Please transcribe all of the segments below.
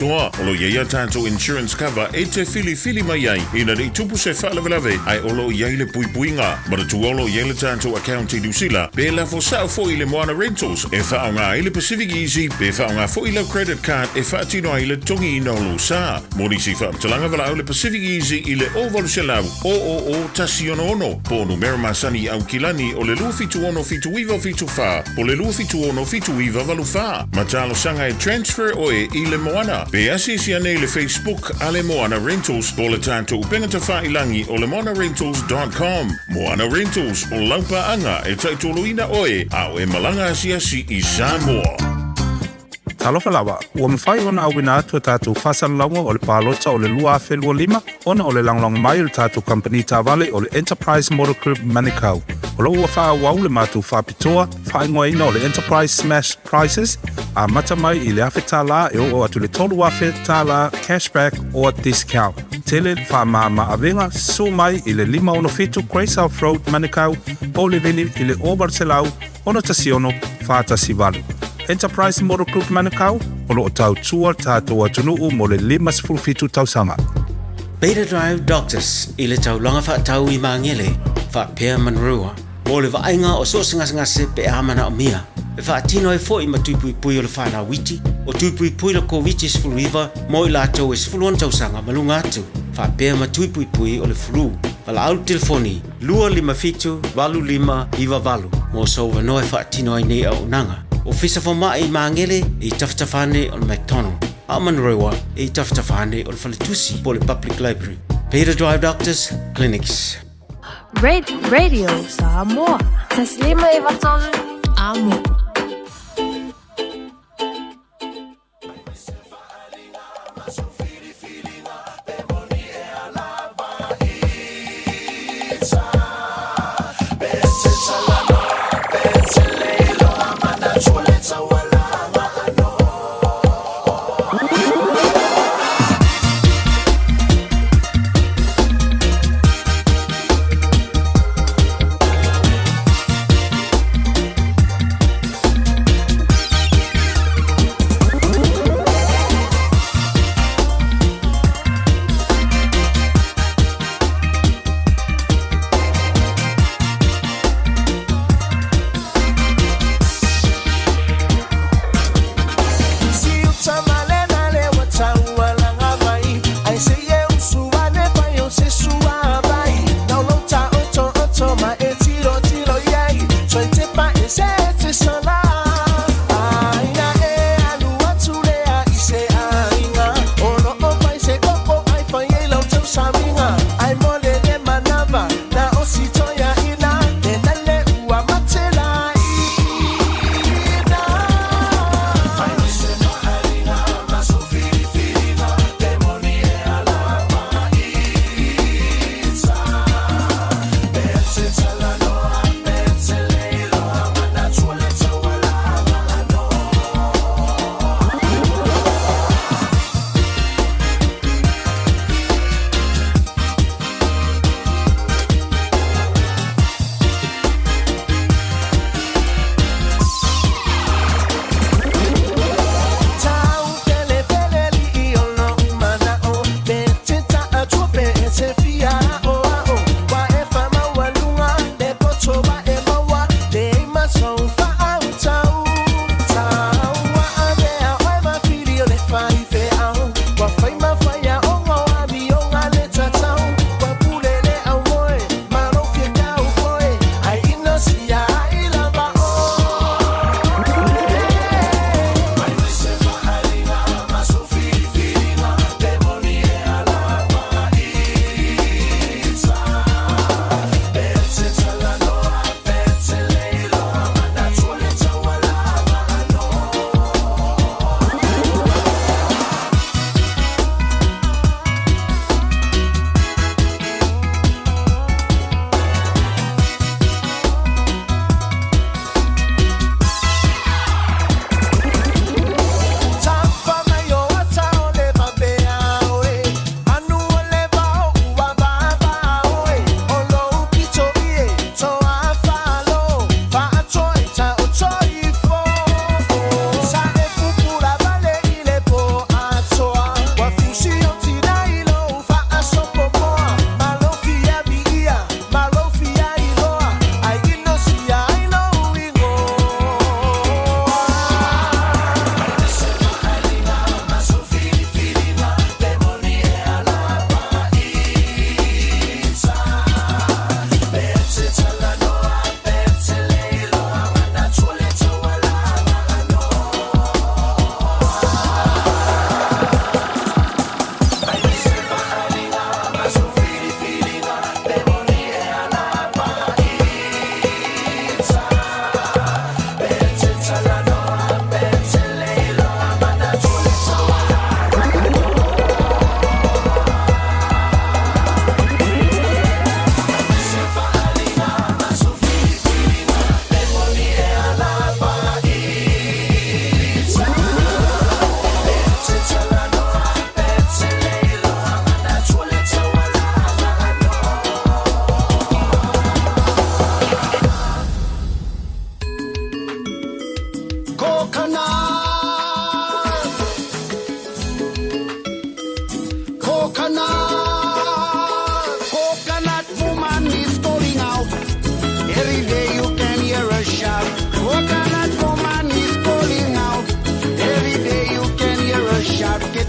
Toa, olo yaya tanto insurance cover e te fili mai ai. Ina rei tupu se whalavelave ai olo yaile puipuinga. Mara tu olo yaile tanto account i dusila. Pe la fo sao fo ile Moana Rentals. E whaonga ile Pacific Easy. Pe whaonga fo ile credit card e whaatino ile tongi ina olo sa. Mori si whaamtalanga wala ile Pacific Easy ile ovalu se lau. O tasi ono. Po numero masani au kilani o le lua fitu ono fitu iwa fitu fa. Po le lua fitu ono fitu iwa valu fa. Matalo sanga e transfer o e ile Moana. Pe asisi ane le Facebook ale Moana Rentals. Po le tanto upengata whailangi o le moanarentals.com. Moana Rentals o laupa anga e taitoloina oe au e malanga asiasi i Samoa. Talofa lawa, ua mawhai ona au wina atua tātou whasanalaunga o le pālota o le lua awhelua lima, ona o le langlong mai o le tātou company tāwale o le Enterprise Motor Group Manukau. O lo ua wha wau le mātou whapitoa, whaingoa ina o le Enterprise Smash Prices, a mata mai i le awhe tāla e o atu le tolu awhe tāla cashback o discount. Tele wha maa awenga, so mai i le 5 Grace South Road Manukau, o le veni i le Ovarselau, ona tasiono whātasi walu. Enterprise Motor Group Manukau, o lo tau tua tātou atunuu mo le 5 tausanga. Beta Drive Doctors, i le tau langa wha tau i maangele, wha pēr manrua, mo le vaenga o so ngase pe amana o mia. E wha tino e fo i matupui pui o le whana witi, o tupui pui la ko witi sfulu riva, mo i lātou e sfulu tausanga malunga atu, wha pēr matupui pui o le furu. Wala au telefoni, 255-25 mo so wanoe wha tino ai nei au nanga. O fisa fo mai maangele i taftafane o McDonald. Amanrewa i taftafane o Faletusi po le Public Library. Beta Drive Doctors Clinics. Radio Samoa. Taslima iwatol amo.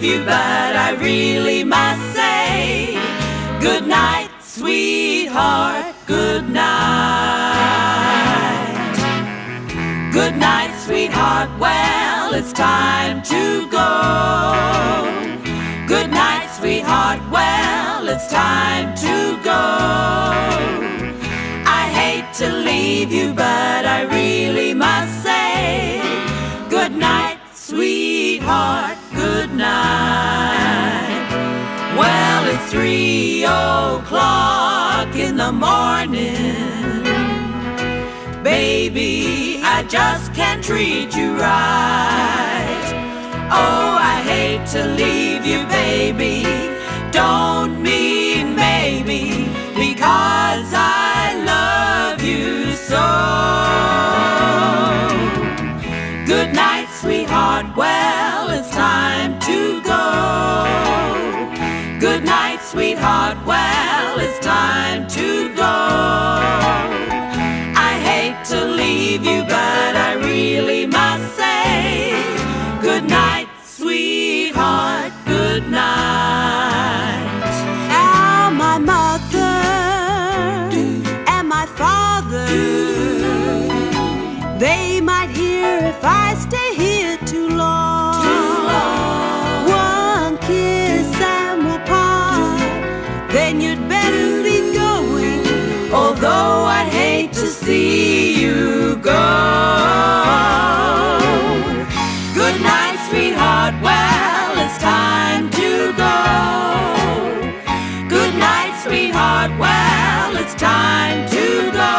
leave you, but I really must say, good night, sweetheart, good night. Good night, sweetheart, well, it's time to go. Good night, sweetheart, well, it's time to go. I hate to leave you, but I really must say, good night, sweetheart, good night. Well, it's 3 o'clock in the morning. Baby, I just can't treat you right. Oh, I hate to leave you, baby. Don't mean maybe, because I love you so. Good night, sweetheart, well, it's time to go. Good night, sweetheart, well, it's time to go. I hate to leave you, but I really must say, good night, sweetheart, good night. Now my mother and my father, they might hear if I stay here too long. One kiss and we'll part, then you'd better be going, Although I'd hate to see you go. Good night, sweetheart, well, it's time to go. Good night, sweetheart, well, it's time to go.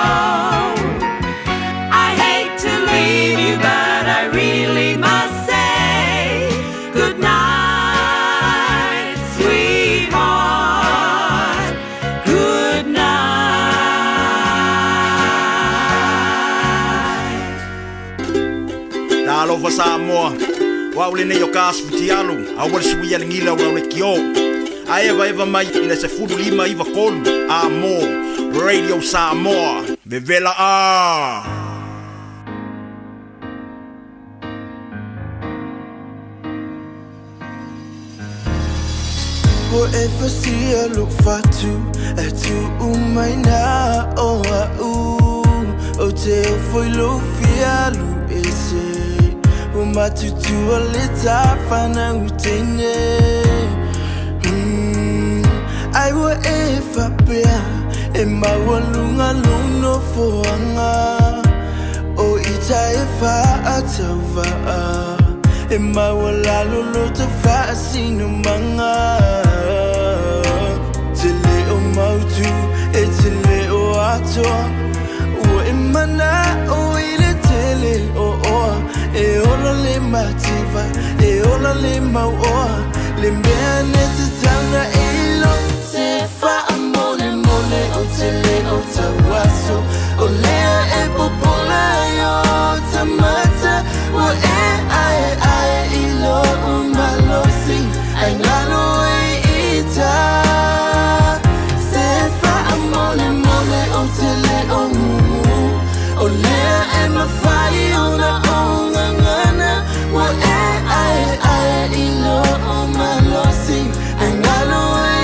I hate to leave you, but I really must say, good night, sweetheart, good night. Talo fa Samoa, wa ule ne yokas futialu, awal suya ngila wa ule kio. Aeva eva mai ina se fudu lima iva kolu, amo, Radio Samoa, vevela a. Whatever see I look far to umaina oh o te foi lo fialu ese o matutu a leta fana utene I will ever bear e mawalunga luno foanga o ita e fa atava e mawala lo te fa sino manga tele o mautu e tele o ato o emana o ile tele o e ola le mativa e ola le mau le mene te tana ilo se fa amole mole o tele o tawaso o lea e popola yo tamata o e ai ilo umalosi ai ngalo e ita se fa amole mole o tele o o lea e mafai ona o ngangana o e ai ilo umalosi ai ngalo e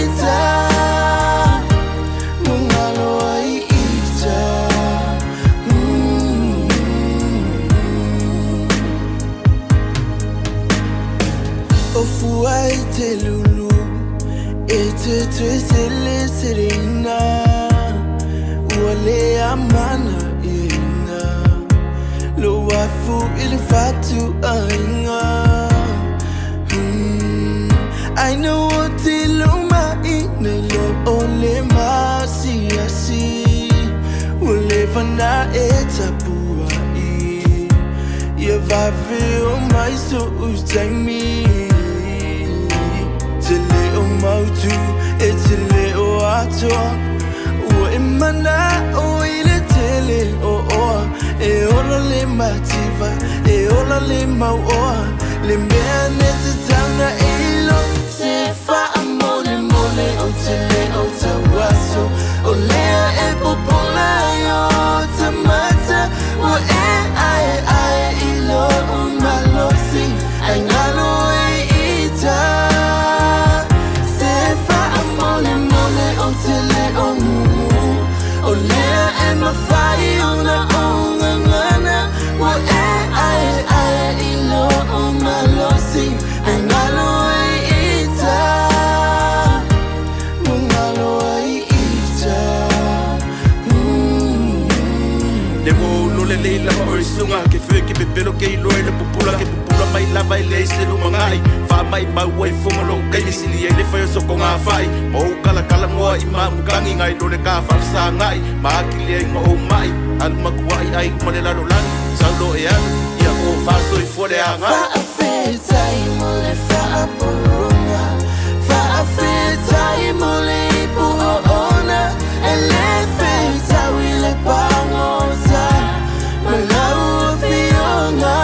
ita ngalo e ita Ofuai te lulu e te tresele serena Uale amana ina Lo wafu ili fatu ainga I know what iluma ina lo ole masiasi Ule vana etapua Ye vave o mai so ustaimi Tele o mautu e tele o ato O emana o ile tele o e ola le mativa e ola le mau le mea nete tana ilo se fa amole mole o tele o tawaso o lea e popola yo tamata o e ai ilo umalosi ai ngalo e ita lei lava o sunga ke fe ke pepelo ke iloi na pupula ke pupula mai lava ile se lu mangai fa mai mau wai fonga lo kai ni sili ele fa so ko nga fai mo kala kala mo I ma mukangi ngai do le ka fa sa ngai ma ki le mo mai al makwai ai mo le la lo lan sa lo e an ia o fa so I fo le anga fa fe tai mo le fa apolonga fa fe tai mo le po ona ele fe tai le pangoza malau fionga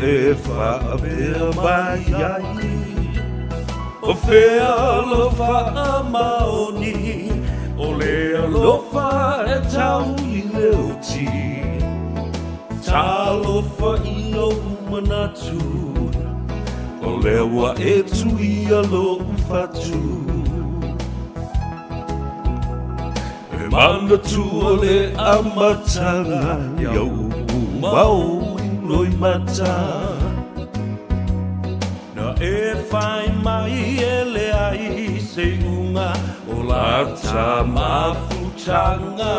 e fa be mai o fe lo fa maoni o le lo fa e tau I le oti ta lo fa I lo manatu o le wa e tu I lo fa tu e manda tu o le amatanga yo mau loi mata na e fai mai ele ai se unga o la tama futanga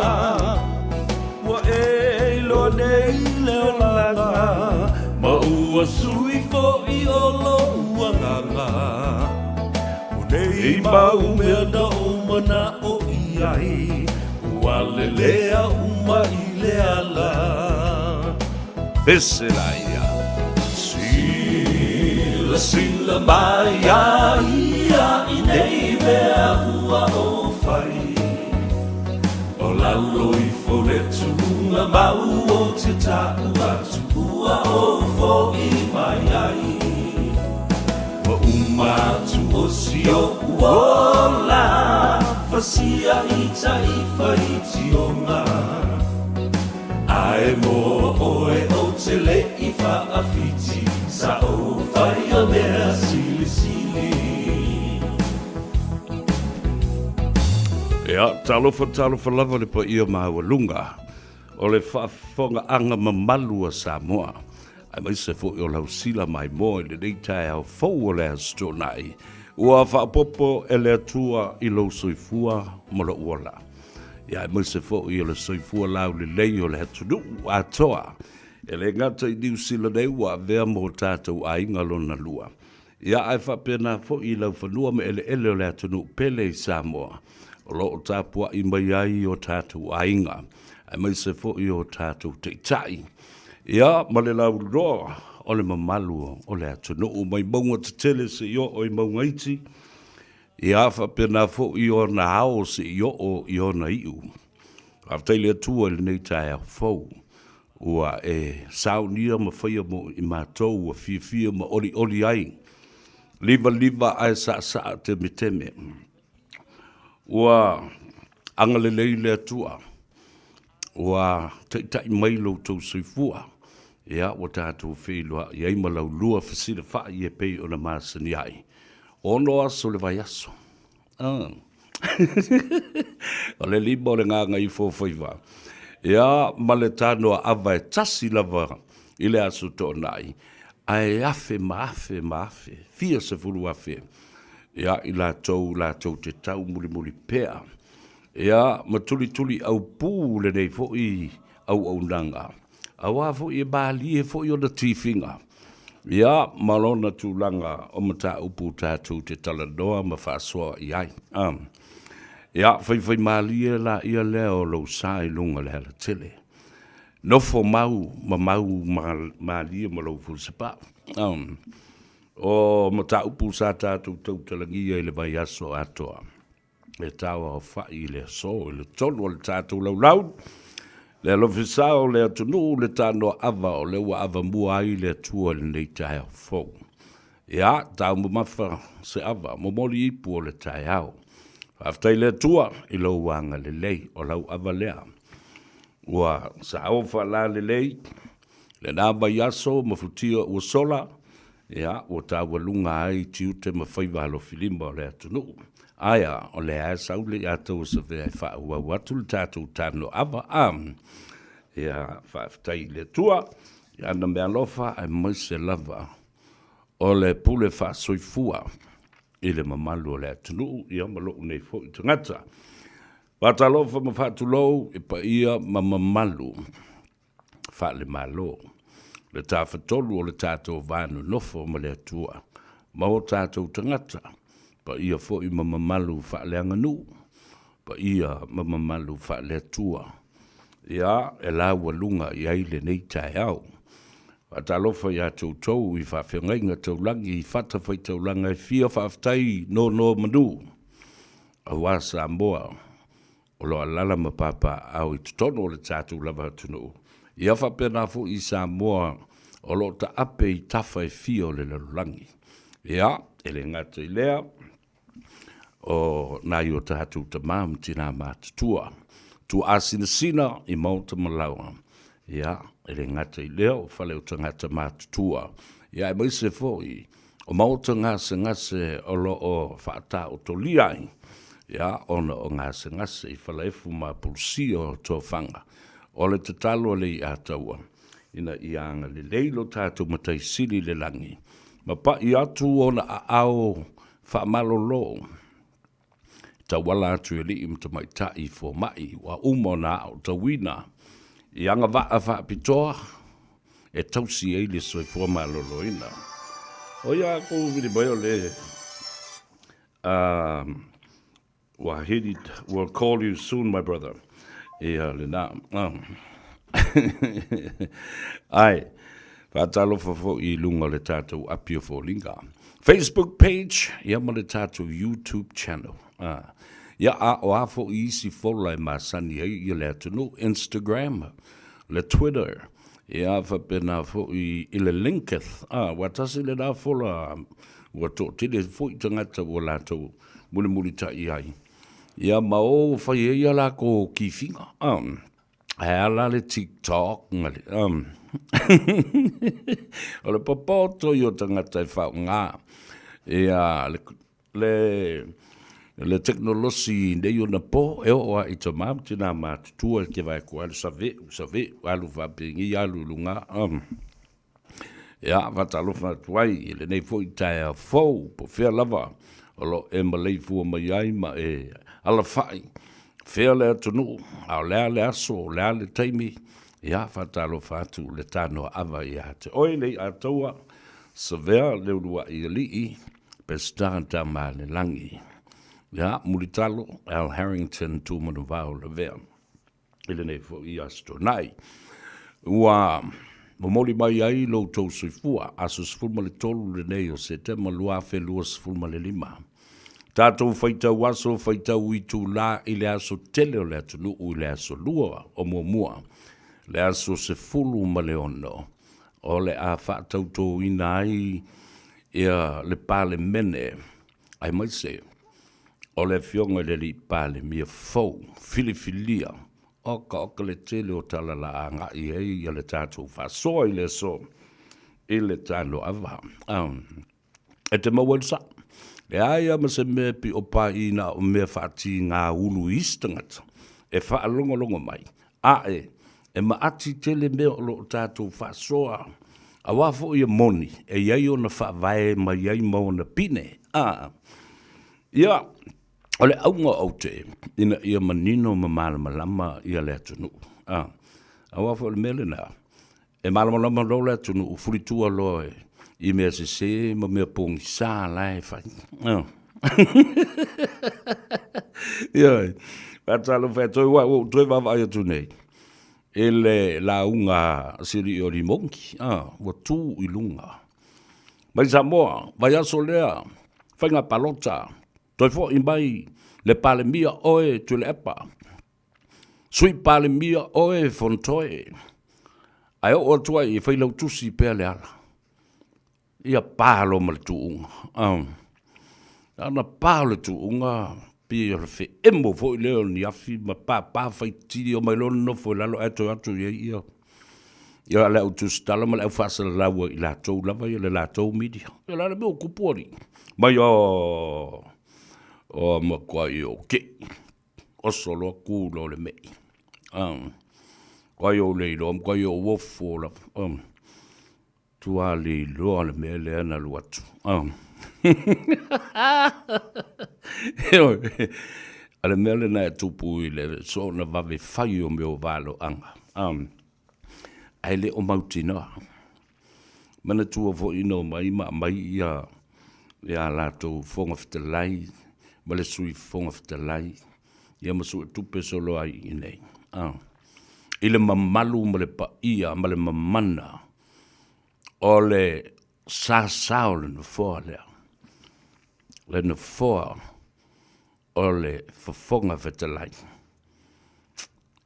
wa e lo nei le langa ma ua sui fo I o lo uanganga o nei mau mea na o mana o iai ua lelea uma I le ala Beselaia Sila Maya Ia I nei mea ua o fai O lalo I fole tunga mau o te tau atu ua o fo I mai ai Wa umatu o sio uola Fasia I taifa I tionga Ai mo oe o te le I wha awhiti Sa o whai o mea sili sili Ea, talofa lava le pa ia maua lunga O le whaafonga anga mamalua Samoa Ai mai se fo o lau sila mai mo I le reitai au fau o le astonai Ua whaapopo e le atua I lo soifua molo uola Ia mai se fo I le soifua lau le lei o le hatunu atoa E le ngata I diu sila nei wa vea mo tātou a inga lona lua. Ia ai whapena fo I lau whanua me ele o le hatunu pele I Samoa. O lo o tāpua I mai ai o tātou a inga. Ai mai se fo I o tātou te tai. Ia ma le lau roa o le mamalu o le hatunu o mai maunga te tele se I o I maunga iti. Ia whapena fo I o na hao se I o na iu. Aftaile atua le nei tai au fau. Ua e saunia ma whaia mo I mātou ua fia ma oli ai. Liva ai sa te meteme. Ua angalelei le atua. Ua teitai mai lo tau soifua. Ia ua tātou wheilua I ai malau lua whasira wha I e pei o na māsani ai. Ono aso le vai aso. O le lima o le nganga I fōwhaiwa. Ia male TANOA AVA e tasi lava I le aso tōnai. Ai afe ma afe. Fia se furu afe. Ia I la tau te tau muli pea. Ia matuli au pū le nei fo I au nanga. Awa fo I bali e fo I o na tifinga. Ia malona tūlanga o mata upu tātou te talanoa ma whasoa I ai. Ia whai malia la ia leo lo sai lunga le hala tele. No fo mau malia ma lo fusapa. O mata upu sa tātou tau talangia le vai aso atoa. E tawa o whai le so, le tonu o le tātou lau. Le alofisao le atunu le TANOA AVA o le ua ava mua ai le atua le nei tae au fau. Ia, tau mamafa se ava, momoli ipu o le tae au. Aftai le atua i lau wanga le lei o lau ava lea. Ua sa au whala le lei, le nāba yaso mafutia ua sola, ia, ua tāua lunga ai tiute mawhaiva alo filima o le atunu. Aia, o le ae saule i atou sa vea i wha ua watu le tātou TANOA AVA ia whaaftai le tua, ia ana mea lofa ai maise lava o le pule wha soifua i le mamalu o le atunu, ia malou nei fo i tangata. Wata lofa ma whatu lou i pa ia ma mamalu wha le malo. Le tāwhatolu o le tātou vānu nofo ma le atua, ma o tātou tangata, pa ia fo i ma mamalu wha le anganu, pa ia ma mamalu wha le atua. Ia, e la walunga i aile nei tae au. Wata lofa ia tau i whawhengainga taulangi, i whata whai taulanga i fia whaaftai no manu. A wā Samoa, o loa lala ma papa au i tutono o le tātou lava tunu. Ia whapena fu i Samoa, o lo ta ape i tafa i fia o le lalulangi. Ia, ele ngata i lea, o nai o tātou tamam tina mātutua. Tu asina i mauta malaua. Ia, ele ngata i leo, whale o tangata mātutua. Ia, e maise foi, o mauta ngase o lo o whaata o toliai. Ia, ona o ngase i whale efu ma pulsi o tō whanga. O le te talo le i ataua. Ina i anga le leilo tātou matai sili le langi. Ma pa i atu ona a ao whaamalolo. Ta wala atu e li imta mai tai fo mai wa umona o ta wina. I anga waa wha pitoa e tausi e le soi fo malolo ina. O ia ko vidi bayo le we'll call you soon, my brother. Ia le na. Ai, whatalo fo I lunga le tātou apio fo linga. Facebook page, ia ma le tātou YouTube channel. Ia o afo I isi fola I masani ai le atunu Instagram, le Twitter, ia whapena fo I le linketh. Watasi le nā fola, wato tine fo I tangata o lātou muli ta I ai. Ia ma o whai ia la ko kifinga. Ala le TikTok ngali. O le papoto I o tangata I whao ngā. Ia le teknolosi nei o na po e o I tamam tina mātutua ke vai ko alu save alu whapingi alu lunga. Ia vatalo whatuai le nei fo I tae fau po whea lava o lo e malei fua mai ai ma e ala whai. Whea le atunu, au lea le aso, lea le taimi, ia whatalo whatu le TANOA AVA ia te oi nei ataua, sa vea le urua I alii, pestanta ma le langi. Ia, mulitalo, Al Harrington tu manu vau le vea. Ile nei fo I asto nai. Ua, momoli mai ai lo tau soifua, aso sfulma le tolu le nei o se te malua felua sfulma le lima. Tātou whaitau aso, whaitau I tū la I le aso tele o le atunu I le aso lua o mua. Le aso se fulu ma le ono. O le a whaatau tō ina ai ia le pale mene. Ai mai se. O le fionga le li pale mia fau, filifilia. Oka le tele o tala la a ngai ei ia le tātou whasoa I le so. I le TANOA AVA. E te mawalsa. E aia ma se me pi o pa ina o mea whaati ngā ulu istangata. E whaalonga mai. E ma ati tele mea o lo tātou whasoa. A wafo I a moni. E iai o na whaavae ma iai mau na pine. Ia, o le aunga au te. Ina ia manino ma malamalama ia le atunu. A wafo le mele na. E malamalama lo le atunu. Ufuritua loe. I mea se ma mea pongi sā lai whai. Ia, patalo whai toi wawa atu nei. Ele la unga siri o li monki. Wa tū I lunga. Mai Samoa, vai aso lea, whainga palota, toi fo I mai, le pale mia oe tu le epa. Sui pale mia oe fontoe. Ai o tua I whailau tusi pea le ala. Ia palo ma le tuunga. Ana palo tuunga, pia le fe emo fo I leo ni afi, ma pa fai tiri o mai lono no fo lalo atu ia. Ia le au tustala ma le au whasala laua I la tau lava ia le la tau media. Ia la le meo kupori. Mai o ma kwa I o ke. O solo kulo le mei. Kwa I o leilo, kwa I o wofo la. Tua leilo le mea le ana luatu. Ale mea le na tupu I le so na vave whai o meo valo anga. Ai le o mautina. Mana tua fo ino mai ia lato fonga fitalai, ma le sui fonga fitalai, ia masu e tupe solo ai inei. I le mamalu ma le paia, ma le mamana, o le sasao le nufoa lea. Le nufoa o le fonga fitalai.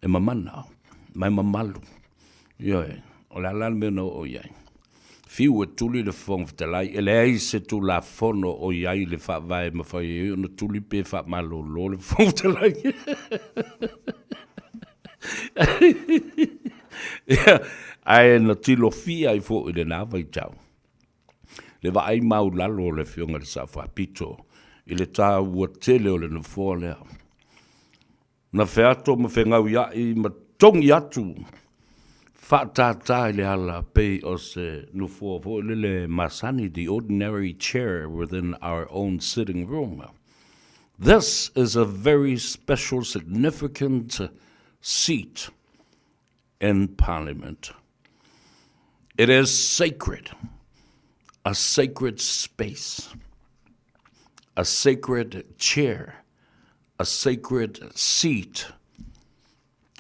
E mamana, mai mamalu. Ie, o le alana mea no o iai. Fiu e tuli le fonga fitalai, e le ai se tu la fono o iai le wha vai ma whai e ona tuli pe wha malo lo le fonga fitalai. Ai na tilo fia I fo I le nawa I tau. Le wa ai mau lalo le fionga le sa whapito, I le tā ua tele o le na fōa lea. Na whiato ma whengau iai ma tongi atu, Fatata le ala pe o se nufo le masani, the ordinary chair within our own sitting room. This is a very special, significant seat in Parliament. It is sacred, a sacred space, a sacred chair, a sacred seat.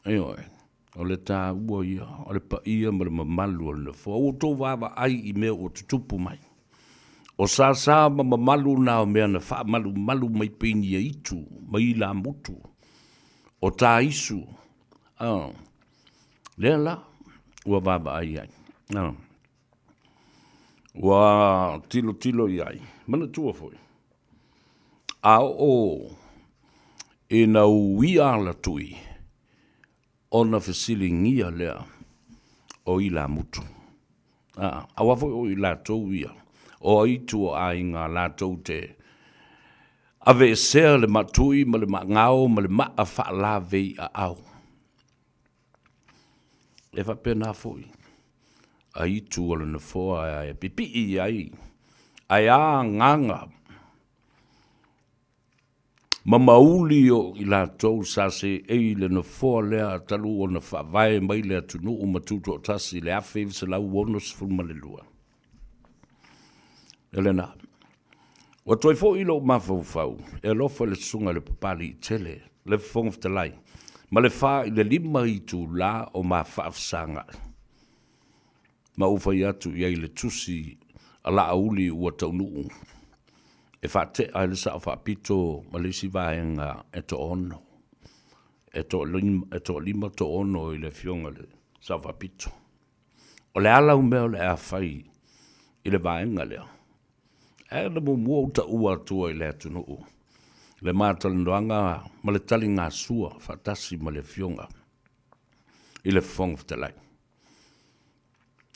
Anyway. O le tā ua ia, o le pa ia ma le mamalu o le fo. O tō wawa ai I mea o tutupu mai. O sā ma mamalu nā o mea na wha malu mai pēni a itu, mai la mutu. O tā isu. Lea la, ua wawa ai ai. Ua tilo iai. Mana tua foi. A o e na uia la tui. Ona fesilingia lea o I la mutu. Awa foi o I la tau ia. O itu o a inga la tau te ave sea le matui ma le ngao ma le maa wha la vei a au. E fa pena foi. A itu o le na foa e pipi I ai. Ai a nganga. Ma mauli o I la tau sase e le na foa lea talu o na whawae mai lea tunu o matuto o tasi le awhew se lau wono sifuma le lua. Elena, wa toi fo ilo mawhau, e lofa le sunga le papali I tele, le whonga fitalai, ma le wha I le lima I tu la o ma whaafsanga. Ma uwhai atu I le tusi a la auli ua taunuu. E whate ai le sa whapito malisi vaenga e to ono. E to lima to ono I le fionga le sa whapito. O le ala umeo le a whai I le vaenga lea. E le mua uta ua tua I le atunu. Le mātalindoanga ma le tali ngā sua whatasi ma le fionga. I le whongwhtalai.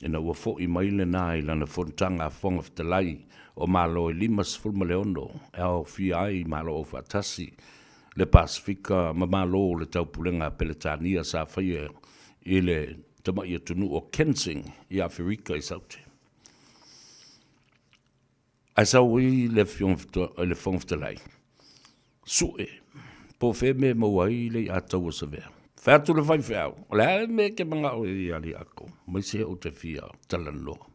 E na ua fo I maile nā I lana fontanga whongwhtalai. O malo I limas fulma leono, e au fiai malo o fatasi, le Pasifika, ma malo le taupulenga Peletania sa whaia I le tama I atunu o Kensing I Afrika I saute. Ai sau I le whongwhtalai. Sue, po wheme mawai le atau o savea. Whātu le whai whau, o le ale me ke manga o I ali ako, mai se o te fia talanoa.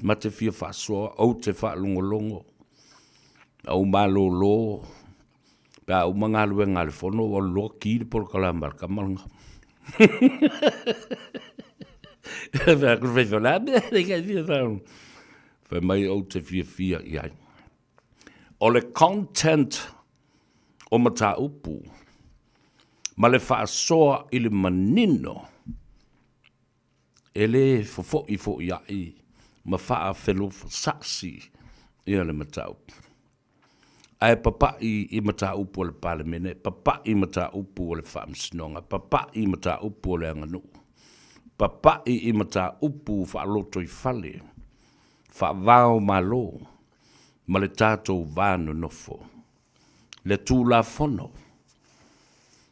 Ma te fia whasoa, au te wha longolongo, au malolo, pa au mga lue ngale whono, o lo ki le por kalambar kamalanga. Wha kurwhai whanade, ne kai fia whau. Whai mai au te fia i ai. O le content o mata upu, ma le whaasoa i le manino, e le fo i ai, ma whaa whelo saksi i le mata upu. Ai papa i mata upu o le palemene, papa i mata upu o le whaamsinonga, papa i mata upu o le anganu, papa i mata upu whaaloto i whale, whaavao malo, ma le tātou vāno nofo, le tūla fono,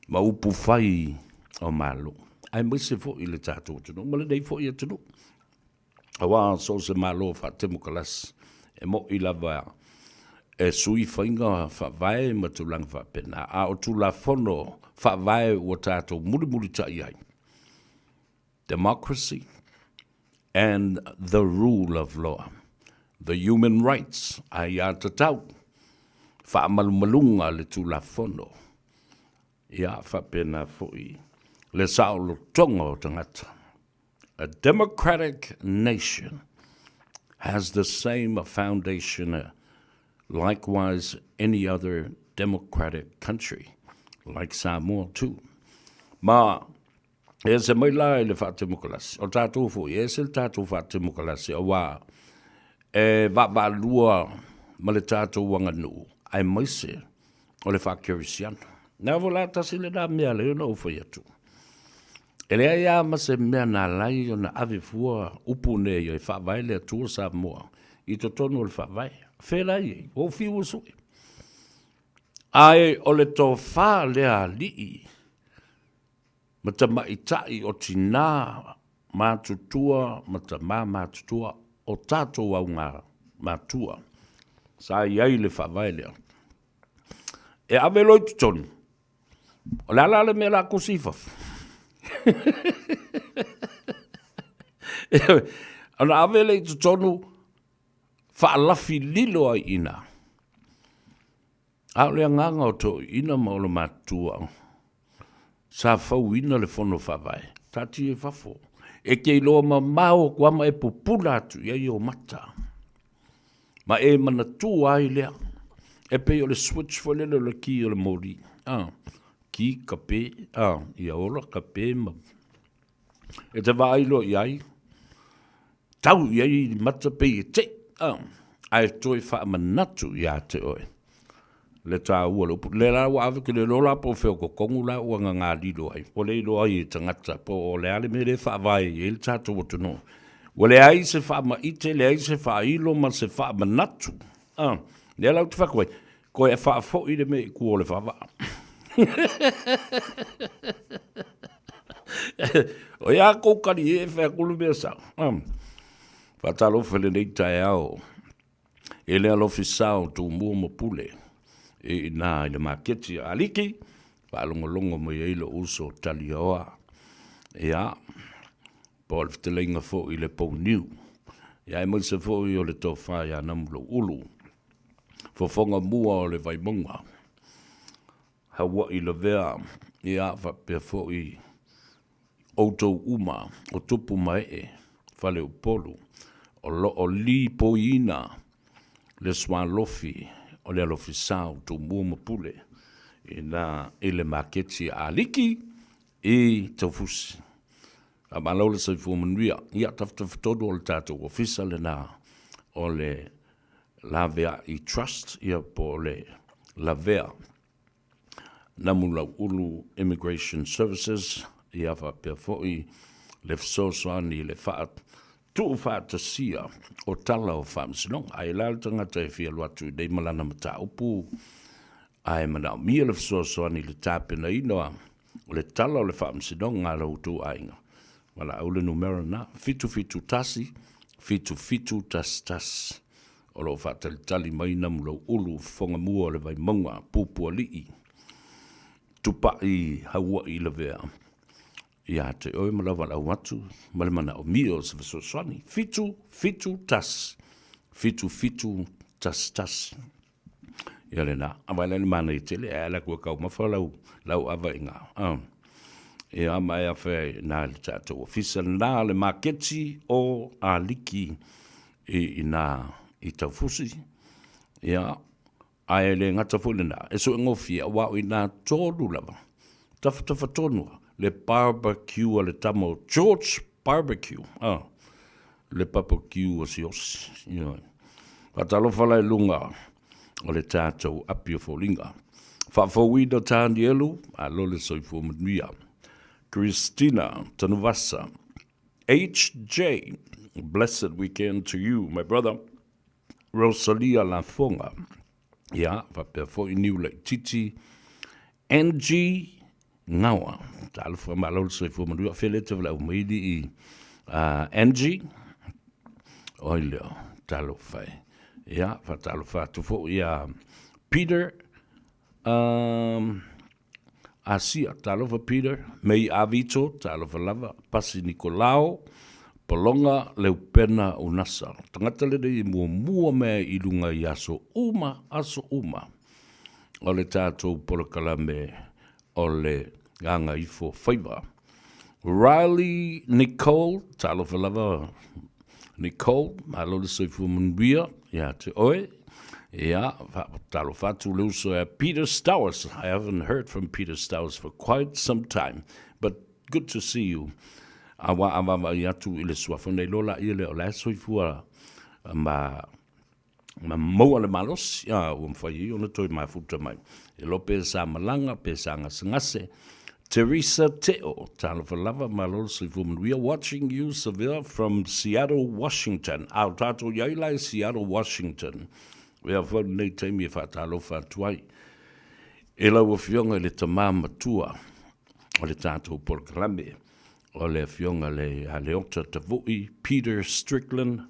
ma upu whai o malo. Ai mwese fo i le tātou tunu, ma le nei fo i tunu. Awa so se malo wha temu kalas, e mo i lava e sui whainga wha vai ma tulang wha pena, a o tūla fono wha vai o tātou muri ta iai. Democracy and the rule of law. The human rights, ai a tatau, wha malunga le tūla fono. Ia wha pena fui, le saolo tonga o tangata. A democratic nation has the same foundation, likewise any other democratic country, like Samoa too. Ma, e se mai lai le wha te mukalasi, o tātou fui, e se le tātou wha te mukalasi, o wā, e va lua ma le tātou wanganu, ai maise o le whakirisiano. Nā vola tasi le nā mea le ona uwhai atu. E lea ia ma se mea nā lai o na ave fua upu ne i whawai le atua Samoa, i to tonu o le whawai. Whela i, o whiu sui. Ai o le tō whā lea lii, ma ta maitai o tina mātutua, ma ta mātutua, o tātou au ngā mātua. Sa iai le whawai lea. E ave loi tu tonu. O la le me la kusifaf. Ana ave le tu tonu whaalafi lilo ai ina. Au lea nganga o to ina ma o le mātua. Sa whau ina le whono whawai. Tati e whafo. E kei loa ma mao kua ma e pupula atu ia i o mata. Ma e mana tu ai lea. E pe o le switch fo lele le ki o le mori. Ki kape, ia ora kape ma. E te vai lo iai. Tau iai mata pe i te. Ai toi wha manatu ia te oe. Le tā ua lupu. Le la ua ave ke le lola po wheo ko kongu la ua ngā lilo ai. Po le ilo ai e tangata. Po o le ale me le wha vai e le tātou o tono. Wa le ai se wha ma ite, le ai se wha ilo ma se wha manatu. Le lau te whakoe. Ko e wha fo i le me i kua o le wha wa. O ia koukari e wha kulu mea sa. Whatalo whele nei tae au. E le alofi sao tu mua mo pule. E nā i le maketi aliki, whaalongolongo mo i eilo uso tali oa. Ia, po le fteleinga fo i le pou niu. Ia e moise fo i o le tō whai a namulo ulu. Fo fonga mua o le vaimonga. Hawa i le vea, ia whapea fo i outou uma, o tupu mai e, whale upolu, o li po ina, le swalofi, o le alofi sao tu mua mapule i le maketi a liki i taufusi. A malau le saifu manuia, ia taftaftodo o le tātou ofisa le nā o le lavea i trust, ia po le lavea namula ulu Immigration Services, ia whapea foi le fsosoani le whaat tu whaatasia o tala o whaamsinong. Ai laltanga te whia luatu nei malana mata upu. Ai mana o mia le fsosoani le tāpena inoa o le tala o le whaamsinong ngā rautu ainga. Wala au le numero na, fitu tasi, fitu tas. O lo whaatalitali mai namulo ulu whonga mua o le vai maunga pupua lii. Tupa i haua i le vea. Ia te oe malawa lau atu, malemana o mio se vasoswani. Fitu tas. Fitu tas. Ia le na, awaila ni mana i tele, ala kua kau mawha lau awa inga. Ia mai a whai nā le tātou ofisa nā le maketi o a liki i taufusi. Ia, ai le ngata fulina. E so ngofia wa i nā tōru lava. Tafa tonua. Le barbecue le tamo. George Barbecue. Le barbecue o si osi. Patalofa lai lunga. O le tātou api o fōlinga. Whawhawida tāni elu. A lole soifu manuia. Christina Tanuvasa. HJ. Blessed weekend to you, my brother. Rosalia Lafonga. Ja, whapea fo i niu le titi. NG Ngawa. Tālu wha malol soi fu manua. Whele te wala umaidi i NG. Oi leo, tālu whai. Ja, wha tālu whatu fo i Peter. Asia, tālu wha Peter. Mei Avito, tālu wha lava. Pasi Nicolao. Palonga leu pena unasa. Tangata lere i mua mea i lunga i aso uma. O le tātou polakala me o le nganga ifo whaiva. Riley Nicole, talo whalava Nicole, malo le soifu manuia, ia te oe. Ia, talo whatu leu so Peter Stowers. I haven't heard from Peter Stowers for quite some time, but good to see you. Awa i atu i le suafona i lola i le o le soifua ma maua le malos ia ua mwhai i ona toi mafuta mai. E lo pe sa malanga, pe sa ngasangase. Teresa Teo, talo whalava malolo soifua manuia, watching you, Sevilla, from Seattle, Washington. Au tato iailai Seattle, Washington. Wea whanu nei teimi e whatalo whatuai. E lau whionga i le tamā matua o le tātou porkalame. O le whionga le aleota tavui, Peter Strickland,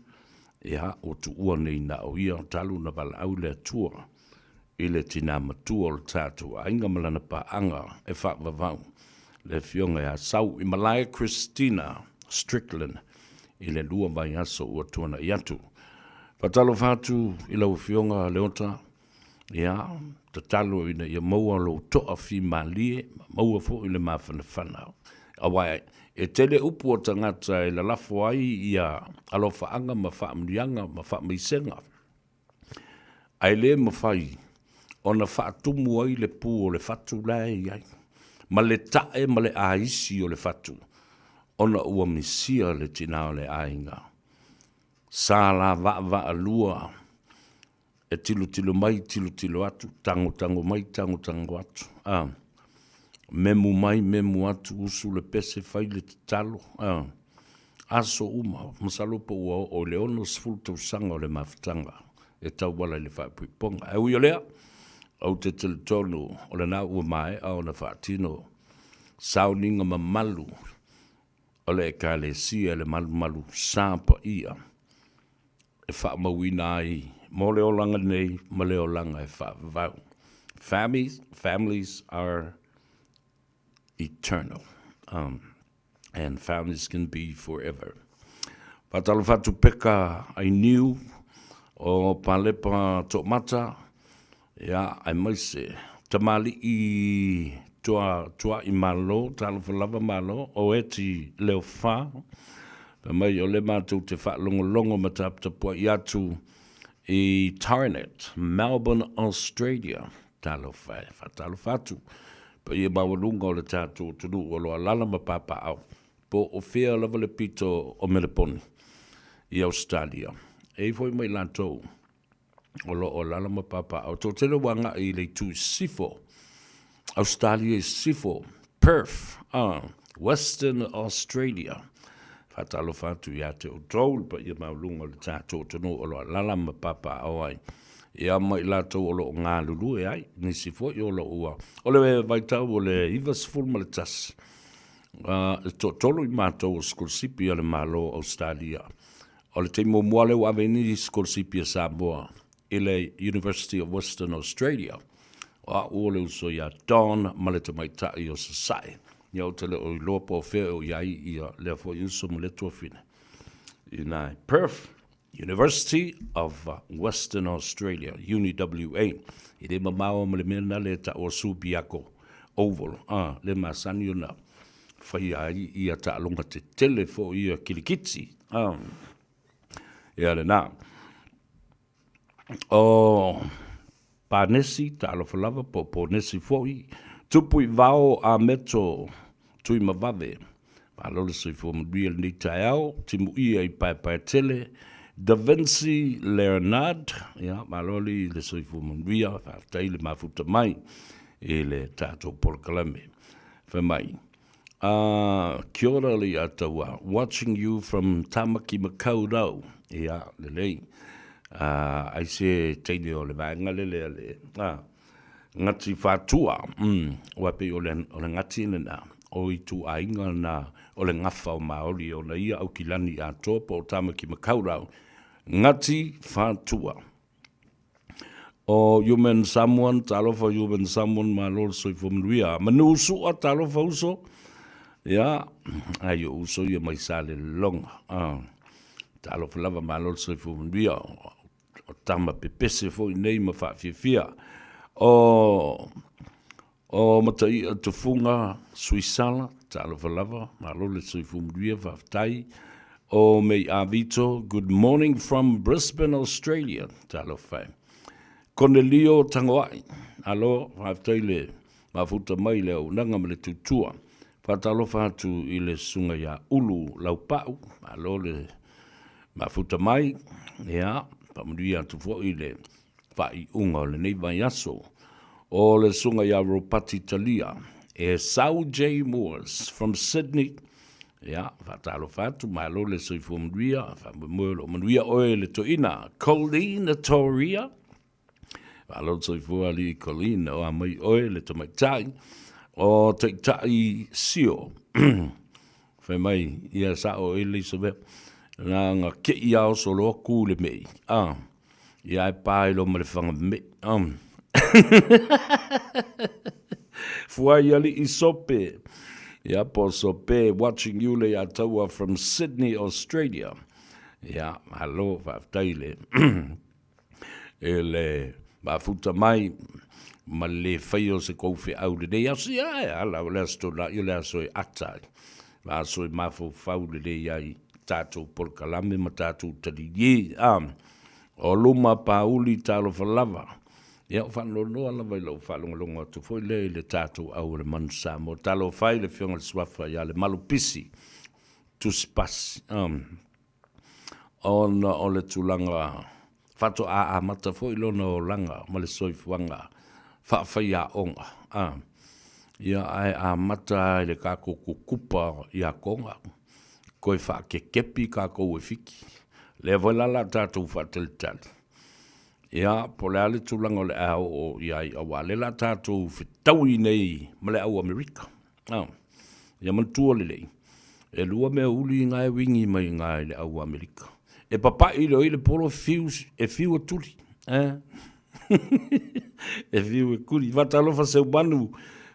ia o tu ua nei na o ia talu na wala au le atua, i le tina matua o le tātua, inga malana pa anga e whakvavau, le whionga ia sau i Malaya Christina Strickland, i le lua mai aso ua tuana i atu. Patalo whatu i lau whionga leota, ia, ta talo ina ia maua lo toa fi malie, maua fo i le mawhana whanau. Awai, e tele upu o tangata e la lafo ai ia alofa anga ma whaamrianga ma whaamisenga. Ai le mawhai, ona whaatumu ai le pū o le whatu lai ai. Ma le tae ma le aisi o le whatu. Ona ua misia le tina o le ainga. Sā la va lua. E tilu mai, tilu atu. Tango mai, tango atu. Memu mai, memu atu, usu le pese fai le talo. Aso uma, masalopo ua o le ono sfulta usanga o le mafutanga. E tau wala le wha puiponga. E ui o lea, au te teletonu o le nā ua mai, au na whaatino. Sauninga mamalu, o le ka le sia le malu sāpa ia. E wha mawina ai, mo le olanga nei, ma le olanga e wha vau. Families are eternal, and families can be forever. Patalo fatu peka ai niu o palepa tomata, ia ai maise tamali i tua i malo, talo falava malo, o eti leo wha, mai o le mātou te wha longo mataputapua i atu i Tarnet, Melbourne, Australia, talo fatu. Pa ia mawalunga o le tātou tunu o loa lalama papa au. Po o whea lava le pito o Melbourne i Australia. E foi mai lantou o loa lalama papa au. Tō tele wanga i le tu sifo. Australia is sifo. Perth, Western Australia. Whatalo whatu i ate o tōul pa ia mawalunga o le tātou tunu o loa lalama papa au ai. Ia mai lato o lo ngā lulu e ai, nisi fo i o lo ua. O le vaitau o le ivas fulma le tas. Tolo i mātou o skolsipi o le malo Australia. O le teimo muale o aveni i skolsipi a Samoa. I le University of Western Australia. O le uso ia Don maleta mai tai o sasai. Ia o tele o i lopo o whea o iai ia lea fo i uso mo le tuafine. I nai Perth. University of Western Australia, UniWA. I le mamao ma le mena le ta o Subiaco Oval. Le masani o na whai ai ia ta alonga te tele fo ia kilikitsi. Ia le nā. O Panesi, ta alofa lava, po nesi foi. Tupu I vao a meto tui mavave. Palole soi fo mria ni tai au, timu ia I pai tele. Da Vinci Leonard, ya, maloli le soi fo mria, tai le mafuta mai, e le tato polkalame. Fa mai. Kia ora li ataua, watching you from Tamaki Makaurau. Ya, le lei. Ai se teine o le vaenga le. Ngati whatua, wape o le ngati na, o I tu ainga na, o le ngafa o Māori o na ia au kilani a tōpa o Tamaki Makaurau. Ngati whatua. O Human Someone, talofa Human Someone, ma lor soi fomnuia. Manu usua talofa uso, ya, ai o uso ia mai sale longa. Talofa lava ma lor soi fomnuia, o tama pepese fo I nei ma whaafia. O matai a tufunga Suisala, talofa lava, ma lor le soi fomnuia whaaftai. O mei avito, good morning from Brisbane, Australia, talofa. Cornelio Tangoai, alo, whaaftai le, mafuta mai leo, nanga me le tutua. Whatalofa atu I le sunga ya ulu laupau, alo le mafuta mai, ya, pamunui atu fo I le whai unga o le nei aso. O le sunga ya Ropati Talia, e Sau J. Moores from Sydney, ya, whatalofa atu, malo le soifu manuia, whamuelo manuia oe le toina, Colleen Toria, Alon soi fua li Colleen o a mai oe le tamaitai o taitai sio. Whai mai ia sa o Elizabeth na ngā ke ia o solo ku le mei. Ia e pai lo ma le whanga me. Fua ia li I sope. Ia po sope watching you le ataua from Sydney, Australia. Ia, halo, whaftai le. Ele mafuta mai ma le whaio se kouwhi au le nei asi ai ala o le asto la I le aso I atai ma aso I mafo whau le nei ai tātou polkalame ma tātou tali ye o luma pauli tālo whalava ia o whanlo noa lava I lau whalongalonga tu foi le tātou au le mansa mo tālo whai le whionga le swafa ia le malupisi tu spas o le tulanga fato a mata foi lona o langa ma le soifuanga whawhai a onga. Ia ai a mata le kako kukupa I a konga. Koe wha ke kepi kako e fiki. Le walala tātou whatelitali. Ia po le ale tūlanga le au o iai awa. Le la tātou whitaui nei ma le au Amerika. Ia mantua le lei. E lua mea uli ngai wingi mai ngai le au Amerika. E papa I le polo fius e fiu a tuli. E fiu e kuri. Watalofa seu manu.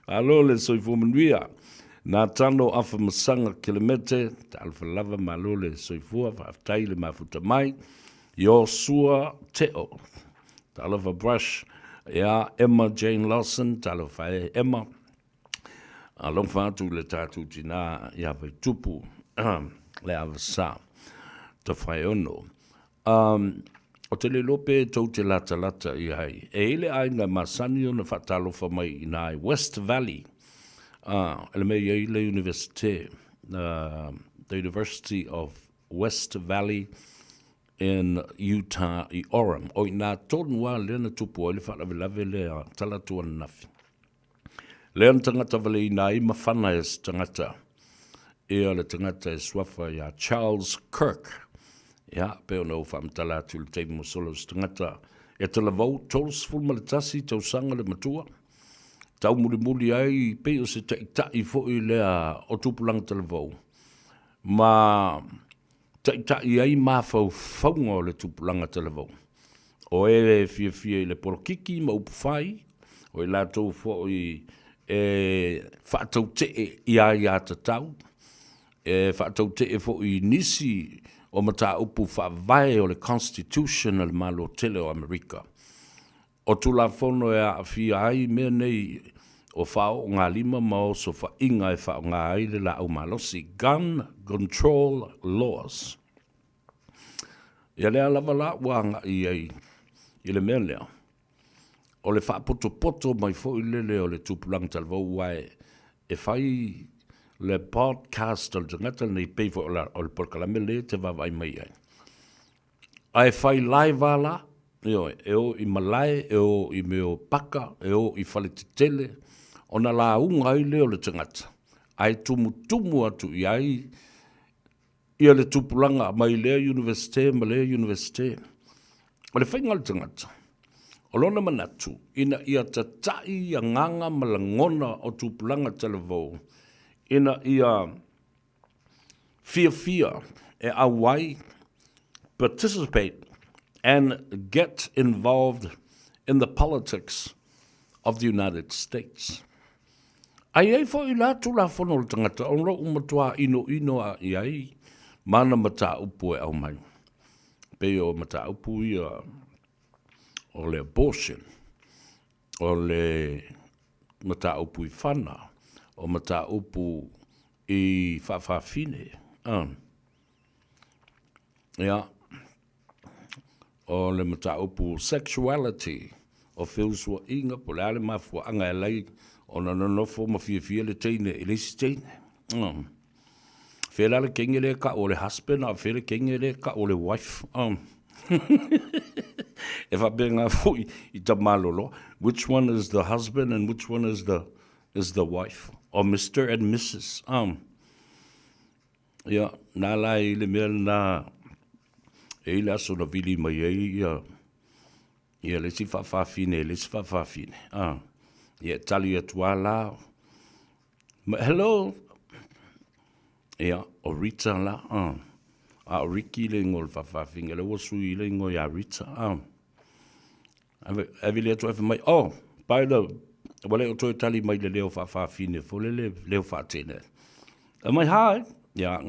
Alo le soifo manuia. Nā tano afa masanga kilometre. Talfa lava malo le soifua. Whaftai le mafuta mai. Yo sua teo. Talofa brush. Ia Emma Jane Lawson. Talofa Emma. Along fatu le tatu tina. Ia vai tupu. Le avasa. Ta whai ono. O te le lope tau te lata I hai. E ele ai ngā masani o na whatalofa mai I nai West Valley. Ele mei e le universite. The University of West Valley in Utah I Orem. O I nā tonua lena tupu o le whalavelave le talatua nafi. Lea tangata vale I nai mawhana es tangata. Ea le tangata e swafa ia Charles Kirk. Ia, peo no whamtala atu le teimu mo solos tangata. E te lavau tolos fulmaletasi tau sanga le matua. Tau muli ai peo se taitai fo I lea o tupulanga te lavau. Ma taitai ai mawhau whaunga o le tupulanga te lavau. O e fia I le porokiki ma upawhai. O e lātou fo I whaatau te I a tatau. E whaatau te fo I nisi o mata upu whaavai o le Constitution o le malo tele o Amerika. O tula fono e a fia ai mea nei o whao ngā lima mao so wha inga e whao ngā aile la au malosi gun control laws. Ia lea lava la wanga i le mea lea. O le whaapoto mai fo i lele o le tupulanga talvau wae e whai le podcast o le tangata nei pei fo o le porkalame le te wawai mai ai. Ai whai live ala, e o i malai, e o i meo paka, e o i whale tele, o na la unga i le o le tangata. Ai tumu atu i ai, ia le tupulanga mai lea universite, ma lea universite. O le whainga le tangata. O lona manatu, ina ia tatai ia nganga malangona o tupulanga televou. Ina ia fia e awai, participate and get involved in the politics of the United States. Ai fo i la tu la fono le tangata, o ro umatua ino a iai, mana mata upu e au mai. Peo mata upu ia o le abortion, o le mata upu I whana, o mata upu I whawhawhine. Ia, o le mata upu sexuality, o whiusua inga, po le ale mafua anga e lei, o na nonofo ma fia le teine, I lesi teine. Whila le kenge le ka o le husband, a whila kenge le ka o le wife. If I bring a fui I tamalolo, which one is the husband and which one is the wife, or Mr. and Mrs. Yeah, na la I le mea na e la so na vili mai ia le si whawhawhine, le si whawhawhine. Ia tali atua la. Hello. Ia, o Rita la. A Ricky le ngol whawhawhinga, le wasui le ngoi a Rita. Avi le atua mai, pai la, wale o toi tali mai le leo whawhawhine, fo le leo whawtene. Mai hi. Yeah,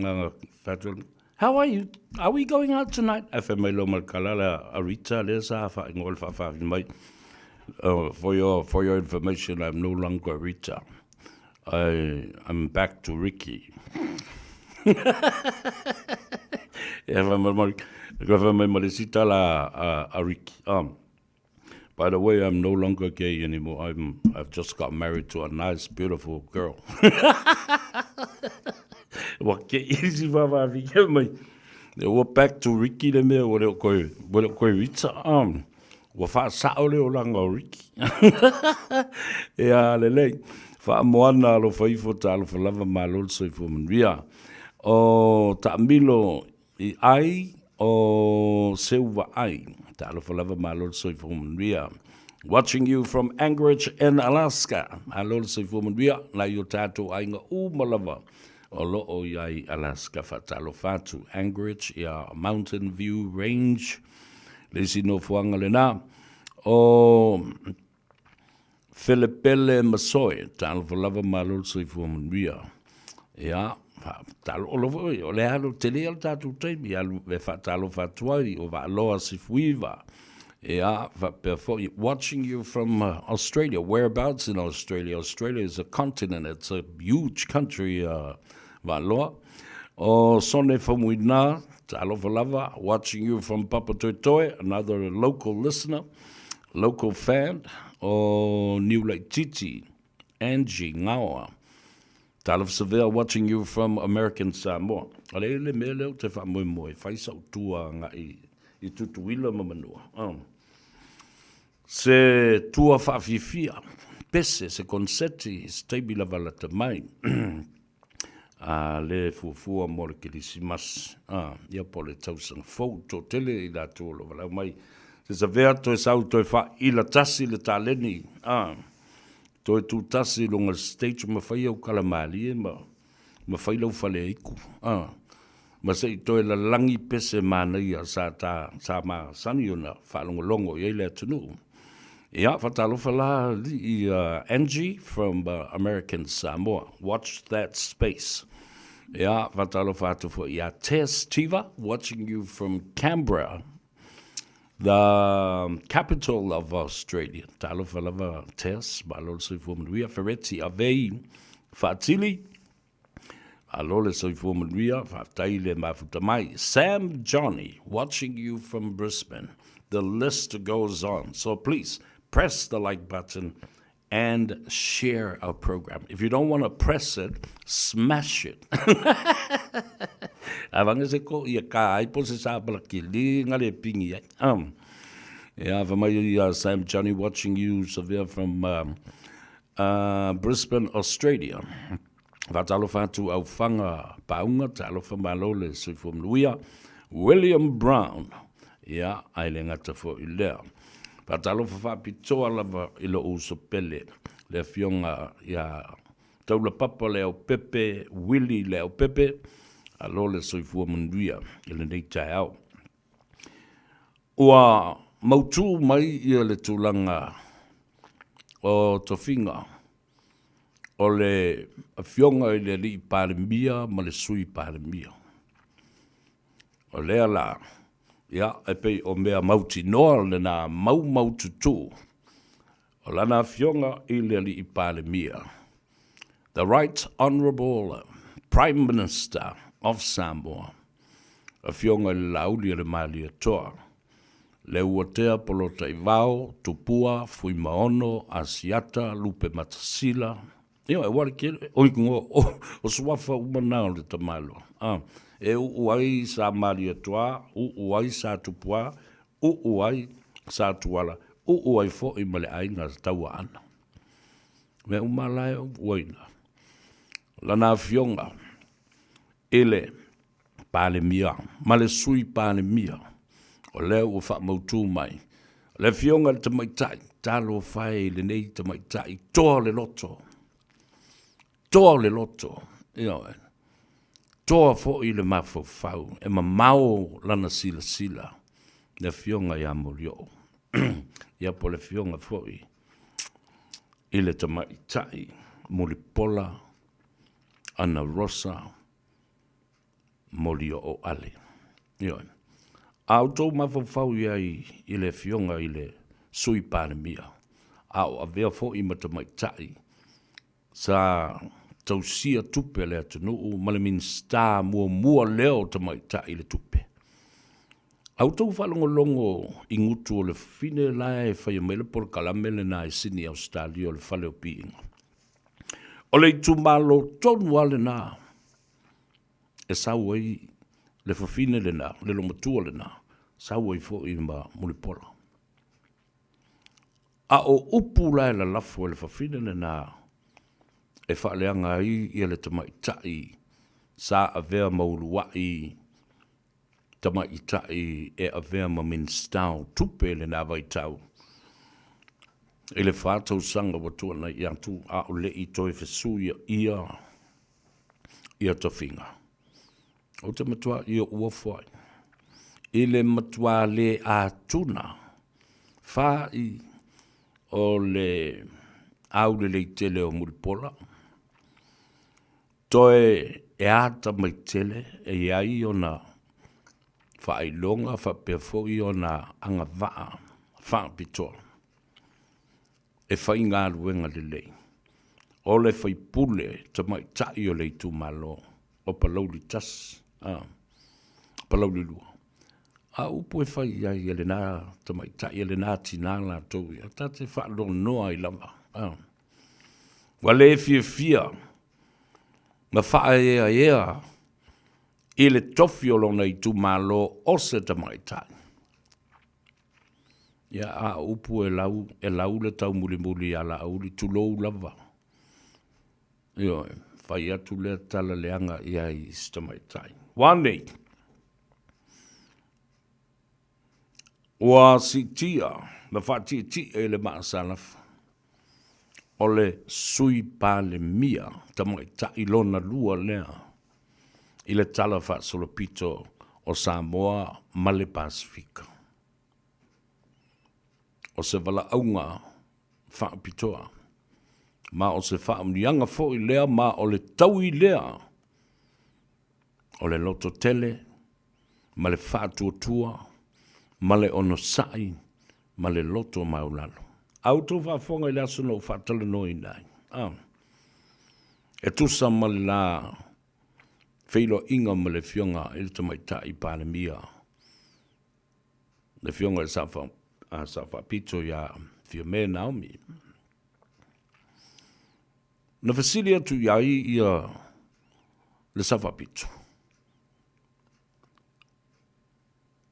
how are you? Are we going out tonight? I feel my lomal kalala a Rita lesa fa ngol fa mai. For your information, I'm no longer Rita. I'm back to Ricky. Ricky. By the way, I'm no longer gay anymore. I've just got married to a nice, beautiful girl. We're back to Ricky le mea wale o koe Rita. Wa wha sao le o langa o Ricky. Ea lelei. Wha moana alo whaifo ta alo whalava malol soifo manria. O ta milo I ai o seuwa ai. Ta alo whalava malol soifo manria. Watching you from Anchorage in Alaska. Alol soifo manria. Na yo tato ainga malava. O lo'o iai Alaska whatalo whatu. Anchorage ia Mountain View Range. Lesi no fuanga le nā. O Filipele Masoe. Talo whalava malol soifo manria. Ia, talo olovo o le halo tele al tatu teimi. Alu ve whatalo whatuai o wa aloa sifuiva. Ia, watching you from Australia. Whereabouts in Australia? Australia is a continent. It's a huge country. Valoa. O Sone Famuina, Talo Valava, watching you from Papatoetoe, another local listener, local fan. O New Lake Titi, Angie Ngawa. Talo Seville, watching you from American Samoa. Alele mele te fa moi moi, faisa tua nga I tutuila mamanua. Se tua fa fifia, pese se conseti, stabila valata mai. Le fuafua mo le kilisimas. Ia po le tausanga fau to tele I la tolo wala mai. Se sa vea to sau to fa I la tasi le taleni. To tu tasi longa stage ma fai au kalamali ma fai lau fale iku. Ma se to la langi pese mana ia sa ma sani ona fa longo ia le tunu. Yeah, fatalo fala Angie from American Samoa. Watch that space. Yeah, fatalo fatu for Tess Tiva, watching you from Canberra, the capital of Australia. Talo fala Tess, balol se for Maria Ferretti Avei Fatili. Alole soifua manuia, whaftai le mafuta mai. Sam Johnny, watching you from Brisbane. The list goes on. So please, press the like button and share our program. If you don't want to press it, smash it. Avanga se ko ia ka ai po se sa bala ki li ngale pingi ai. Yeah, Sam Johnny watching you severe from Brisbane, Australia. Vatalo fatu au fanga paunga talo fa malole soifua manuia. William Brown. Yeah, ai le ngata fo i lea. Patalo fa pitoa lava ilo uso pele. Le fionga ya taula papa leo pepe, Willy leo pepe. Alo le soifua manuia ile nei tai au. Ua mautu mai ia le tulanga o tofinga. O le fionga ile li parimia ma le sui parimia. O lea la. Ya, epe o mea mauti noa le na maututu. O lana fionga ile li ipale mia. The Right Honourable Prime Minister of Samoa. A fionga le lauli le mali toa. Le uatea polo taivao, tupua, fui maono, asiata, lupe matasila. Ia, e wari kere, oikungo, o suafa umanao le tamalo. E uai sa mali atoa, uai sa tupua, uai sa tuala, uai fo i male aina taua ana. Me umalai uaina. Lana fionga, ele pale mia, male sui pale mia, o leo ufa mautu mai. Le fionga le tamaitai, talo fai le nei tamaitai, toa le loto. Toa le loto, ioe. Toa fo i le mafau, e mamau lana sila. Le fionga ya morio. Ia po le fionga fo i le tamaitai, Molipola, Ana Rosa, Molio o Ale. Ioe. Auto mafau ia i le fionga i le sui panemia. Au avea fo i matamaitai. Sa tausia tupe le atunuu, malamin sta mua leo tamaitai le tupe. Auto falongolongo ingutu o le fine lae fai mele por kalamele na isini Australia o le fale o piinga. O le itumalo tonu ale na. E sauai le fafine le na, le lomatua le na. Sauai fo i ma Molipola. A o upu lae la lafo le fafine le na. E whaaleanga i le tamaitai sa avea mauluai tamaitai e avea maminstau tupe le na vaitau. E le whātau sanga watua na i atu a o le i toi fesuia ia tofinga. O te matua ia uafoi. I le matua le atuna whai o le au le tele o Molipola. Toe e ata mai tele e iai o na whailonga whapefo i o na anga waa whapitoa. E whai ngā ruenga le lei. O le whai pule ta mai tai o le tu malo. O palauli tas. Palauli lua. A upu e whai iai ele nā ta mai tai ele nā tinala tau. A tate whaalo noa i lama. Wale e fia. Ma whae ea. I le tofi o lona i tu malo o se tamaitai. Ia a upu e lau le tau muli ala au li tu lou lava. Io, whai atu le tala leanga ia i tamaitai. One Wa si tia, ma whati e le maasalafa. O le sui pale mia, tamaitai lona lua lea. I le tala whaasolopito o Samoa ma le Pasifika. O se wala aunga whaapitoa. Ma o se whaamnianga fo i lea, ma o le tau i lea. O le loto tele, ma le whaatuatua, ma le ono sai, ma le loto maulalo. Auto whaafonga i le aso no whaatala no i nai. E tusa ma le la Feilo inga ma le fionga i le tamaita i Parliamentary. Le fionga e safa pito ya Fiume Naomi. Na fasilia tu iai ia le safa pito.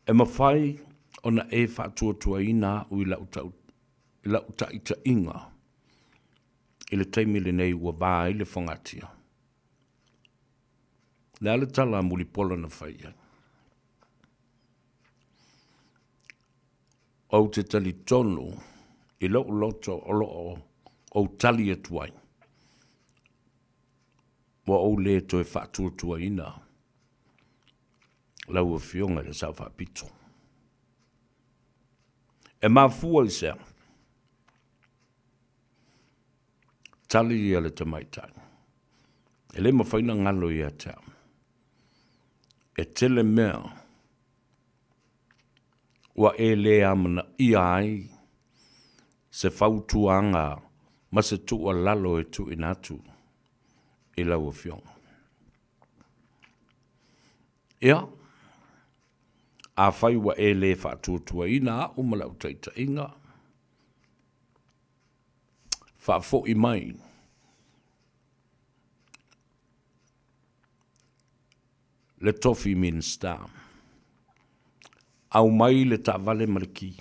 E mawhai ona e whātua ina ui la uta ita inga i le taimile nei ua vā i le whangatia. Nā le tala muli pola na whaia. O te tali tonu i lo loto o tali atuai. Wa o le to e whātua ina. Lau a fionga le sa whapito. E mafua i sea. Tali ia le tamaitai. E le mawhaina ngalo ia tea. E tele mea. Wa e le amana ia ai. Se whautuanga. Ma se tua lalo e tu inatu. I lau a fionga. Ia. A whai wa e le whātua ina umala utaita inga. Whafo i mai. Le tofi minsta. Au mai le tavale mariki.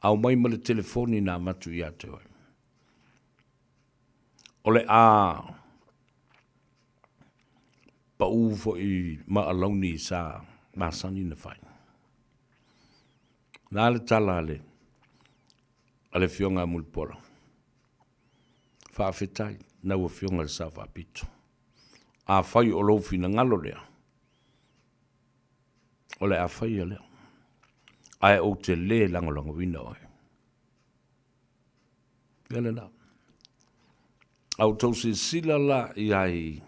Au mai ma le telefoni na matu i ate oi. Ole a pa ufo i maalauni sa masani na whai. Nā le tala ale fionga mulpora. Whawhetai, nau a fionga le sa whapito. A whai o lofi na ngalo lea. Ole a whai a lea. Ai o te le langolanga wina oi. Gale na. Au tausi sila la i ai.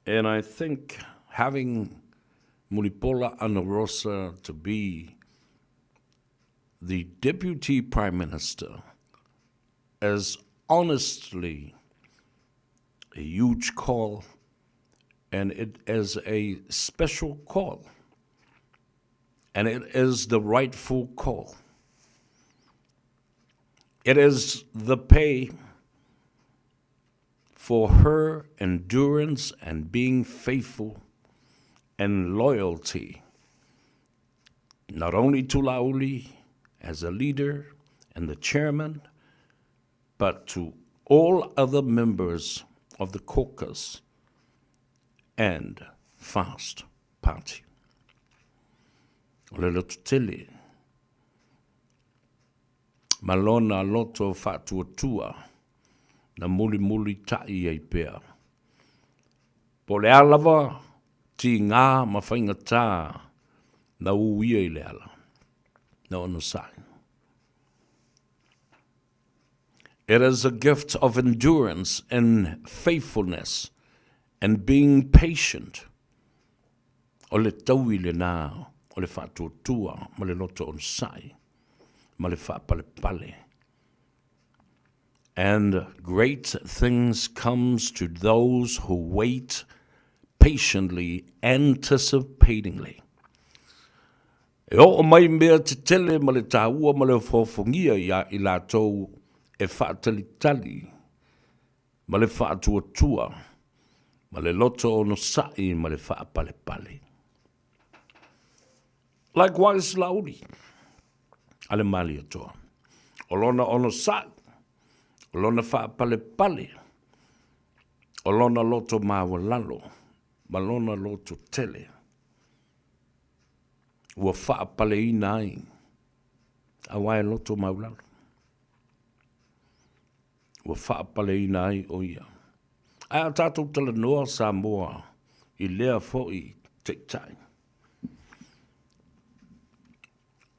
And I think having Mulipola Anarosa to be the Deputy Prime Minister is honestly a huge call, and it is a special call, and it is the rightful call. It is the pay for her endurance and being faithful and loyalty, not only to Lauli as a leader and the chairman, but to all other members of the caucus and FAST party. O le loto tele, malona loto whātuatua, na muli tai ai pēr. Po le alawa, ti ngā mawhainga tā, na uia I le ala, na ono sai. It is a gift of endurance and faithfulness and being patient. O le taui le nā, o le whātuatua, ma le loto on sai, ma le whāpale. And great things comes to those who wait patiently, anticipatingly. E o mai mea te tele ma le tāua ma le whawhongia I lātou e whaatalitali, ma le whaatuatua, ma le loto ono sai ma le whaapale. Likewise Lauri, ale mali atoa. O lona ono sai, o lona whaapale, o lona loto mawalalo, ma lona loto tele. Ua whaapale ina ai, a wae loto mawalalo. Ua whaapale ina ai o ia. Ai a tātou tala noa Samoa, I lea fo I teitai.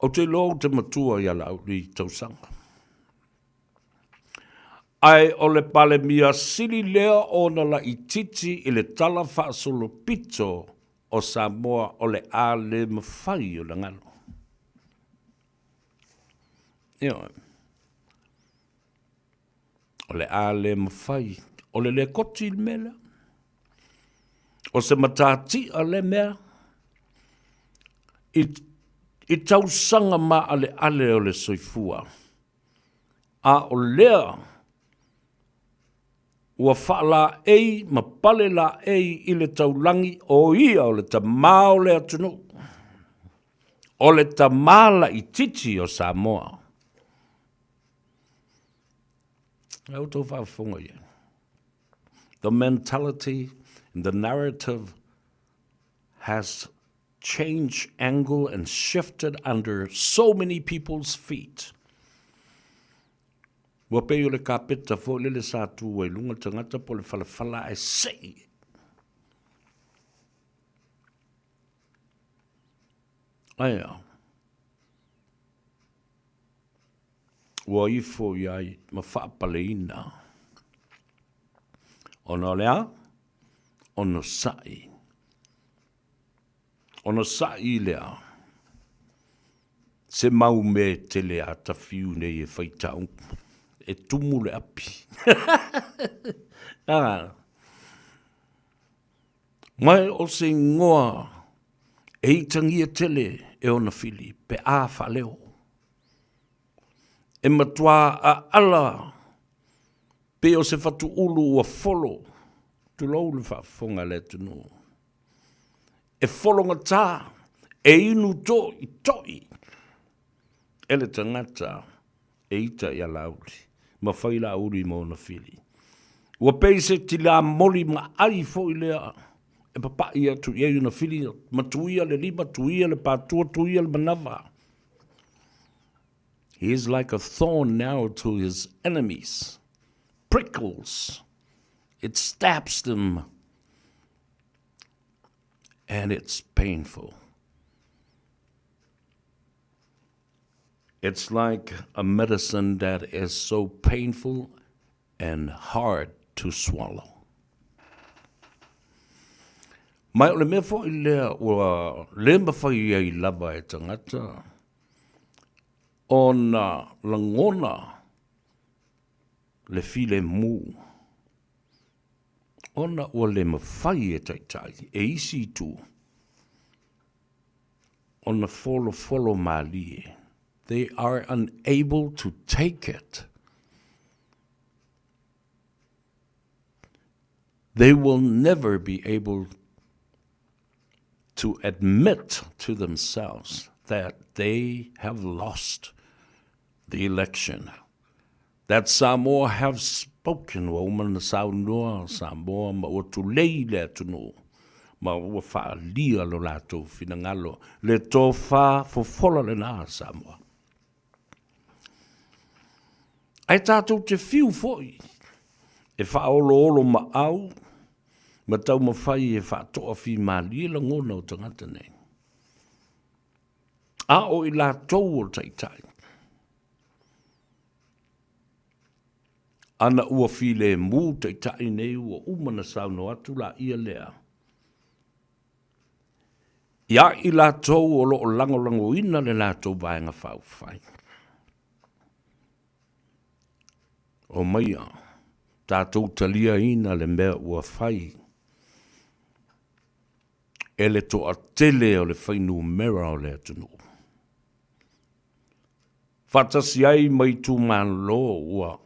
O te lo te matua I ala au I tausanga. Ai o le pale mia sili lea ona la I titi I le tala whaasolo pito o Samoa o le a le mawhai o langano. O le a le mawhai, o le koti mele. O se matati a le mea, I tausanga ma ale o le soifua. A o lea, ua whaala ei, ma pale la ei i le taulangi o ia o le tamao le atunu. O le tamala I titi o Samoa. Au tau whaafonga ia. The mentality and the narrative has changed angle and shifted under so many people's feet. Wa peo le kapeta fo le sa tu e lunga tangata po le fala ai sei. Aya. Wa I fo iai ma fa paleina. Ona lea, ona sai. Ona sai lea. Se mau me te lea ta fiu nei e whaitau. E tumu le api. Mai o se ngoa e itangia tele e ona fili pe a whaleo. E matua a ala pe o se fatu ulu ua folo tu lau le whaafonga le tunu. E folonga tā e inu tō I toi. E le tangata e ita I a lauri. Ma whaila uri mo na fili. Ua peise ti la moli ma ai fo I lea. E papa ia tu ia na fili. Ma tuia le liba, tuia le patua, tuia le manava. He is like a thorn now to his enemies. Prickles. It stabs them. And it's painful. It's like a medicine that is so painful and hard to swallow. Mai o le mea fo I lea ua le mawhai ai lava e tangata. O na langona le file mu. Ona ua le mawhai e taitai e isi tu. Ona follow malie. They are unable to take it. They will never be able to admit to themselves that they have lost the election. That Samoa have spoken, wa umana saunua Samoa ma ua tulei le atunu. Ma ua wha lia lo lato finangalo. Le tō wha fofola le nā Samoa. Ai tātou te whiu foi. E wha olo ma au. Ma tau ma whai e wha toa whi ma lia la ngona o tangata nei. A o I lātou o taitai. Ana ua file mu taitai nei ua umana sauno atu la ia lea. Ia I lātou o loo lango ina le lātou vaenga whai. O maia, tātou talia ina le mea ua whai. E le toa tele o le whainu mera o le atunu. Whatasi ai mai tu man lo ua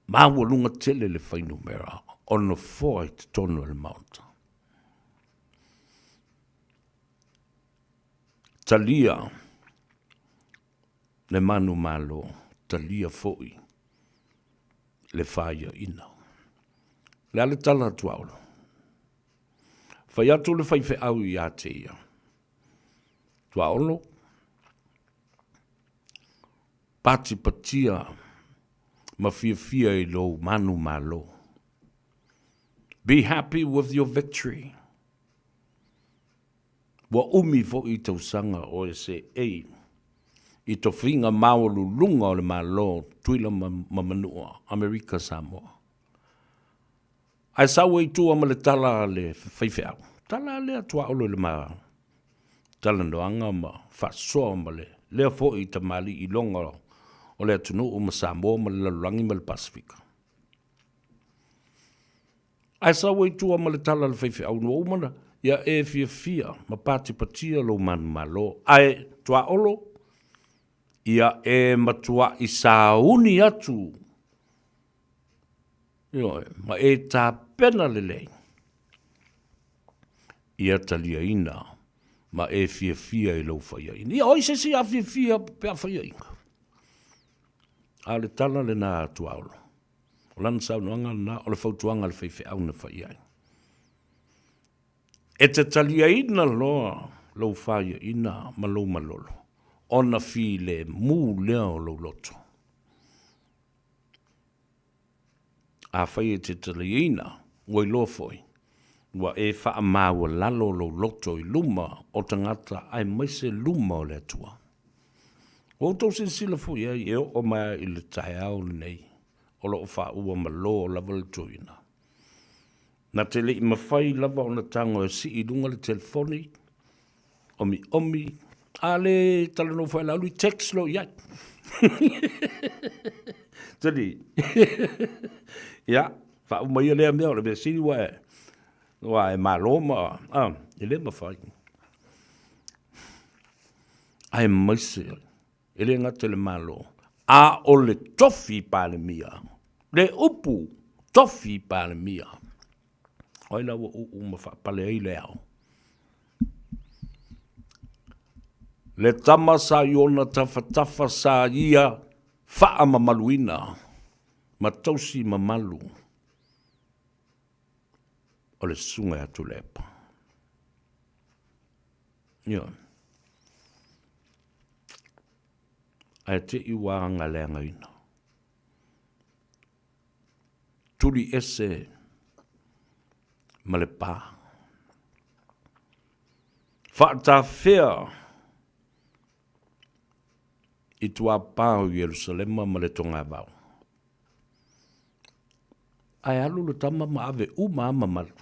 maua lunga tele le whainu mera on the foit tono le mount. Talia le manu malo, talia foi le whaia ina. Le ale tala tuaolo. Whai atu le whai au I a te ia. Tuaolo. Pati patia ma fia I lo manu malo. Be happy with your victory. Wa umi fo I tausanga o e se ei. I to whinga maolu lunga o le malo tuila mamanua, Amerika Samoa. Ai sawa I tua ma le tala le whaiwheau. Tala lea tua olo le maa. Tala noanga ma whasoa ma le. Lea fo I tamali I longa o le atunu o ma Samoa ma le laluangi ma le Pasifika. Ai sa wei tua ma le tala le whaiwhi au no umana, ia e fia, ma pāti patia lo manu malo. Ai tua olo, ia e matua i sauni atu. Io, ma e tā pena lelei. Ia talia ina, ma e fia i lau whaia ina. Ia oi se si a fia pia whaia ina. A le tala le nā tua olo. O lana sau nuanga na, o le fautuanga le whaiwhi au na whaia ina. E te talia ina loa, lau whaia ina, ma lau malolo. Ona fi le mū leo lau loto. A whaia te talia ina, wai loa foi. Wa e wha maua lalo lau loto i luma, o tangata ai maise luma o le atua. O tau sin sila foi ai, e o mai i le tae au nei. O lo wha ua malo o lava le tuina. Na te le i mawhai lava o na tango e si i lunga le telefoni, omi, a le tala no whai laulu i text lo iai. Tani, ia, wha umai a lea mea o le mea siri wa e maloma, e le mawhai. Ai maise, e le ngate le malo. A o le tofi pale mia. Le upu tofi pale mia. Oi la wa ma fa pale ai le au. Le tama sa yona tafa sa ia fa mamaluina. Ma tausi mamalu. O le sunga atu lepa. Ia. Ai te iwa nga lenga ina. Tuli ese ma le pā. Whaata whea i tua pā o Jerusalema ma le tonga vau. Ai alu le tama ma ave uma ama malu.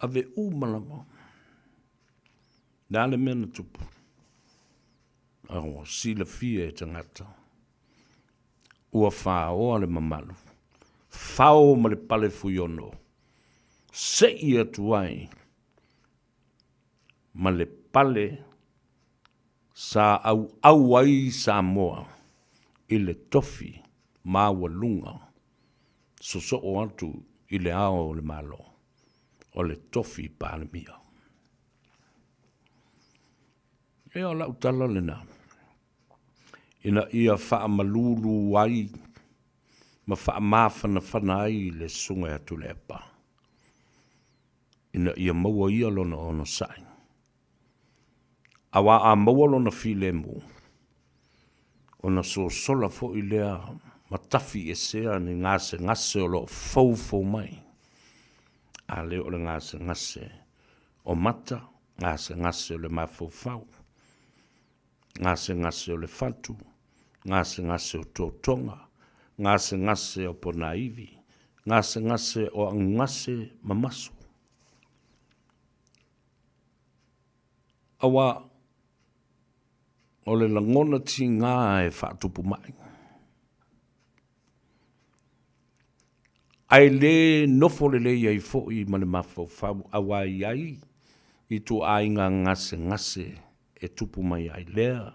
Ave uma lama. Nāle mena tupu. Awa, sila fia e tangata. Ua whāoa le mamalu. Whao ma le pale fuyono. Se ia tuai. Ma le pale sa au ai Samoa. I le tofi maua lunga. So o atu i le ao le malo. O le tofi Parliamentary. E o lau tala le nā. Ina ia wha malulu ai, ma wha mawhana ai le sunga atu le pa. Ina ia maua ia lona ono sai. Awa a maua lona file mu. Ona so sola fo i lea matafi e sea ni ngase o lo fau mai. A leo le ngase o mata, ngase o le mafau. Ngase o le fatu, ngase o totonga, ngase o ponaivi, ngase o ngase mamasu. Awa, o le langona ti ngā e whaatupu mai. Ai le nofo le iai fo'i ma le mafau awa iai i tu ainga ngase e tupu mai ai lea.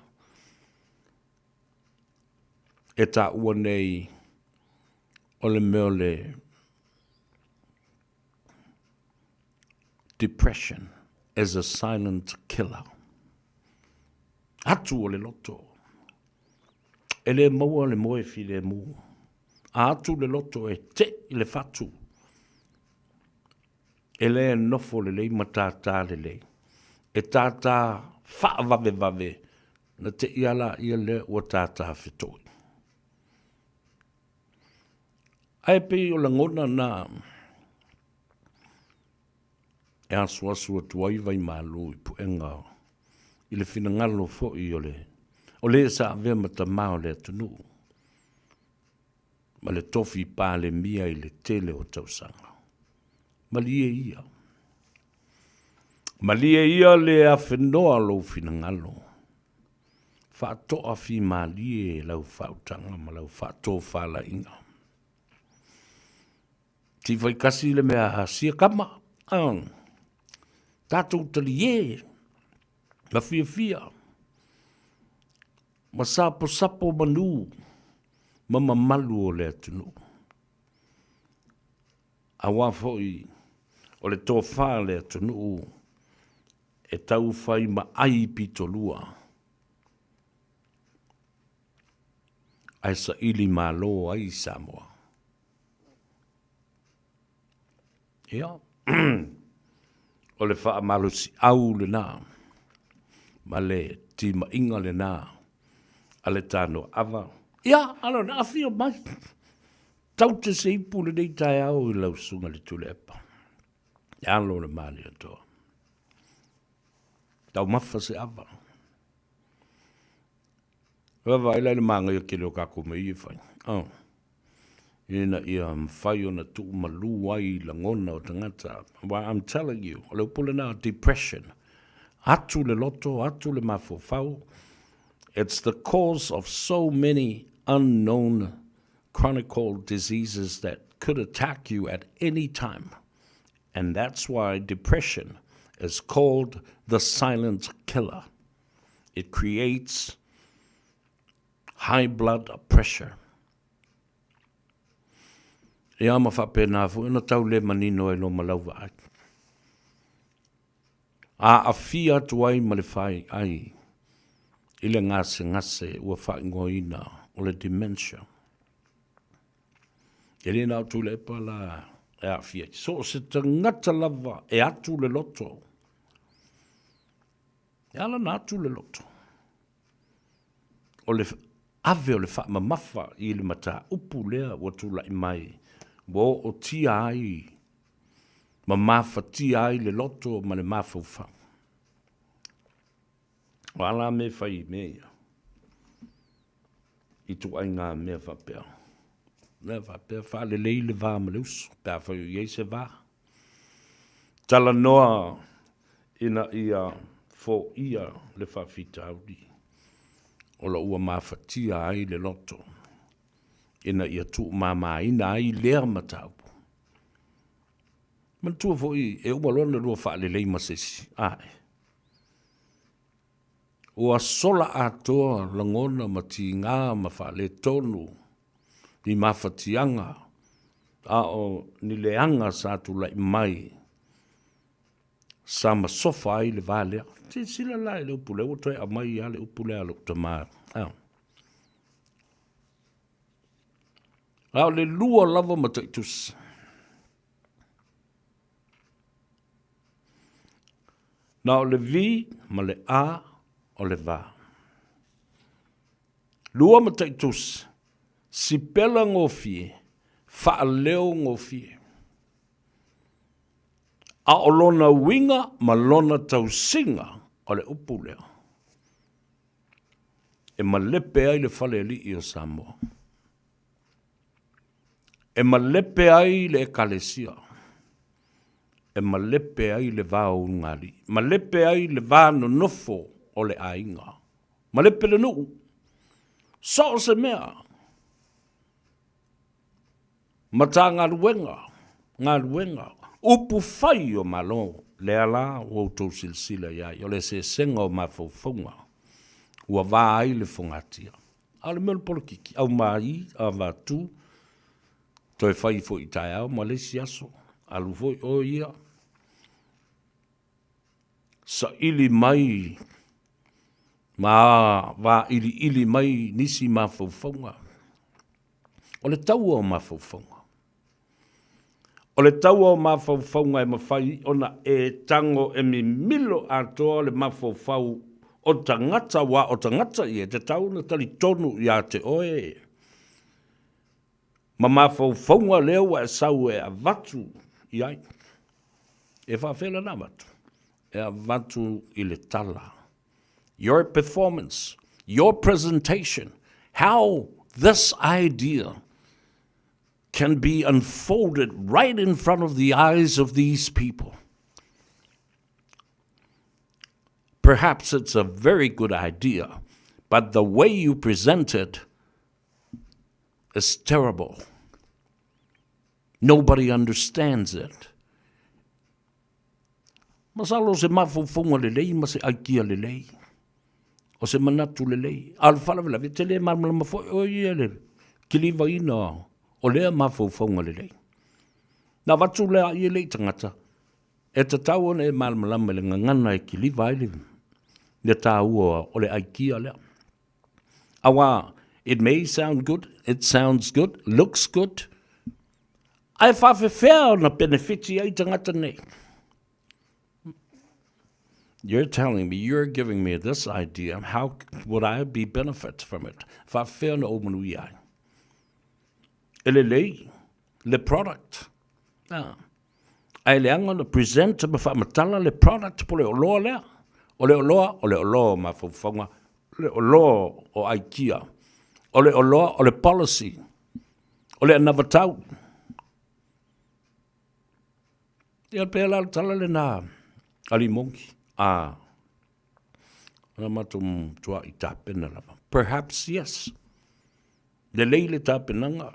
E ta ua nei o le meo le depression as a silent killer. Atu o le loto. E le maua le moe fi le mu. Atu le loto e te i le fatu. E le nofo le lei matata le lei. E tata wha vave na te iala ia le ua tata whetoi. Ai pe o la ngona na e asu tuai vai malu i puenga i le fina ngalo fo i o le sa ave matamao le atunu. Ma le tofi pa le mia i le tele o tausanga. Ma lie ia. Ma lie ia le a whenoa lo fina ngalo. Wha toa fi ma lie lau whautanga ma lau wha tō whala inga. Ti whai kasi le mea sia kama. Tātou tali e. Ma fia. Ma sapo manu. Ma mamalu o le atunu. A wafoi o le tō whā le atunu. E tau whai ma ai pito lua. Ai sa ili malo ai Samoa. Ia. O le wha malo si au le nā. Ma le ti ma inga le nā. A le TANOA AVA. Ia, alo na awhia mai. Tau te se ipu le nei tai au i lau sunga le tule epa. Ia alo le mani atoa. Tau mafa se ava. Wawa ila le manga ia kele o kako me i whai. Ina ia mwhai o na tu malu ai la ngona o tangata. Well, I'm telling you, o leo pule na depression. Atu le loto, atu le mafofau. It's the cause of so many unknown chronic diseases that could attack you at any time. And that's why depression is called the silent killer. It creates high blood pressure. E ama whapena fu, ina tau le manino e lo malauwa ai. A fia tuai ma le whai ai. Ile ngase ua whai ngoina o le dementia. E le nau tu le pala e a fia. So se te ngata lava e atu le loto. E ala na atu le loto. O le ave o le wha mamafa i le mata upu lea ua tu lai mai. Wo o tia ai. Ma mafa tia ai le loto ma le mafa ufa. O ala me whai mea. I tu ai ngā mea whapea. Mea whapea wha le lei le vā ma le usu. Pea whai o iei se vā. Tala noa ina ia fo ia le whawhita auri. O la ua mawhatia ai le loto. Ina ia tu mama ina ai lea matau. Man tua fo i e umalona lua wha le lei masesi. Ai. Ua sola atoa langona mati ngā ma wha le tonu. Ni mawhatianga. A o ni leanga sa tu lai mai. Sa ma sofa ai le vālea. Te sila lai le upule. O toi a mai a le upule a le utamara. Au. Au le lua lava ma taitus. Na o le vi ma le a o le va. Lua ma taitus. Si pela ngofie. Faa leo ngofie. A o lona winga ma lona tausinga o le upulea. E ma lepe ai le fale li i o Samoa. E ma lepe ai le ekalesia. E ma lepe ai le vā o ngari. Ma lepe ai le vā no nofo o le ainga. Ma lepe le nuu. So se mea. Ma tā ngā ruenga. Upu whai o malo. Le ala o tau silsila iai. O le se senga o mawhauwhaunga. Ua vā ai le whangatia. A le mele polokiki. Au mai, a vā tū. Toi whai fo i tai au, ma le si aso. Alu fo i o ia. Sa ili mai. Ma vā ili mai nisi mawhauwhaunga. O le taua o mawhauwhaunga. O le taua o mawhauwhaunga e mawhai ona e tango e mi milo atoa le mawhauwhau o tangata wa o tangata i e te tau na tali tonu i a te oe. Ma mawhauwhaunga leo e sau e a vatu i ai. E whawhela na vatu. E a vatu i le tala. Your performance, your presentation, how this idea can be unfolded right in front of the eyes of these people. Perhaps it's a very good idea, but the way you present it is terrible. Nobody understands it. Masalo se mafufunga lelei, ma se aikia lelei. O se manatu lelei. Alfala vela, vitele malama fo, oye le, kiliva ina, o lea mafufunga lelei. Na watu lea i lei tangata. E te tau ona e malama le ngangana e kiliva ile. Le tau o le aikia lea. Awa, it may sound good, it sounds good, looks good. Ai whawhewhea na benefiti ai tangata nei. You're telling me, you're giving me this idea. How would I be benefit from it? Whawhewhea na o manui ai. Ele lei, le product. Ai le anga na present ma whamatala le product po le oloa lea. O le oloa ma whawhonga. Le oloa o aikia. O le oloa o le policy. O le anavatau. Ia pēla tala le nā ali monki. Ana matum tua i tāpena lava. Perhaps yes. Le lei le tāpenanga.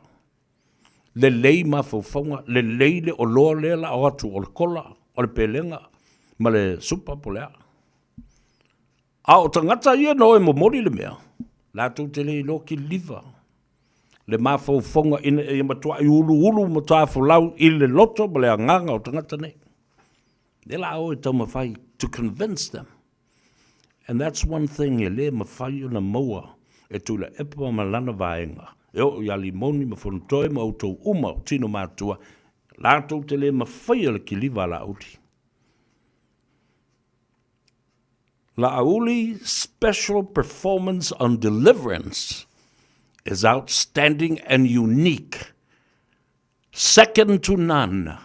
Le lei ma whawhonga. Le lei le oloa lela o atu o le kola. O le pēlenga. Ma le supa po lea. A o tangata ia no e momori le mea. Lātou te le ilo ki liva. Le ma whawhonga ina e matua i ulu matua whalau i le loto ma le anganga o tangata nei. Le la o e tau mawhai to convince them. And that's one thing e le mawhai o na maua e tu le epa ma lana vaenga. E o ia limoni ma whanutoi ma autou uma o tino mātua. Lātou te le mawhai o le ki liva la uti. La'auli special performance on deliverance is outstanding and unique, second to none.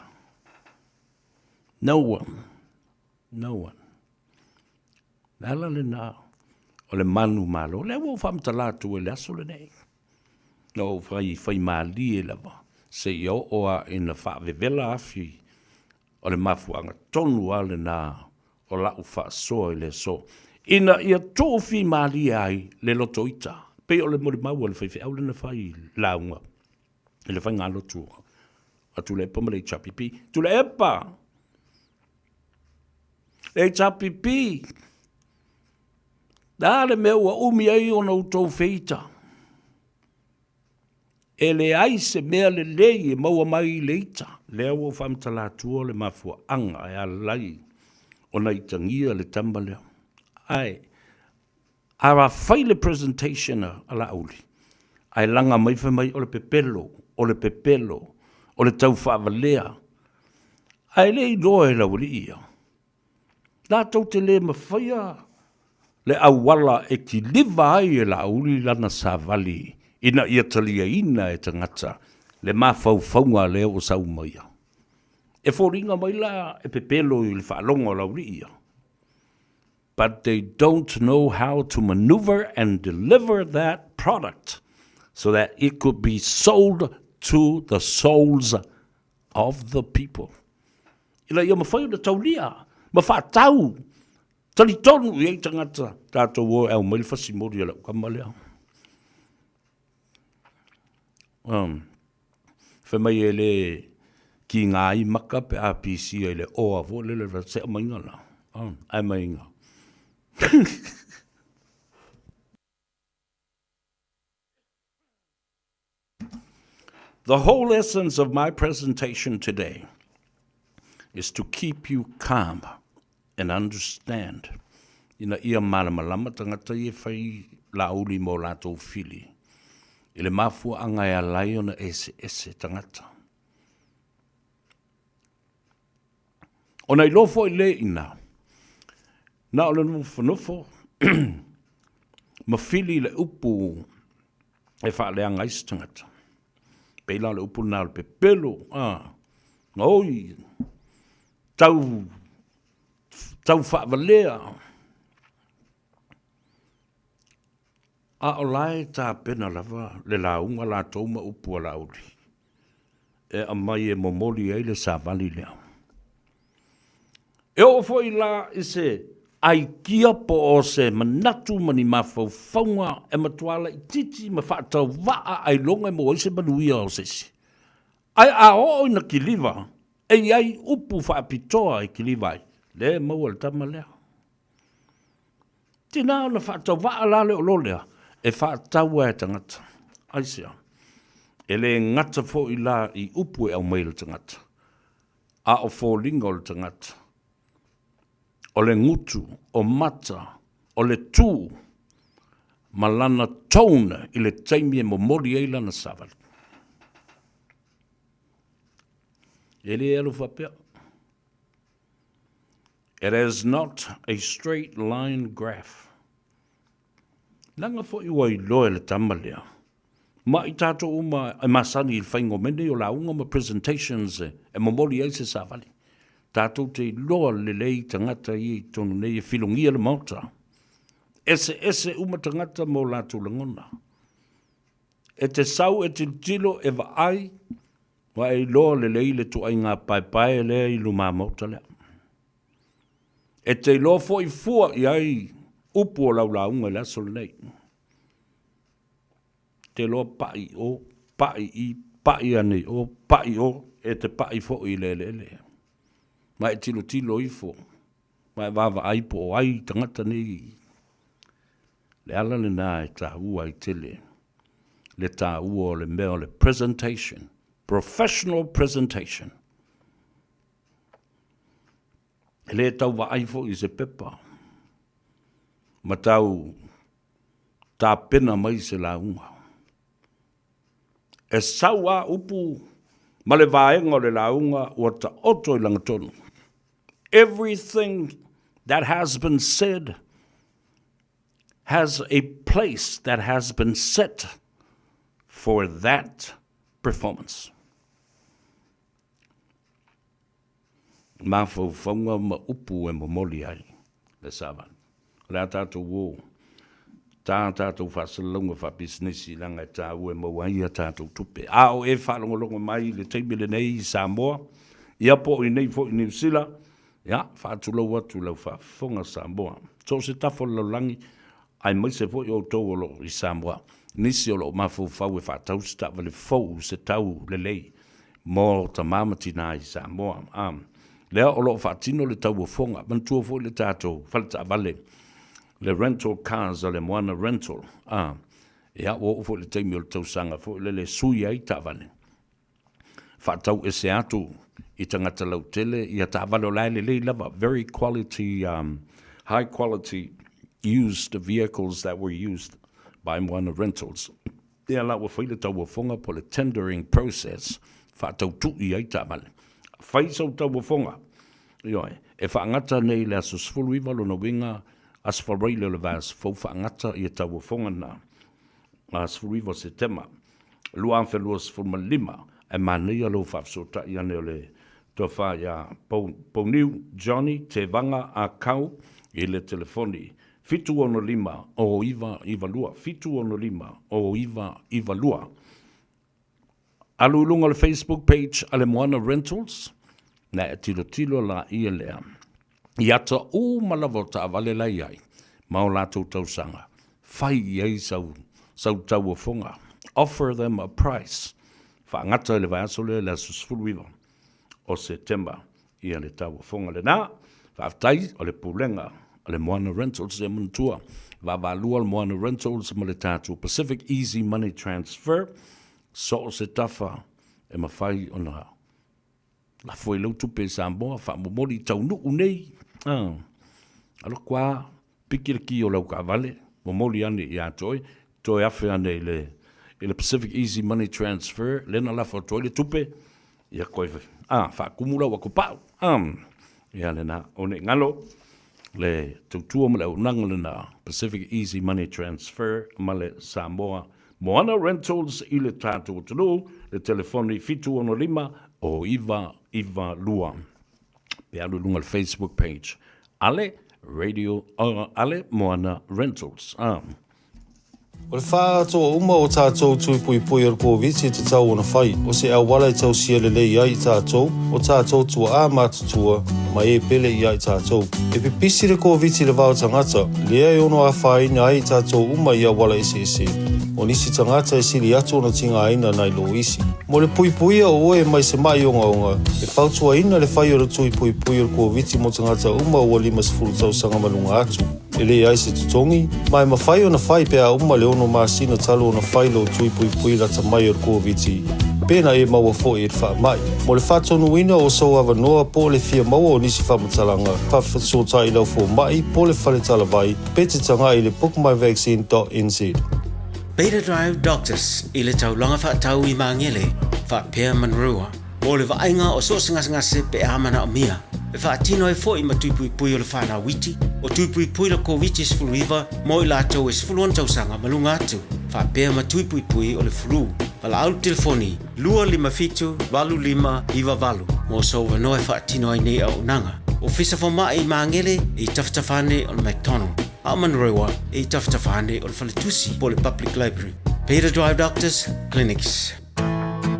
No one. Nala le nā, o le manu malo, le wo whamtalatu e le aso le nei. No, whai mali e lava, se i oa ina whaavevela afi, o le mafuanga tonu ale nā, o lau whaasoa i le so. Ina ia tōwhi mali ai le loto ita. Pe o le mori maua le whaiwhi au le na whai launga. I le whai ngā lotu. A tu le epa ma le chapipi. Tu le epa. Le chapipi. Da le mea ua umi ai o na utou feita. E le ai se mea le lei e maua mai le ita. Le au o whamtala tua le mafua anga e a lai. O na itangia le tamba leo. Ai, ara whai le presentation a la auli. Ai langa mai mai o le pepelo, o le tau whaavalea. Ai le i loa e la uli ia. La tau te le mawhaia. Le awala e ki liva ai e la auli lana sa vali. Ina ia talia ina e tangata. Le mawhauwhaunga leo o sau maia. E fōringa mai la e pepelo i le whaalonga la uli ia. But they don't know how to maneuver and deliver that product so that it could be sold to the souls of the people. Ila ia mawhai na taulia, mawhatau, tali tonu i ei tangata, tātou o au mai whasi mori ala kamalea. Whamai e le ki ngā i maka pe APC e le oa vo le le se a maingala. Ai mainga. The whole essence of my presentation today is to keep you calm and understand. Ina ia malamalama tangata i whai lauli mo lātou whili. I le mafua anga e alai ona ese tangata. Ona i lofo i le ina. Na ole nufo, mawhili le upu e whaaleanga isi tangata. Peila le upu nā le pepelo, ngoi, tau whaavalea. A o lai tā pena lava le launga la tauma upu a lauri. E a mai e momoli ei le sa vali lea. E o foi la i se ai kia po o se manatu mani mawhauwhaunga e matuala i titi ma whaatau waa ai longa mo i se manuia o sesi. Ai a o ina kiliva, e ai upu whaapitoa e kiliva ai. Le maua le tama lea. Tina ona whaatau waa la leo lo lea, e whaatau e tangata. Ai sea. E le ngata fo i la i upu e au mai le tangata. A o fōlinga o le tangata. O le ngutu, o mata, o le tū, malana tauna i le taimi e momori eila na savali. Ele elu whapea. It is not a straight line graph. Nanga fo i wai loe le tamalea. Ma i tato uma e masani il whaingo mene o la unga ma presentations e momori eise savali. Tato te loa le lei tangata i tonu nei e filungia le mauta. Ese uma tangata mo la tulangona. E te sau e te tilo e wa ai, wa e loa le lei le tu ai ngā pai le i luma mauta lea. E te loa fo i fua i ai upu o lau launga le aso nei. Te loa pai o, pai i, pai ane o, pai o, e te pai fo i le. Ma e tilo i fo. Ma e wawa ai po o ai tangata nei. Le ala le nā e tā ua i tele. Le tā ua o le mea le presentation. Professional presentation. Le tau wa ai fo i se pepa. Ma tau tā pena mai se la unga. E saua upu ma le vaenga o le la unga ua ta oto i langatonu. Everything that has been said has a place that has been set for that performance. Mafo whaunga ma upu e momoli ai, le savan. Le atato wo, tātou whasalonga wha business i langa e tā ue mawai a tātou tupe. Ao e whalongolonga mai le teimile nei i Samoa, ia po i nei fo i New Zealand, ia, whaatulau atu lau whafonga Samoa. So se tafo laulangi, ai mai se fo i o tau olo i Samoa. Nisi olo mafo whau e whaatau se tau le fau se tau le lei, mō ta mamatina i Samoa. Lea olo whaatino le tau o fonga, mantua fo le tātou, whalita avale, le rental cars a le moana rental. Ia o fo le teimi o le tausanga, fo le sui ai tāwane. Whaatau e se atu i tangata lau tele, i a tāwane o lai le lei lava, very quality, high quality used vehicles that were used by moana rentals. Ia la ua whaile tau o fonga po le tendering process, whaatau tui ai tāwane. Whaisau tau o fonga, ioi, e whaangata nei le asusfulu iwa lo na winga, asfareile le vas fo whaangata i tau o fonga na, asfulu iwa se tema, lua anwheluas fulma lima, e mania lo whafsota i ane o le tofa ia Poniu Johnny te vanga a kau i le telefoni, fitu ono lima o iwa lua, fitu ono lima o iwa lua. Alulunga le Facebook page ale Moana Rentals, na e tilo la ia lea. Iata o malawa ta avale lai ai, mao lato tausanga. Fai iei sau tau o fonga. Offer them a price. Whaangata le vaasole le susfuluiva o September ia le tau o fonga le nā. Whaaftai o le pulenga o le Moana Rentals e muntua. Wavalua le Moana Rentals ma le tātou Pacific Easy Money Transfer. So se tafa e mawhai o na la foi lau tupe Samoa, wha momori tau nuku nei. Alo kwa pikir ki o lau ka vale, momori ane i atoi, toi afe ane i le Pacific Easy Money Transfer, lena la fo toi le tupe, ia koe wha kumula wako pau. Ia lena, one ngalo, le tautua ma le unanga lena Pacific Easy Money Transfer, ma le Samoa, Moana Rentals i le tātou tunu, le telefoni fitu ono lima o iwa lua. Pe alu lunga le Facebook page. Ale Radio, Ale Moana Rentals. O le wha atoa uma o tātou tui pui pui ar COVID te tau ona whai. O se au wala I tau sia le lei ai tātou, o tātou tua a mātutua, ma e pele I ai tātou. E pipisi le COVID le vau tangata, lea e ono a whai na ai tātou uma I au wala ese. O nisi tangata e sili atu ona tinga aina nai lo isi. Mo le pui pui o oe mai se mai onga. E whautua ina le whai o le tui pui pui ar COVID mo tangata uma o 5 tau sanga malunga atu. E le ai se tutongi, mai ma whai ona whai pea uma le ono masina talo ona whai lo tui pui pui lata mai ar COVID. Pena e maua fo e wha mai. Mo le whatonu ina o sau awa noa po le fia maua o nisi whamatalanga. Whawhatsota I lau fo mai po le whale talavai, pete tanga I le bookmyvaccine.nz. Beta Drive Doctors I le taulanga whaatau I mangele, whaapea manrua, mo le vainga o so ngase pe amana o mia. E whaatino e fo I matupui pui o le whana witi, o tupui pui le COVID is fluiva, mo I lato is fuluan tausanga malunga atu. Whaapea matupui pui o le flu, pala au telefoni, 255-25 mo so wanoe whaatino ai nei au nanga. O fisa fo mai I mangele I taftafane o le McDonald. Amanrewa e taftafane o le Faletusi po le Public Library. Beta Drive Doctors Clinics.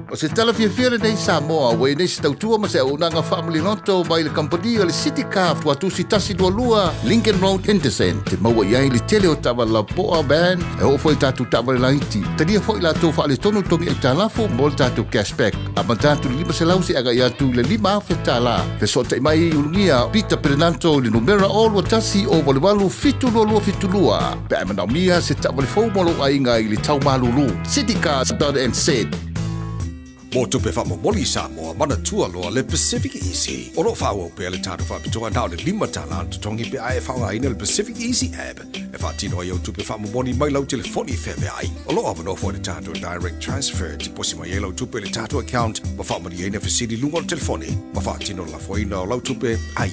O se talafiafia nei Samoa, wei nei se tautua ma se unanga family noto mai le company o le City Car fuatusi tasi dualua Lincoln Road Henderson. Te maua iai le tele o tawa la poa band e o foi tatu tawa le laiti. Tania foi la tofa ale tonu tongi e talafo mo le tatu cashback. A mantatu lima se lausi aga iatu le lima fe tala. Fe sota mai ulungia Peter Pernanto le numera o lua tasi o walewalu fitulua. Pe amana mia se tawa le fau molo ainga I le tau malulu. citycars.nz. Mo tupe whamomoli Samoa, mana tua loa le Pacific Easy. O lo whaua pe le tātu whapitoa nao le 5 tala tutongi pe ai whaunga ina le Pacific Easy app. E whaatino ai au tupe whamomoli mai lau telefoni whewe ai. O lo awano fo le tātu direct transfer, ti posi mai e lau tupe le tātu account, ma whamari e na fasidi lunga o telefoni. Ma whaatino la foina o lau tupe, ai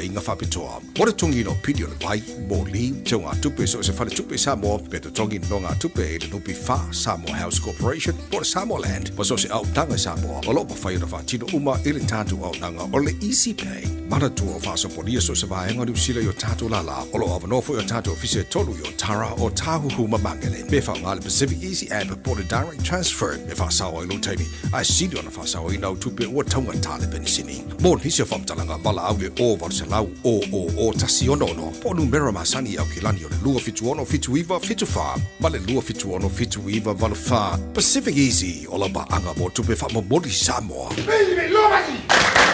inga whapitoa. Mo le tongi no pidio le vai, mo li, teo ngā tupe so se whale tupe Samoa, pe to tongi no ngā tupe e le nupi wha Samoa House Corporation, po le Samoa Land, ma so se au tanga Samoa, o lopa whai na whaatino uma e le tātu au nanga o le Easy Pay. Mana tua o whaasoponia so se vaenga ni usila yo tātu lala, o lo avanofo yo tātu ofise tolu yo tara o tāhuhu mamangele. Me whaunga le Pacific Easy app po le direct transfer, me whaasawa I lo taimi, ai sidi ona whaasawa I nau tupe ua taunga tāle penisini. Mon hisi o whamtalanga mala au le o varselau o tasi ono, po numera masani au kilani o le lua fitu ono fitu iwa fitu wha, ma le lua fitu ono fitu iwa valu wha. Pacific Easy, o la ba anga mo tupe whamomori Samoa. Baby, lomaki!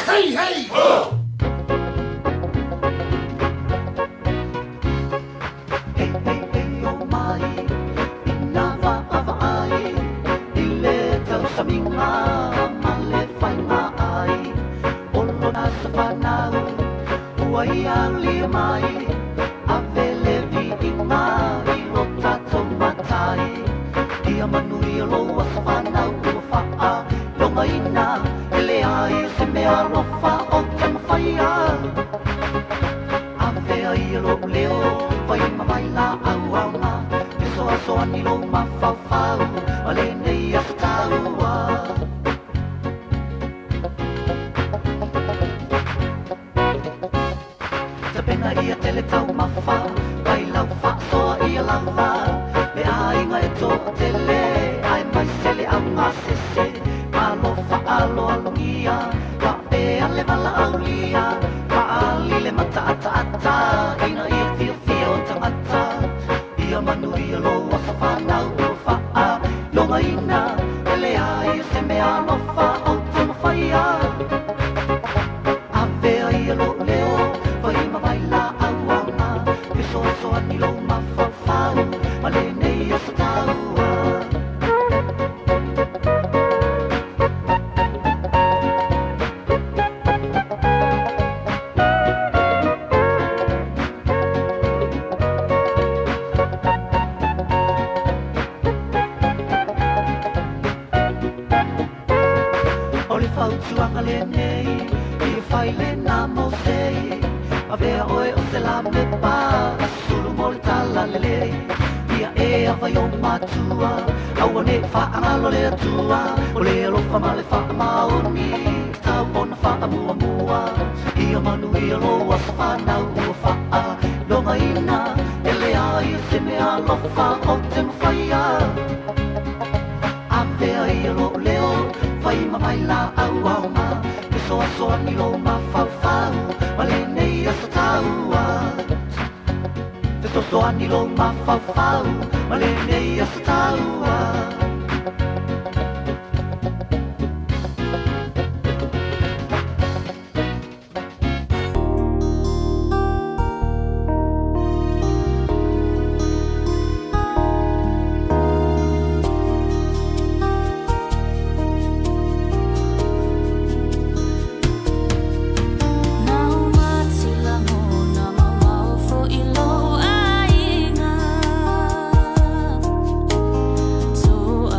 Hey! Oh! Longa ina, ele ai se me alofa o te mawhaia A pea I alo leo Whai mamai la au au ma Me soa soa ni lo ma whau whau Ma le nei asa taua Te so soa ni lo ma whau whau Ma le nei asa taua So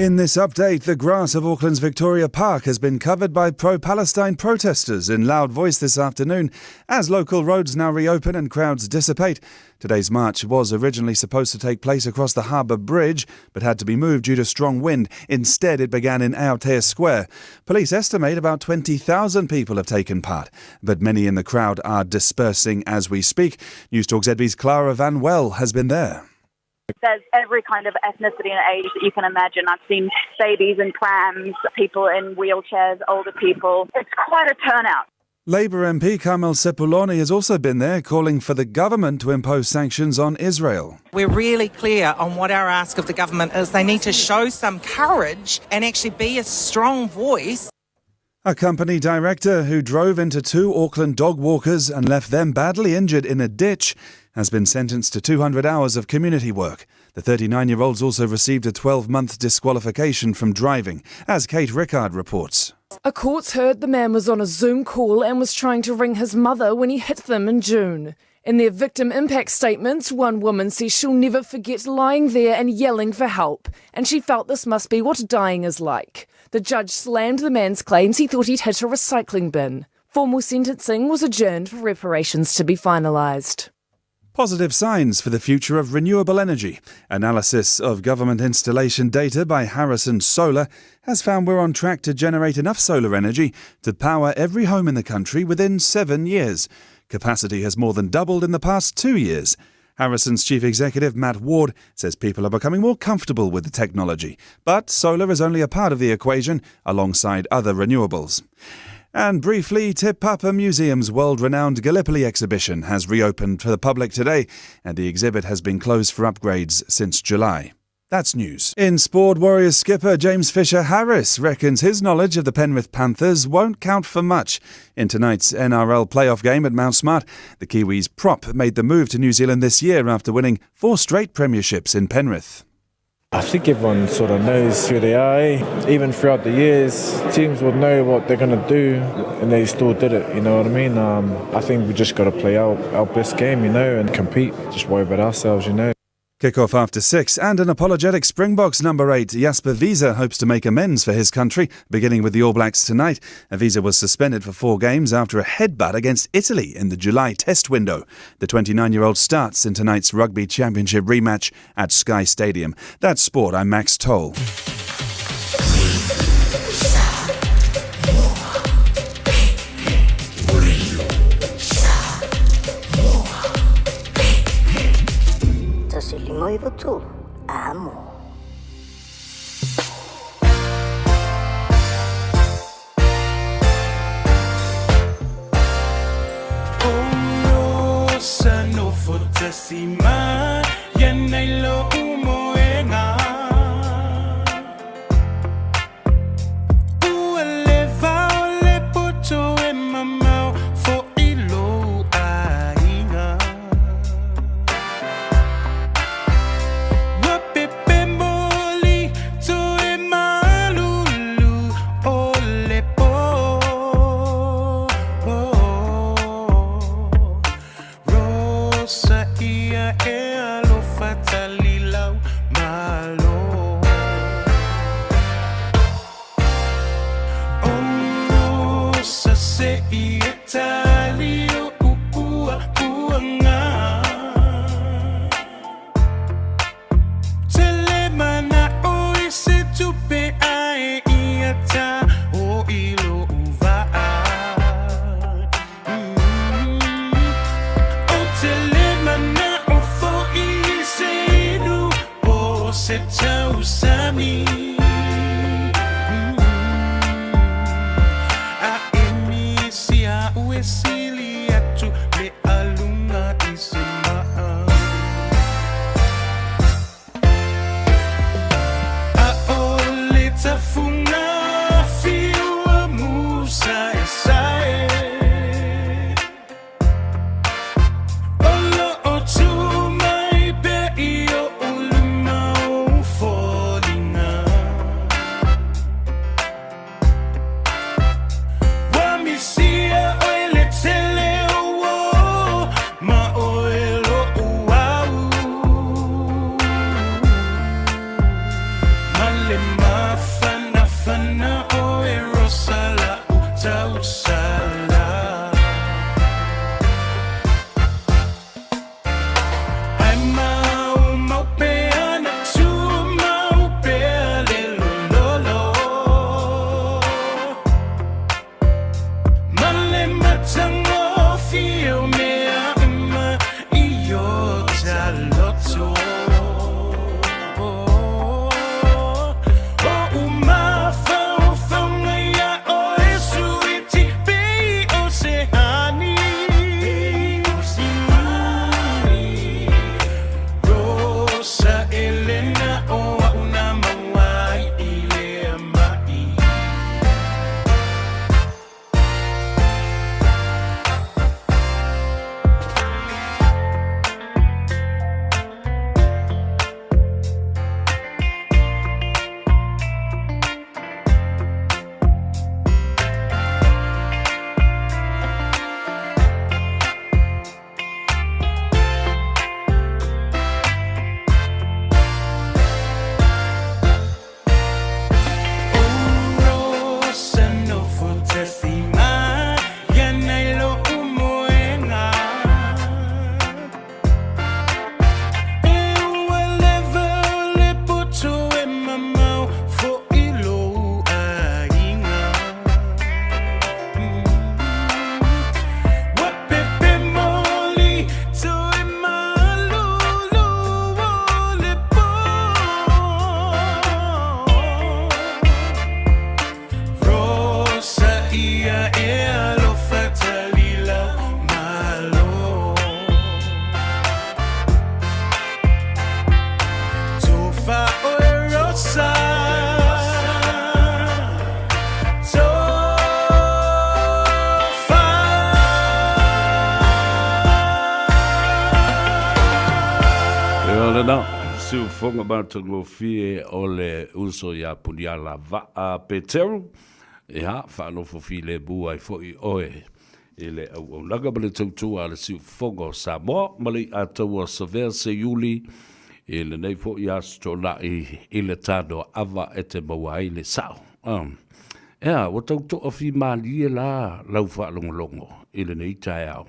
In this update, the grass of Auckland's Victoria Park has been covered by pro-Palestine protesters in loud voice this afternoon as local roads now reopen and crowds dissipate. Today's march was originally supposed to take place across the Harbour Bridge, but had to be moved due to strong wind. Instead, it began in Aotea Square. Police estimate about 20,000 people have taken part, but many in the crowd are dispersing as we speak. News Talk ZB's Clara Van Well has been there. There's every kind of ethnicity and age that you can imagine. I've seen babies in prams, people in wheelchairs, older people. It's quite a turnout. Labour MP Carmel Sepuloni has also been there, calling for the government to impose sanctions on Israel. We're really clear on what our ask of the government is. They need to show some courage and actually be a strong voice. A company director who drove into 2 Auckland dog walkers and left them badly injured in a ditch has been sentenced to 200 hours of community work. The 39-year-old's also received a 12-month disqualification from driving, as Kate Rickard reports. A court's heard the man was on a Zoom call and was trying to ring his mother when he hit them in June. In their victim impact statements, one woman says she'll never forget lying there and yelling for help, and she felt this must be what dying is like. The judge slammed the man's claims he thought he'd hit a recycling bin. Formal sentencing was adjourned for reparations to be finalised. Positive signs for the future of renewable energy. Analysis of government installation data by Harrison Solar has found we're on track to generate enough solar energy to power every home in the country within 7 years. Capacity has more than doubled in the past 2 years. Harrison's chief executive, Matt Ward, says people are becoming more comfortable with the technology. But solar is only a part of the equation, alongside other renewables. And briefly, Te Papa Museum's world-renowned Gallipoli exhibition has reopened for the public today, and the exhibit has been closed for upgrades since July. That's news. In sport, Warriors skipper James Fisher-Harris reckons his knowledge of the Penrith Panthers won't count for much. In tonight's NRL playoff game at Mount Smart, the Kiwis prop made the move to New Zealand this year after winning 4 straight premierships in Penrith. I think everyone sort of knows who they are. Even throughout the years, teams would know what they're going to do, and they still did it, you know what I mean? I think we just got to play our best game, you know, and compete. Just worry about ourselves, you know. Kick-off after 6, and an apologetic Springboks number 8, Jasper Wiese, hopes to make amends for his country, beginning with the All Blacks tonight. Wiese was suspended for 4 games after a headbutt against Italy in the July test window. The 29-year-old starts in tonight's Rugby Championship rematch at Sky Stadium. That's sport. I'm Max Toll. Amo. No fotasima yanailo umoenga ueleva ole poto e mama fo ilo ainga wapepe moli to e malulu ole po Rosa ia e alo fatalilau malo Oh Rosa se ia talio ua uanga Telemana oi se tupe ai ia ta o ilo uva Telemana o fo I se nu o se tau sami A emi si a ue sili atu me alunga I se maa A ole tafuna fiu a musa e sae Olo o tu mai pe io ulma o folinga Wa mi sia o ele te Siu fonga bata ngofie o le uso ya puliala va Peteru. Ha whanofo file bua I foi oe. Ele au laga bale tautua le siu fonga o Samoa. Mali ataua Saver se Yuli. Ele nei fo I astola I le TANOA AVA e te maua I le sao. Ea, o tautoa fi mali e la lau whaalongolongo. Ele nei tae au.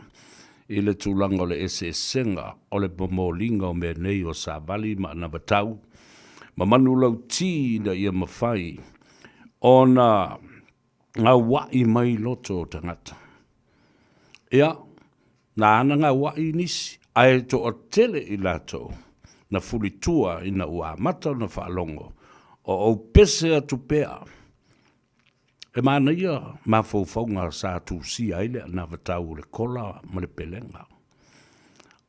I le tūlanga o le senga o le pomolinga o mea nei o sa vali ma na batau. Ma manu lau tī na ia mawhai o na ngā wai mai loto o tangata. Ia, na ana ngā wai nisi, ai to o tele I lato na fulitua I na ua mata na whaalongo o au pese atu pea. E mana ia, ma faufaunga sa tūsi aile na vatau le kola ma le pelenga.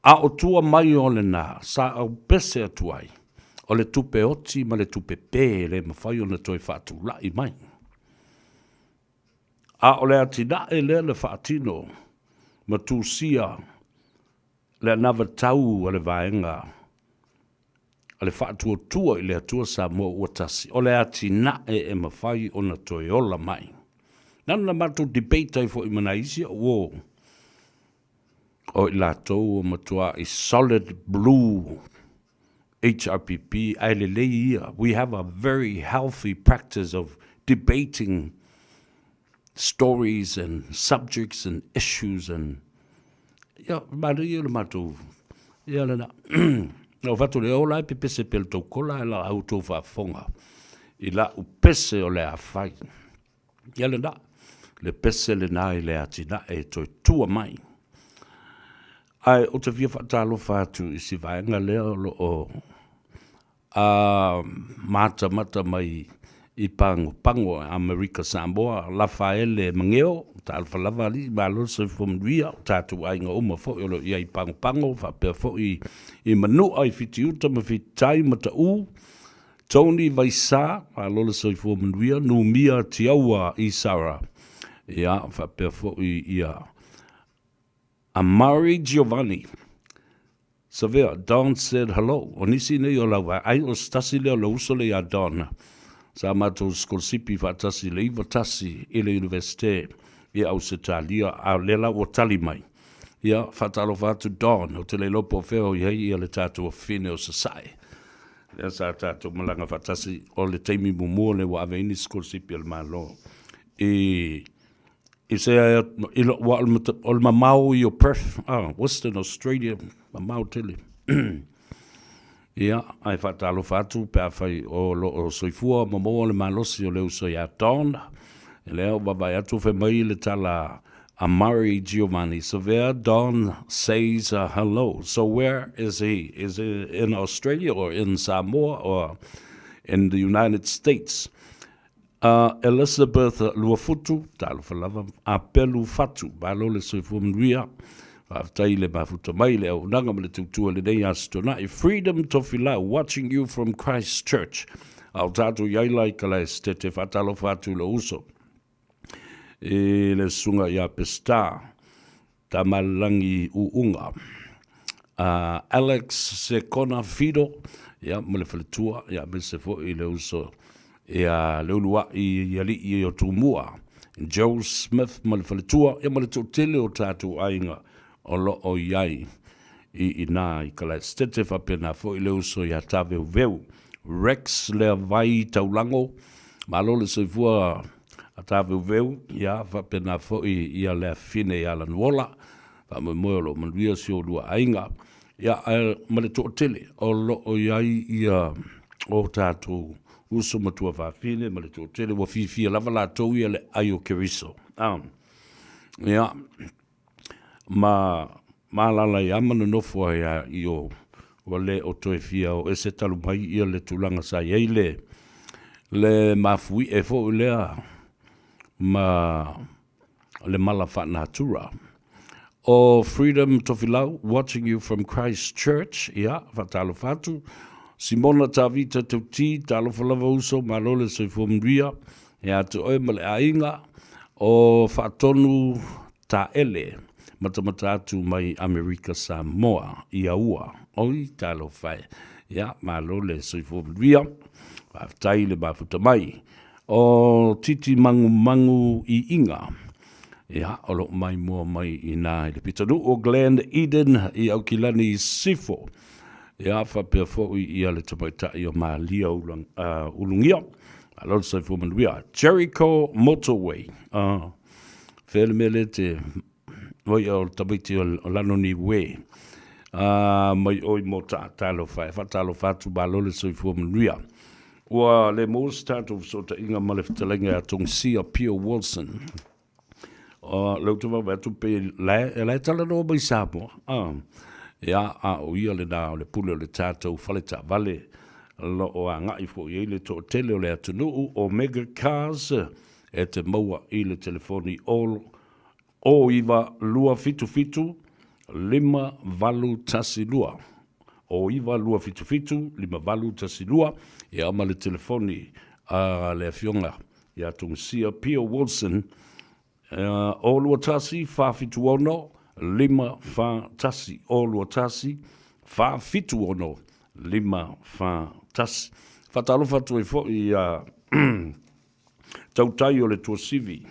A o tua mai o le nā, sa au pese atu ai, o le tupe oti ma le tupe pē le mawhai o na toi whaatu lai mai. A o le atina e le whaatino, ma tūsia le na vatau o le vaenga, a le whaatua tua I le atua Samoa ua tasi. O le atina e mawhai o na toi ola mai. Nana matu debate ai fo I manaisia o I latou o matua I solid blue HRPP ai le leia. We have a very healthy practice of debating stories and subjects and issues and maria le matu. Ia le na. No fatu le ola I pese pel tau kola e la auto whafonga. I la upese o le awhai. Ia le na, le pese le na I le atina e toi tua mai. Ai o te via whatalo whatu I si vaenga leo lo o mata mai I pango Amerika Samoa, la faele mangeo, ta alfa lavali, malo se fomria, tatu ainga uma fo yolo ia I pango, fa pe fo I manu ai fitiuta ma fitai mata u, Tony Vaisa, malo se fomria, no mia tiaua I Sara, ia fa pe fo ia Amari Giovanni. Savea, Don said hello. Onisi ne yo lawa, ai o stasi leo lo uso le a Don. Sa mato skolsipi fatasi le iwa tasi I le universite I Ausitalia a lela o tali mai. Ia fatalo fatu Don o te le lopo feo I hei le tatu o fine o sasai. Ia sa tatu malanga fatasi o le teimi mumua le wa aveini skolsipi al malo. I se wa al mamau I o Perth, Western Australia, mamau tele. Ia, ai whatalo whatu, pēr whai o soifua, mamoa le malosi o leo soi a tōna. E leo, wawai atu whe mai le tala Amari Giovanni Severe. Don says hello. So where is he? Is he in Australia or in Samoa or in the United States? Elizabeth Luafutu, talo falava, apelu fatu, balo le soifumria, aftaile mafuta maile au nanga mele tutua le nei astona, freedom tofila, watching you from Christchurch. Au tatu yailai kala estete fatalo fatu lo uso. E le sunga ya pesta, tamalangi uunga. Alex Sekona Fido, ya mele faletua, ya mesefo ile uso. Ia leulua I ali I o tumua. Joe Smith malifaletua ia malitotele o tatu ainga o lo o iai I nā I kala stete whapena fo I leuso ia taweu veu. Rex lea vai taulango malole soifua a taweu veu ia whapena fo ia lea fine ia lanuola whamemoelo manuia si o lua ainga ia malitotele o lo o iai ia o tatu uso matua whawhine, ma le tō tele wa whiwhia lava la tau ia le aio keriso. Ia, ma lala I amana nofua ia I o wale o toi whia o ese talu mai ia le tūlanga sa iei le mafui e fo lea ma le mala whanatura. O Freedom Tofilau, watching you from Christchurch, ia, whatalo whatu, Simona Tavita Tuti, talo falava uso, malole se fomria, ia te oe male ainga, o whaatonu ta ele, matamatatu mai Amerika Samoa, ia ua, oi talo whai, ia malole se fomria, whaftaile mafuta mai, o titi mangu I inga, ia olo mai mua mai I nā I le pitanu, o Glen Eden I Aukilani Sifo, ia whapea fōi ia le tamaitai o Mālia ulungia. Alon sai fōmanuia. Jericho Motorway. Whele mele te oi o tamaiti o Lanoni We. Mai oi mo talo whai. Whatalo whatu balole sai fōmanuia. Ua le mōs tātou sota inga maleftalenga a tong Sia Pio Wilson. Lau tuwa watu pe lai tala no mai Samoa. Ia a o ia le nā o le pule o le tātou whale tā vale lo o a ngai fo I le tō tele o le atunuu o Mega Cars e te maua I le telefoni o iwa lua fitu fitu lima valu tasi lua o iwa lua fitu fitu lima valu tasi lua e ama le telefoni le afionga ia tungsia Pio Wilson o lua tasi wha fitu ono lima fa tasi o lua tasi fa fitu ono lima fa tasi fatalo fatu e fo I tautai o le tuasivi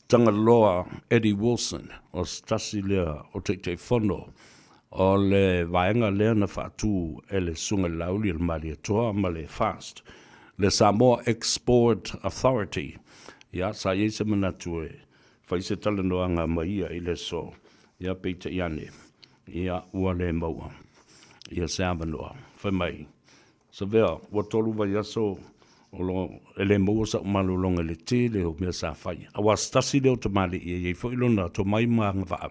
tanga loa Eddie Wilson o tasi lea o te fono o le vaenga lea na fatu e le sunga lauli le mali atoa ma le fast le Samoa Export Authority ia sa yese manatu e faise tala noanga maia I le so ia peita iane ia ua le maua ia seava noa fai mai sa vea ua tolu vai aso o lo ele maua sa umalolonga le te le o mea sa fai awa stasi leo te mali ia iei fo ilona to mai maanga vaa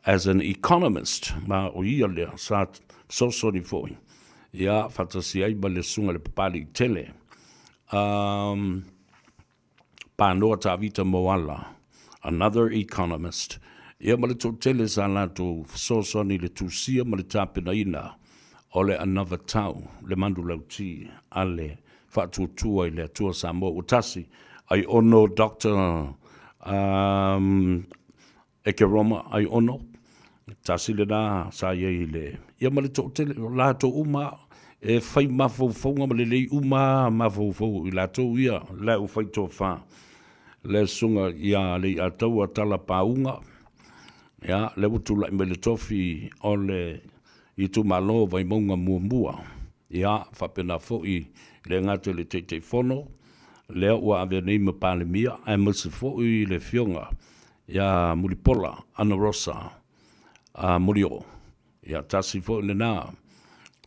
as an economist ma o ia lea sa so sori foi ia fatasi ai ba le sunga le papali tele Panoa Tavita Moala, another economist. Ia male tō tele sa lato sosoni le tūsia male tāpena ina o le another tau, le mandu lauti, ale whatutua I le atua Samoa utasi. Ai ono Dr. Ekeroma, ai ono, tasi le nā sa iei le. Ia male tō tele lato uma, e whai mawhauwhaunga ma le lei uma mawhauwhau I lato ia, le u whai tō wha. Le sunga ia le atau atala paunga ia le utu lai me le tofi o le I tu malo vai maunga mua ia whapena foi le ngate le te fono le ua ave nei me palemia e mese foi le fionga ia mulipola ana rosa murio ia tasi foi le nā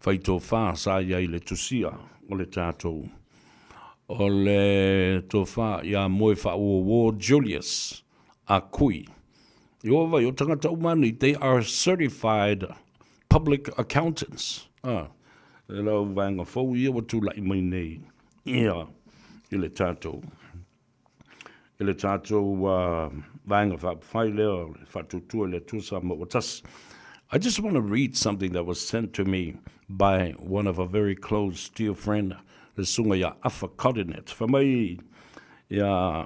whaito wha sa ia I le tusia o le tātou o le tofa ia moe wha o Julius a kui. Yo vai o tangata umani, they are certified public accountants. Elo vanga fo ia watu lai mai nei. Ia, ile tātou. Ile tātou vanga whai leo, whatutua le tusa mo watas. I just want to read something that was sent to me by one of a very close dear friend, the sunga ya afa coordinate. For my, ya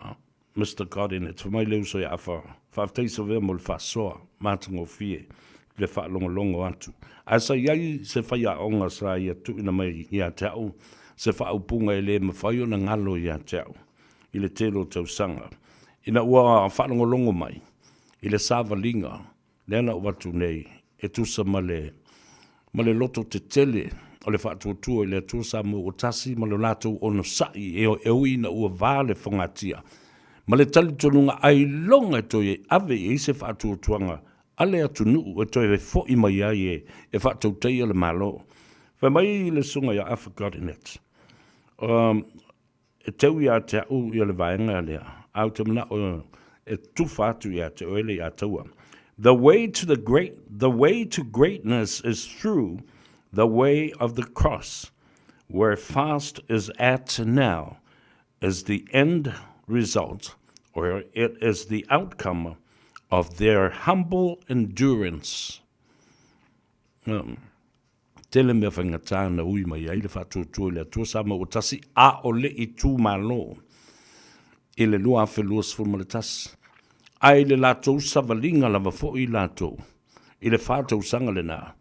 Mr. Coordinate, for my leo so ya afa, whafteisa vea mo le whasoa, mātango fie, le whaalongo atu. Asa iai se whaia onga sa ia tu ina mai ia tau, se whaupunga e le mawhaio na ngalo ia tau, i le telo tau sanga. Ina ua whaalongo mai, i le sāwalinga, lena watu nei, e tusa male loto te tele, o le whaatuatua i le tusa mo o tasi, ma le lato ono sai, e ui na ua vale whangatia. Ma le tali tonunga ai longa to e ave e se whaatuatuanga, ale atu nuu e toi e fo i mai ai e whaatautai le malo. Wha mai le sunga ia Afro-Coordinate. E tau ia te au i le vaenga lea. Au te mana o e tu whaatu ia te oele ia taua. The way to greatness is through the way of the cross, where fast is at now, is the end result, or it is the outcome of their humble endurance. Tele me whangata na ui mai ai le whatuatua le atua sama o tasi a o le I tū malo i le lua awheluas fulma le tasi. Ai le lātou savalinga lava fo I lātou i le whātou sanga le nā.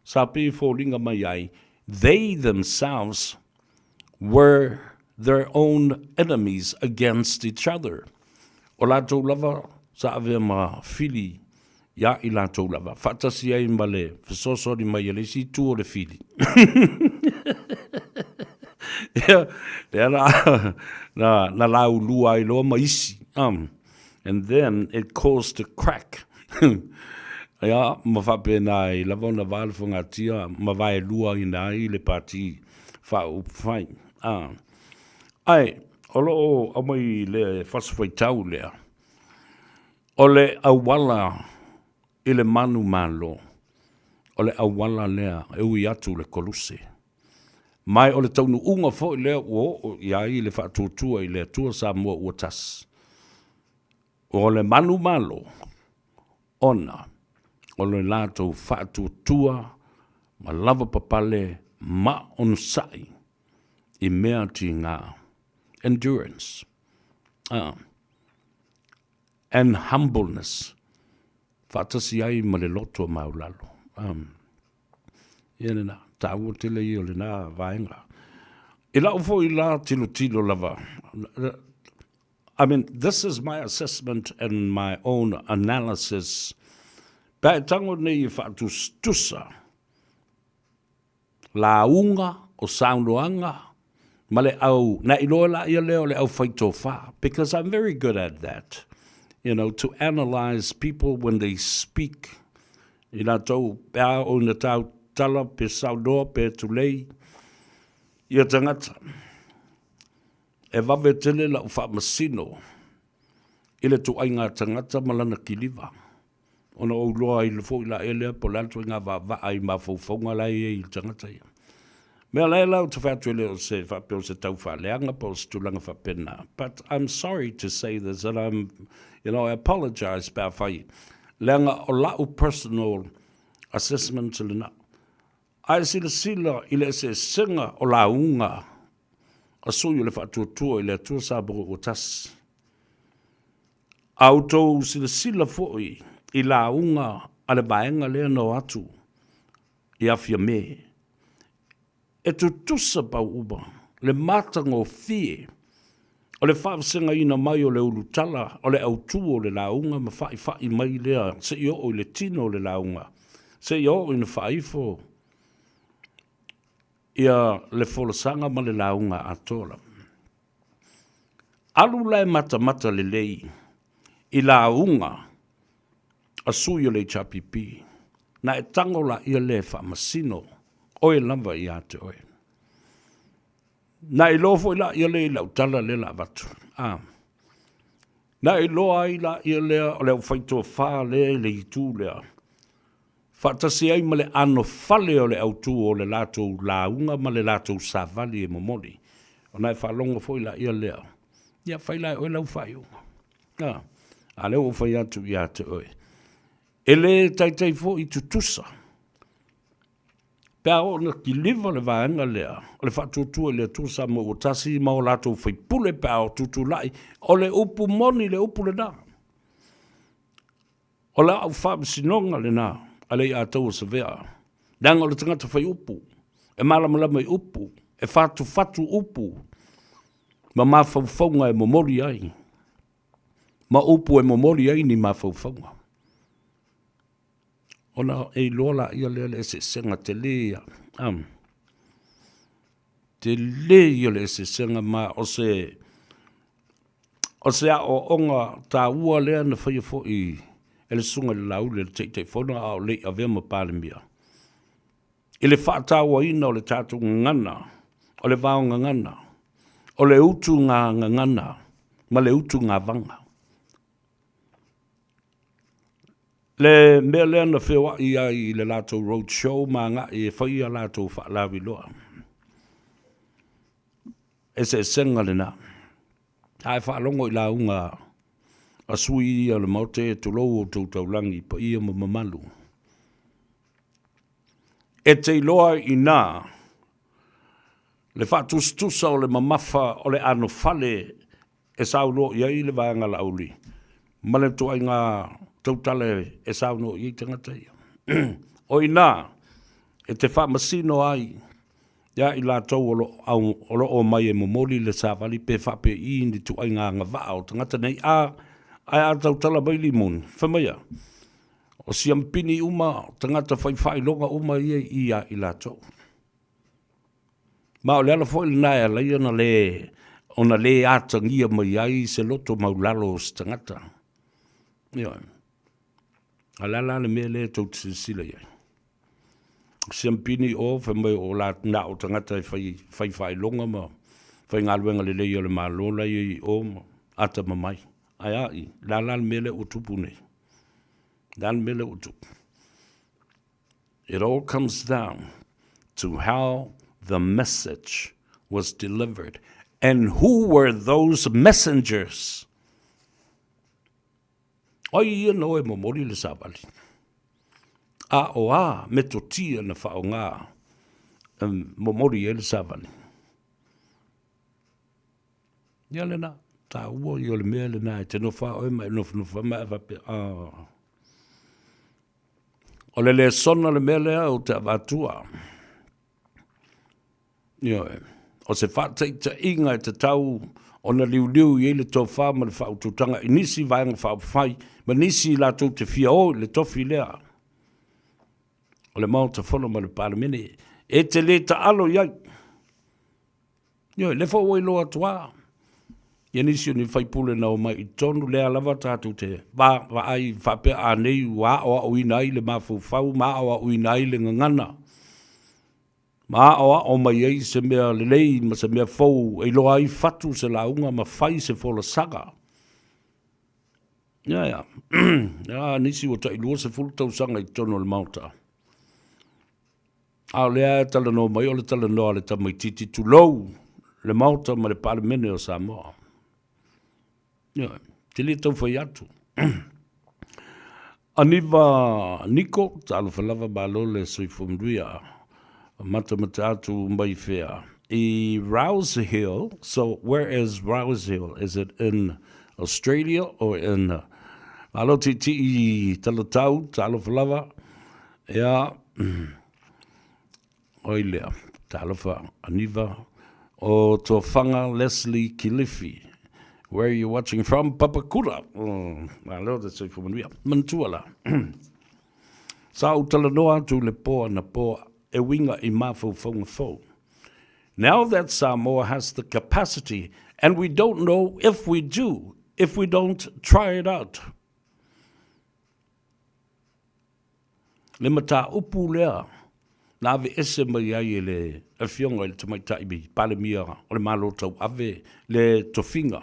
Sa pē fo linga mai ai, they themselves were their own enemies against each other. O lātou lava sa ave ma fili ya I lātou lava. Whatasi ai male, whasosori mai ele si tu o le fili. Na lau lua I loa ma isi. And then it caused a crack. Ya, ma whape nai, lava na wālefonga tia, ma vai lua I nai le pati whau whai. Ai, olo o amai le whaswhai tau lea. O le awala I le manu malo. O le awala lea e ui atu le koluse. Mai o le taunu unga fo I lea o iai le whaatutua I le atua Samoa ua tas. O le manu malo. Ona. O le lātou whaatutua ma lava papale ma on sai I mea ti ngā. Endurance. And humbleness. Whaatasi ai ma le loto maulalo. Iene na, tāua tele I o le nā vaenga. I lau fo I la tilo lava. I mean, this is my assessment and my own analysis. Pai tango nei I whaatu stusa. La unga o saunoanga. Male au, na iloa la ia leo le au whaito wha. Because I'm very good at that. You know, to analyze people when they speak. I nā tau pēa o na tau tala pe saunoa pe tulei. Ia tangata. E wawe tele la uwha masino. Ile tu ai ngā tangata malana kiliva. Ona o loa I le fo I la elea po lantua ngā wa ai ma faufaunga lai I tangata ia. Mea lai lau te whātua leo se whapeo se tau whaleanga po se tulanga whapena. But I'm sorry to say this, and I apologize pa whai. Leanga o lau personal assessment to lina. Ai sila ile se singa o launga. A suyo le whatuatua I le atua saboro o tas. Auto sila foi I launga ale baenga lea no atu. I afia me. E tu tusa pa uba, le matango fie, o le whaasinga ina mai o le ulutala, o le autu o le launga, ma whai mai lea, se I o le tino o le launga, se I o ina whaifo, ia le folasanga ma le launga atola. Alu lai mata le lei, I launga, a suyo le chapipi, na e tango la ia le whaamasino, oe lava I ate oe. Na I lofo I la ia le lau tala le la vatu. Na e loa ai la ia lea o leo whaitua wha le I tū lea. Whatasi ai ma le ano whale o le autu o le lātou launga ma le lātou savali e momoli. O nai whalonga fo la ia lea. Ia whailai o lau whaiunga. A leo o whai atu I ate oe. E le taitai fo I tutusa. Pea o na ki liva le vaenga lea. O le whatutua le tusa mo o tasi ma o lātou whaipule pea o tutulai. O le upu moni le upu le nā. O le au whaamisinonga le nā. A le a tau o sa vea. Nanga o le tangata whai upu. E malamalama I upu. E whatu upu. Ma mawhauwhaunga e momori ai. Ma upu e momori ai ni mawhauwhaunga. Ona e lola ia le se senga te lea. Te lea le se senga ma o se a o onga ta ua lea na whai fo I e le sunga le lau le te whona a o le a vea ma Parliamentary. I le whaataua ina o le tātou ngana. O le vaonga ngana. O le utu ngā ngana. Ma le utu ngā vanga. Le mea lea na whiwa I le lātou road show ma ngā I e whai a lātou whaalawi loa. E se senga le nā. Ai whaalongo I launga a sui a le maute e tulou o tautaulangi pa ia ma mamalu. E te iloa I nā. Le whatustusa o le mamafa o le ano whale e sauno I le vanga la auli. Ma le toa ngā tautale e sauno I tangata ia. O I nā, e te whamasino ai, ia I la tau o lo o mai e momoli le savali pe whape I ni tu ai ngā ngā o tangata nei ai a tautala mai limon, whamaya. O siampini uma, tangata whai longa uma I a I la tau. Ma o le ala foi nai ala ia na le ona le atangia mai ai se loto maulalo tangata. Ia. Alala le me le tau sila ia. Siampini o whamai o la na o tangata whai longa ma whai ngaluenga le lei o le malola I o ata mamai. Ai ai, la me le utupu nei. Dan me le utupu. It all comes down to how the message was delivered. And who were those messengers? Oi ia no e momori le savali. A o a metotia na whaonga momori e le savali. Ia le na, ta ua I o le mea le na, te no whao e mai, no wha vape. O le sona le mea lea o te avatua. O se whateita inga e te tau o na liu I le tō wha ma le whaututanga I nisi vaenga whai ma nisi la tō te fia o le tofi lea. O le mau te whono ma le Parliamentary e te le ta alo iai. Le wha oi loa tua. Ia nisi o ni whaipule na o mai I tonu lea lava tātou te wa ai whape a nei wa o uinai le mawhau ma o uinai le ngangana. Ma o mai ei se mea lelei ma se mea fau e loa ai fatu se launga ma fai se fola saga. Ia. Nisi o ta ilua se fulu tau sanga I tono le mauta. A lea tala no mai o le tala no le tamai titi tu lou le mauta ma le Parliamentary o Samoa. Ia. Te le tau fai atu. Aniva Niko, talo falava balo le soifumduia. Matamatatu mai fea. I Rouse Hill, so where is Rouse Hill? Is it in Australia or in alo ti talatau, taloflava? Yeah. Oilea, talofa, aniva. O tofanga Leslie Kilifi. Where are you watching from? Papakura. Alo, that's it for me. Mantuala. Sa utalanoa tu le poa na poa. E winga I mafo fong. Now that Samoa has the capacity, and we don't know if we don't try it out. Le mata upu lea, na ave ese mai ai le fionga I le tamaitaibi, palemia, o le malo tau ave le tofinga.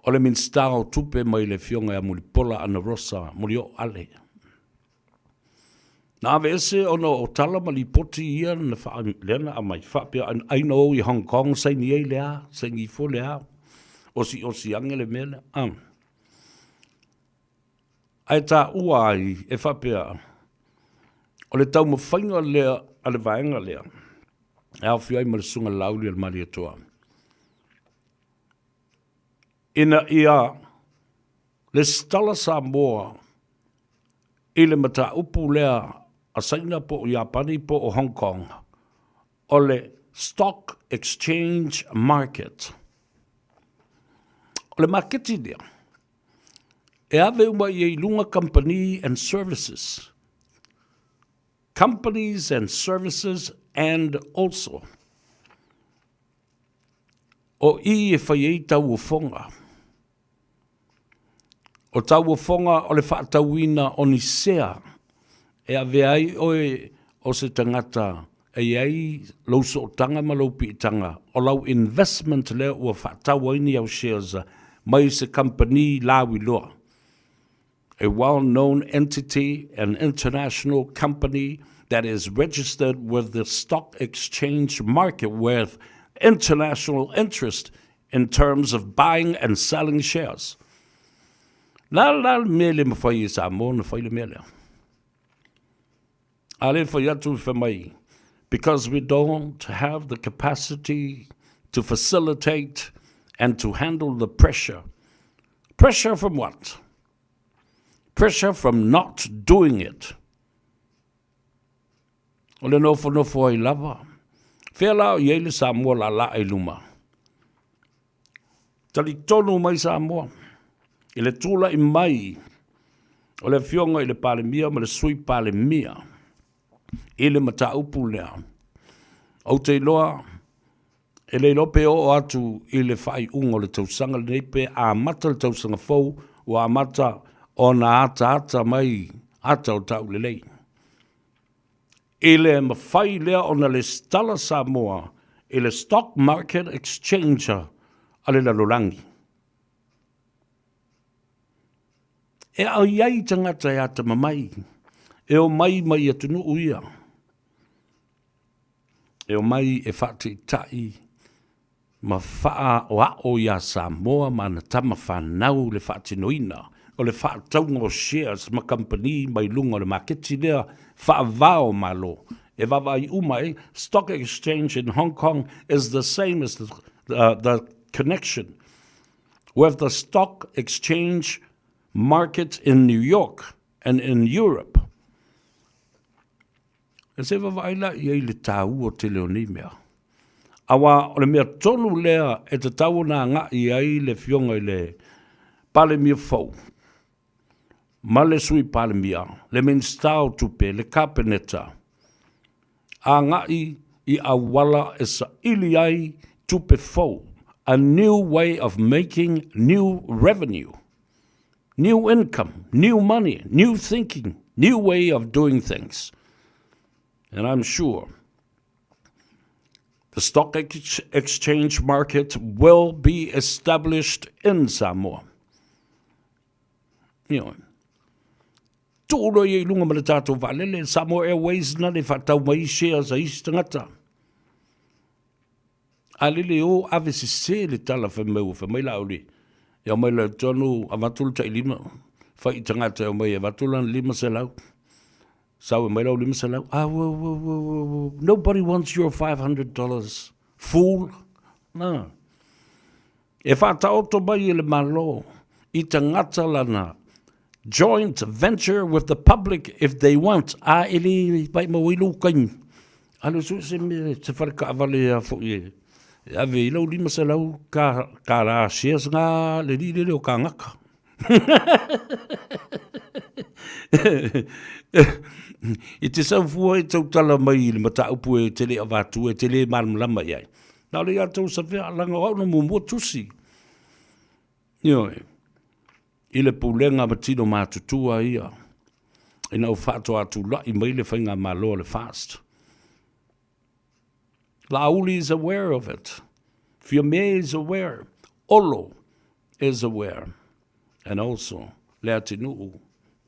O le minsta o tupe mai le fionga muli pola ana rosa muli o ale. Na vese ono o tala mali poti ia na fa lena a mai fa pia I know I Hong Kong sai ni lea sai ni fo lea o si angele mele ai ta uai e fa pia o le tau mo fainga lea a le vaenga lea e au fiai ma le sunga lauli al mali atoa ina ia le stala Samoa i le mata upu lea a saina po o Japani po o Hong Kong o le stock exchange market. O le marketi lea. E ave uma i lunga company and services. Companies and services and also. O i e whai ei tau o whonga. O tau o whonga o le whaatauina o ni sea. E ave ai oe o se tangata e ai lau so tanga ma lau pi tanga o lau investment le ua whaatau aini au shares mai se company lawi loa. A well-known entity, an international company that is registered with the stock exchange market with international interest in terms of buying and selling shares. La mele ma whai sa mo na whai le mele. Because we don't have the capacity to facilitate and to handle the pressure. Pressure from what? Pressure from not doing it. Ole nofo ai lava. Whela o iele Samoa la e luma. Tali tonu mai Samoa. Ile tula I mai. Ole fionga I le palemia ma le sui palemia. Ile mata upu lea. Au te loa, ele lope o atu ile whai ungo le tausanga le neipe a mata le tausanga fau o a mata o na ata mai ata o tau le lei. Ile ma whai lea o na le stala Samoa, ile stock market exchanger ale la lorangi. E au iai tangata e ata mamai. E o mai atunu uia. E o mai e whati tai ma whaa o a o ia Samoa ma na tama whanau le whati noina. O le whaataunga o shares ma company mai lunga le maketi lea whaavao malo. E wawai umai, stock exchange in Hong Kong is the same as the connection with the stock exchange market in New York and in Europe. E se wawaila I le tau o te leoni mea. Awa o le mea tonu lea e te tau na ngā I ai le fionga I le pale mia fau. Ma le sui pale mia, le minstau tupe, le kapeneta. A ngā I awala e sa ili ai tupe fau. A new way of making new revenue. New income, new money, new thinking, new way of doing things. And I'm sure the stock exchange market will be established in Samoa. You know, tōro I lunga ma le tātou whalele, Samoa Airways na le whatau mai shares a isi tangata. A lele o ave se le tala whamau lauli. Ia mai le tonu a watulu tai lima. Whai tangata o mai a watulan lima se lau. Sau mai lau lima se lau. Nobody wants your $500. Fool. No. E whātao to mai le malo. I tangata lana. Joint venture with the public if they want. A ili pai mawilu kain. Alo su se me te wharika avale a fo ye. Ave lau lima se lau ka ra shares ngā le li o ka ngaka. I te sau fua e tau tala mai le mata upu e tele a vātu e tele marmalama iai. Nā le atou sa whea langa wau na mua tusi. Ioi. I le pulenga matino mātutua ia. I nau whātua atu lai mai le whainga māloa le fast. Lauli is aware of it. Fiume is aware. Olo. is aware, and also Lea Tinuu,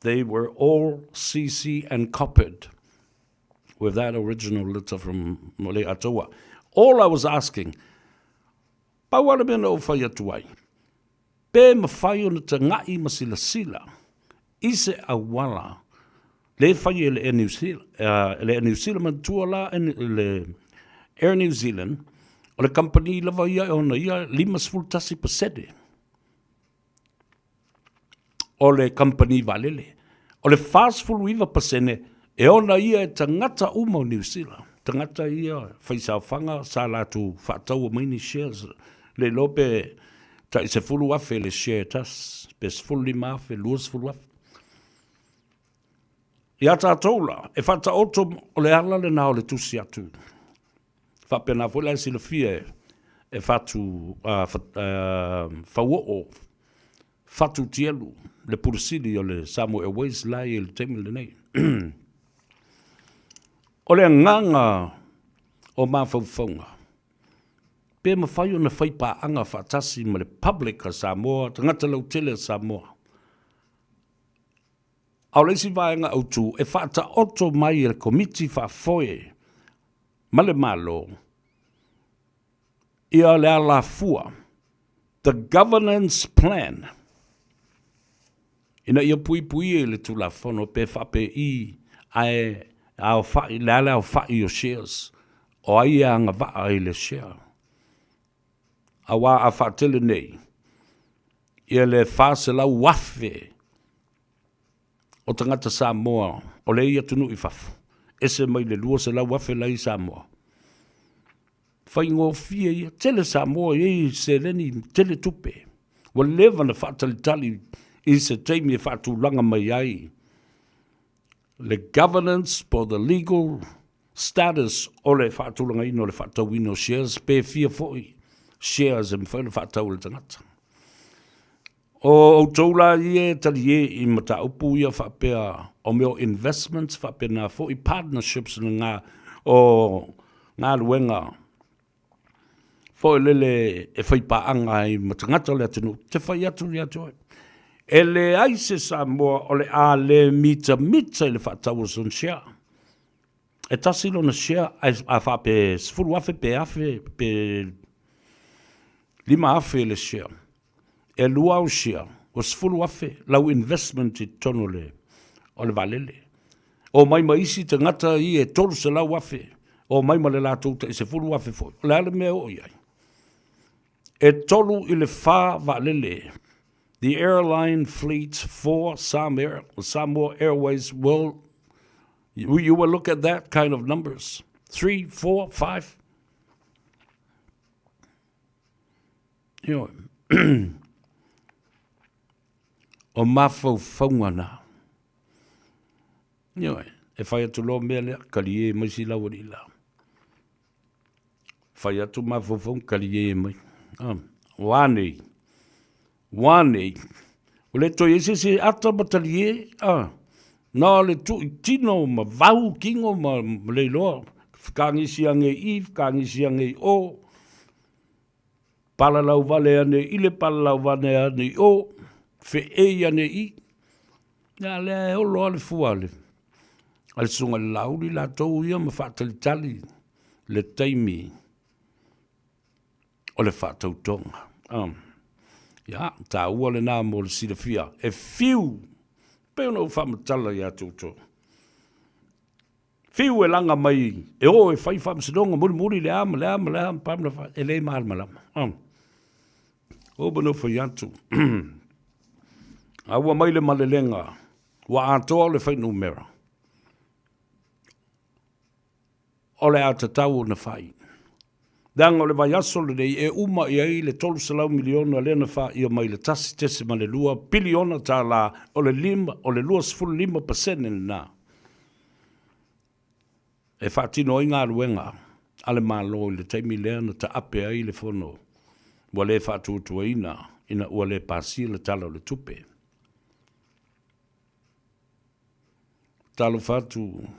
they were all CC and copied with that original letter from Lea Atoa. All I was asking, pawala mena o whai atuai, pe ma whai o na te ngai masila sila, ise awala, le whai ele e New Zealand, man tua la le Air New Zealand, o le company lava ia o na ia 5% o le company valele. O le fast full iwa pasene, e ona ia e tangata uma o New Zealand. Tangata ia whaisawhanga sa latu whaatau o maini shares. Le lope ta i se fulu afe le share tas. Pes fulu lima afe, luas fulu afe. Ia ta toula, e whata oto o le ala le nao le tusi atu. Whapena fwela si le fia e whatu whawo o whatu tielu. Le purusili o le Samoa Airways lai e le teimi le nei. O le nganga o mawhauwhaunga. Pe ma whai o na whai paanga whaatasi ma le public a Samoa, tangata lau tele a Samoa. Au leisi vaenga au tu, e whaata oto mai e le komiti whaafoe, ma le malo, ia le ala fua, the governance plan. Ina ia pui e le tula fono pe whape I ai au whai, le ala au whai o shares. O ai anga waa i le share. Awa a whaatele nei. Ia le whaase lau wafe. O tangata Samoa. O le ia tunu I whafu. Ese mai le lua se lau wafe lai Samoa. Whai ngō fia ia. Tele Samoa i se leni tele tupe. Wa lewa na whaatali tali I se teimi e whaatulanga mai ai. Le governance for the legal status o le whaatulanga ino le whaatauino shares pe fia foi. Shares e mwhaile whaatau le tangata. O taula I e tali I mata upu ia whaapea o meo investments, whaapea na foi partnerships na ngā o ngā ruenga. Foi lele e whaipaanga I matangata le atinu. Te whai atu le atu. E le aise Samoa o le a le mita le whaatau son share. E tasilo na share a whape sfuru afe pe afe pe lima afe le share. E lua o share o sfuru afe lau investment I tono le o le valele. O mai isi te ngata I e tolu se lau afe. O mai le lātou te se furu afe foi. Le ale mea o iai. E tolu I le wha valele. The airline fleet for Samoa Airways will, you will look at that kind of numbers. 3, 4, 5. You know, o mafau faungana. You know, if I had to lo mele, kaliye mai si la warila. If I had to mafau faung, kaliye mai. Wane, o le toi ese se ata batalie, na le tu tino ma vau kingo ma le loa, whakangisi ange I, whakangisi ange O, palalau vale ane I le palalau vale ane O, whe e ane I, na le o loa le fuale. Al sunga lauri la tau ia ma whaatalitali, le taimi, o le whaatautonga. Ya, ta ua le nā mo le sila fia. E fiu, pe ono whamatala ia tūtō. Fiu e langa mai, e o e whai whamasidonga, muri le ama, pamla wha, e le malama. O bano whai atu. A ua mai le malelenga, wa atoa le whai numera. O le atatau na whai. Danga o le vai aso le nei e uma I ai le 12 miliona lena wha I o mai le tasi tese ma le lua biliona tā la o le 5% na. E whaatino I ngā ruenga ale malo I le taimi lea ta ape ai le whono. Wa le whaatutua ina ua le pasi le tala o le tupe. Talo whaatu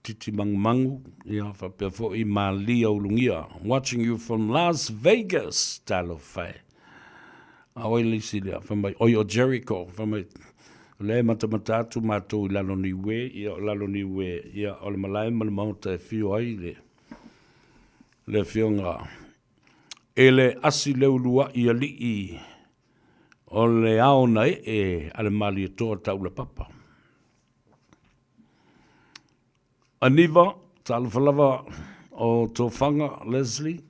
titi mangu, ia whapea fo I Malia ulungia. Watching you from Las Vegas, talo whae. A oi lisi lea, whamai, oi o Jericho, whamai, le matamatatu mātou I lalo ni we, ia o lalo ni we, ia o le malai mana mauta e whio ai le whionga. E le asi leu lua I ali I, o le aona e ale mali e toa tau le papa. Aniva, talawhalawa o tō whanga, Leslie,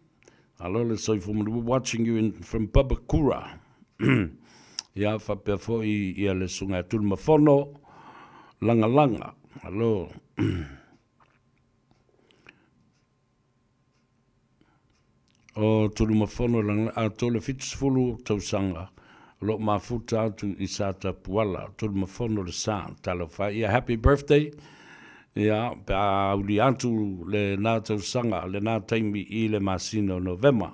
alo le soifumuru, we're watching you from Babakura. Ia whapea fōi ia le sunga tulma whono, langa langa, alo. O tulma whono langa, a tōle fitusfulu tausanga, lo mafuta atu I sata puala, tulma whono le sa, talo whai, ia happy birthday, ia, pa uli atu le nā tausanga, le nā taimi I le masino November.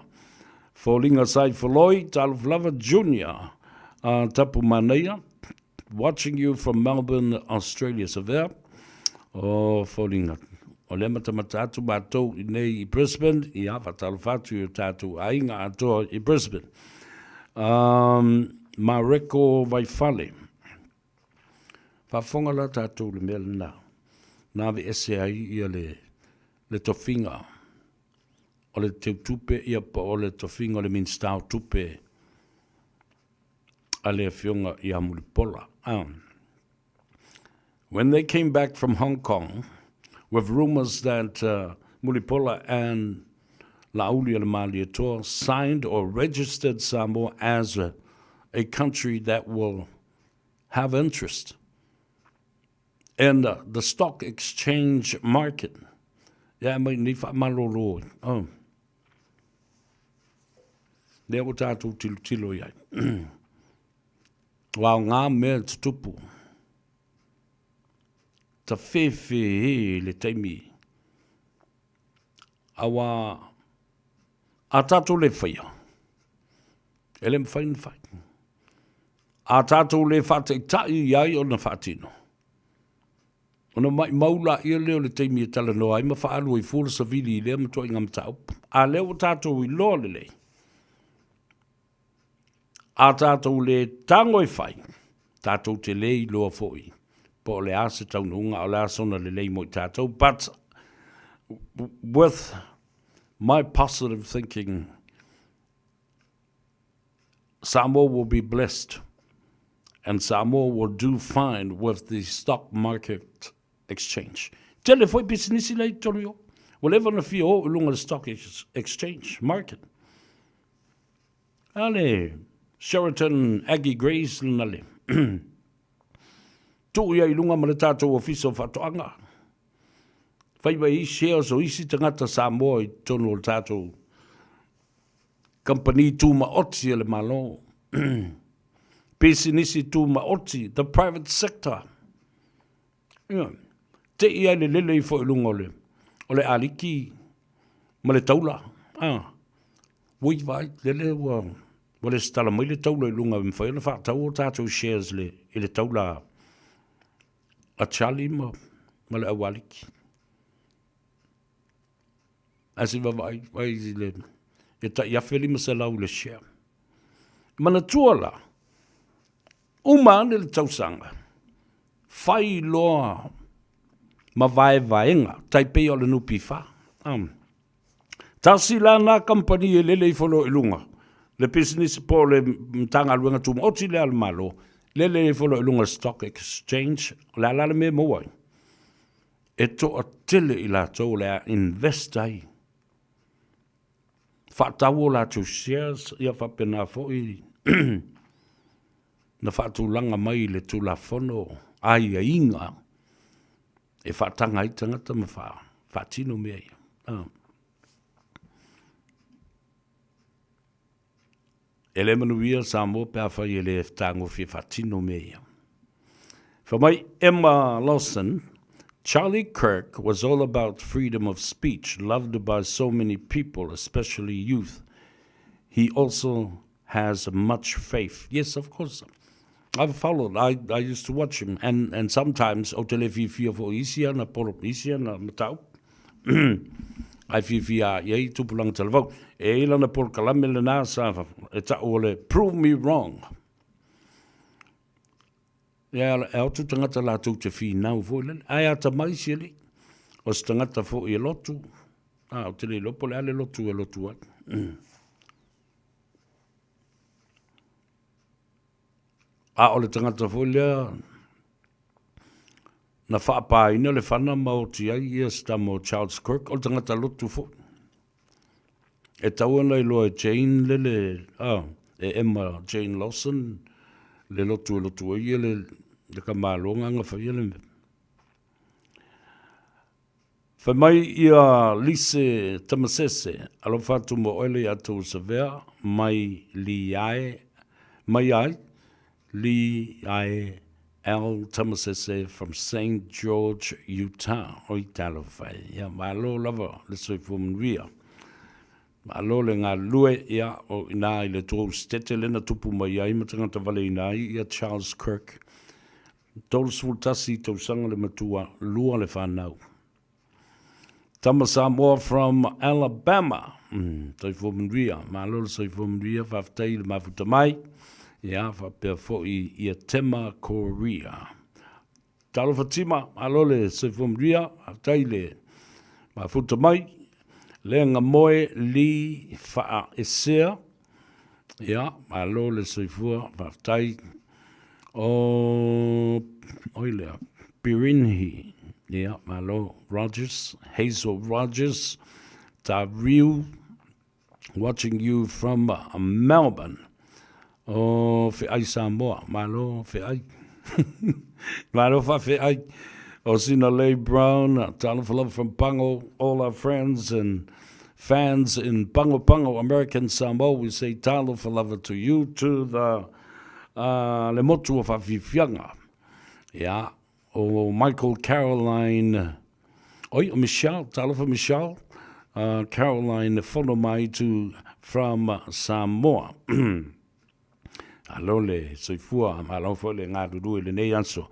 Fōlinga sai whaloi, Talawhalawa Junior, Tapu Manea, watching you from Melbourne, Australia, Severe. O fōlinga, o le matamata atu mātou I nei I Brisbane, I awa talawhatu I tātou ainga atoa I Brisbane. Mareko Waifale, whawhonga la tātou le mea nā, nāwe ese ai ia le tofinga, o le teu tupe ia pa o le tofinga o le minstau tupe a le fionga ia Mulipola. When they came back from Hong Kong with rumors that Mulipola and Lauli le Maliator signed or registered Samoa as a country that will have interest in the stock exchange market. Yeah, mai ni fa malolo. Oh. Le o tātou tilo iai. Wao ngā mea tupu. Ta whewhe le taimi. Awa a tātou le whaia. Ele mwhain whai. A tātou le whate tai iai o na whatino. Ona mai maula ia leo le taimi e tala noa. Ima whaalu I fūra sa vili I lea matua I ngam tau. A leo tātou I loa le lei. A tātou le tango I whai. Tātou te lei loa fōi. Po le ase tau nunga o le asona le lei mo I tātou. But with my positive thinking, Samoa will be blessed. And Samoa will do fine with the stock market exchange. Tele foi business lei torio. Whatever na fio lunga stock exchange market. Ale Sheraton Aggie Grace nale. Tu ia lunga ma le tātou ofiso whatoanga. Whaiwai shares o isi tangata Samoa I tono o tātou company tu ma oti le malo. Pesinisi tu ma oti, the private sector. Yeah. Te ia le lele I fo ilunga o le aliki, ma le taula. Wai vai, lele wa le stala mai le taula ilunga me whai le whaatau o tātou shares le taula a Charlie ma le awaliki. Asi vai le, e ta iawheli ma se lau le share. Mana tuala, uma le tausanga. Whai loa ma vaenga, taipei o le nupi wha. Tasi la nā company e lele I wholo ilunga. Le business po le mtanga luenga tuma oti le al malo. Lele I wholo ilunga stock exchange. Le alale me moai. E to a tele I la tau le a investai. Whaatau o la tu shares ia whapena fōi. Na whaatulanga mai le tu la whono. Ai a inga. E whaatanga I tangata ma whaatino mea ia. Ele manuia Samoa pe awhai ele e whatango fi whaatino mea ia. For my Emma Lawson, Charlie Kirk was all about freedom of speech, loved by so many people, especially youth. He also has much faith. Yes, of course. I've followed. I used to watch him. And sometimes, o telefi fia fo isia na polo isia na matau. ai fia ia I tupulang talvau e ilana por kalame le na sa e ta ole prove me wrong ia e o tu tangata la tu te fi nau fo le ai ata mai sili o tangata fo I lotu o te le lopo le ale lotu e lotu ai a ole tangata fo le na whaapa ina le whana mau ti ai ia sta mo Charles Kirk o tangata lotu fo e tau ana I loa Jane le Emma Jane Lawson le lotu ia le ka malonga nga whaia le wha mai ia Lise Tamasese alo whatu mo oile atu Savea mai li ai Al Tamasese from St. George, Utah o I talo whai ia malo lava le soifumun ria malo le ngā lue ia o ina I le tō stete lena tupu mai ai matangata vale ina ia Charles Kirk tōru sultasi tau sanga le matua lua le whanau Tama Samoa from Alabama soifumun ria malo le soifumun ria whaftai le mafuta mai ia whapea fōi ia Tema Korea talo Fatima malo le soifumun ria whaftai le mafuta mai le ngamoe li faa esea ia malo le soifua whaftai o oilea Pirinhi ia malo Rogers Hazel Rogers Tariu watching you from Melbourne o Whiai Samoa malo Whiai malo Whiai o Sinalei Brown, talo for love from Pango, all our friends and fans in Pango, American Samoa, we say talo for love to you, to the le motu of Afifianga. Yeah, o Michael Caroline, o Michelle, talo for Michelle, Caroline follow mai to from Samoa. Alole, soifua, malo fole ngadu le nei anso.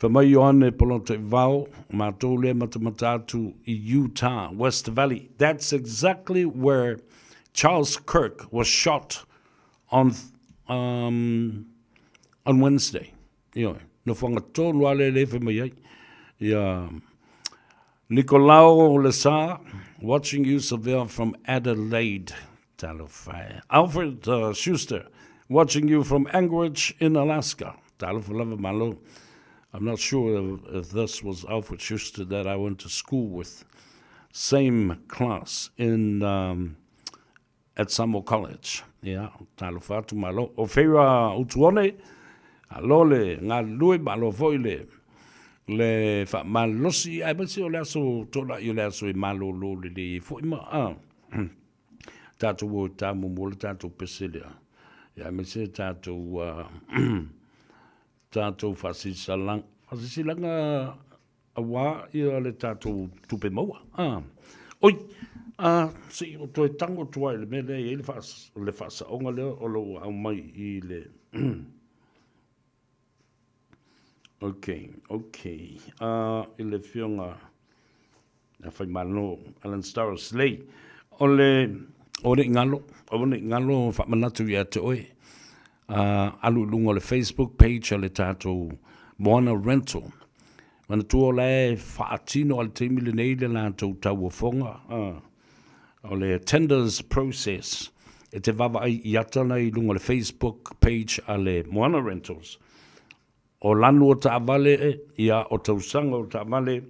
Whamai Ioane Polonte Vau, Matole Matamatatu, Utah, West Valley. That's exactly where Charles Kirk was shot on Wednesday. No whanga tōnu ale le whamai ai. Nicolau Lesa, watching you, Seville, from Adelaide. Talofai. Alfred Schuster, watching you from Anchorage in Alaska. Talofalava Malo. I'm not sure if this was Alfred Schuster that I went to school with. Same class in at Samoa College. Yeah, talofatu malo. Ofeira utuone, alole ngā lui malo foile. Le fa malosi ai basi o le aso tola I le aso I malo lo le foi ma tatu o tamu mo tatu peselia. Ya me se tatu tātou whasisilanga awa ia le tātou tupe maua. Oi, si o toi tango tuai le mele e le whasa onga leo o lo au mai I le... Okay. I le whionga na whai mano Alan Starr Slay. O le ngalo whamanatu ia te oe. Alu lunga le Facebook page le tātou Moana Rental. Mana tua le whaatino al te mili nei le lātou tau o whonga. O le tenders process. E te wawa ai I atana I lunga le Facebook page a le Moana Rentals. O lanu o ta avale ia o tausanga o ta avale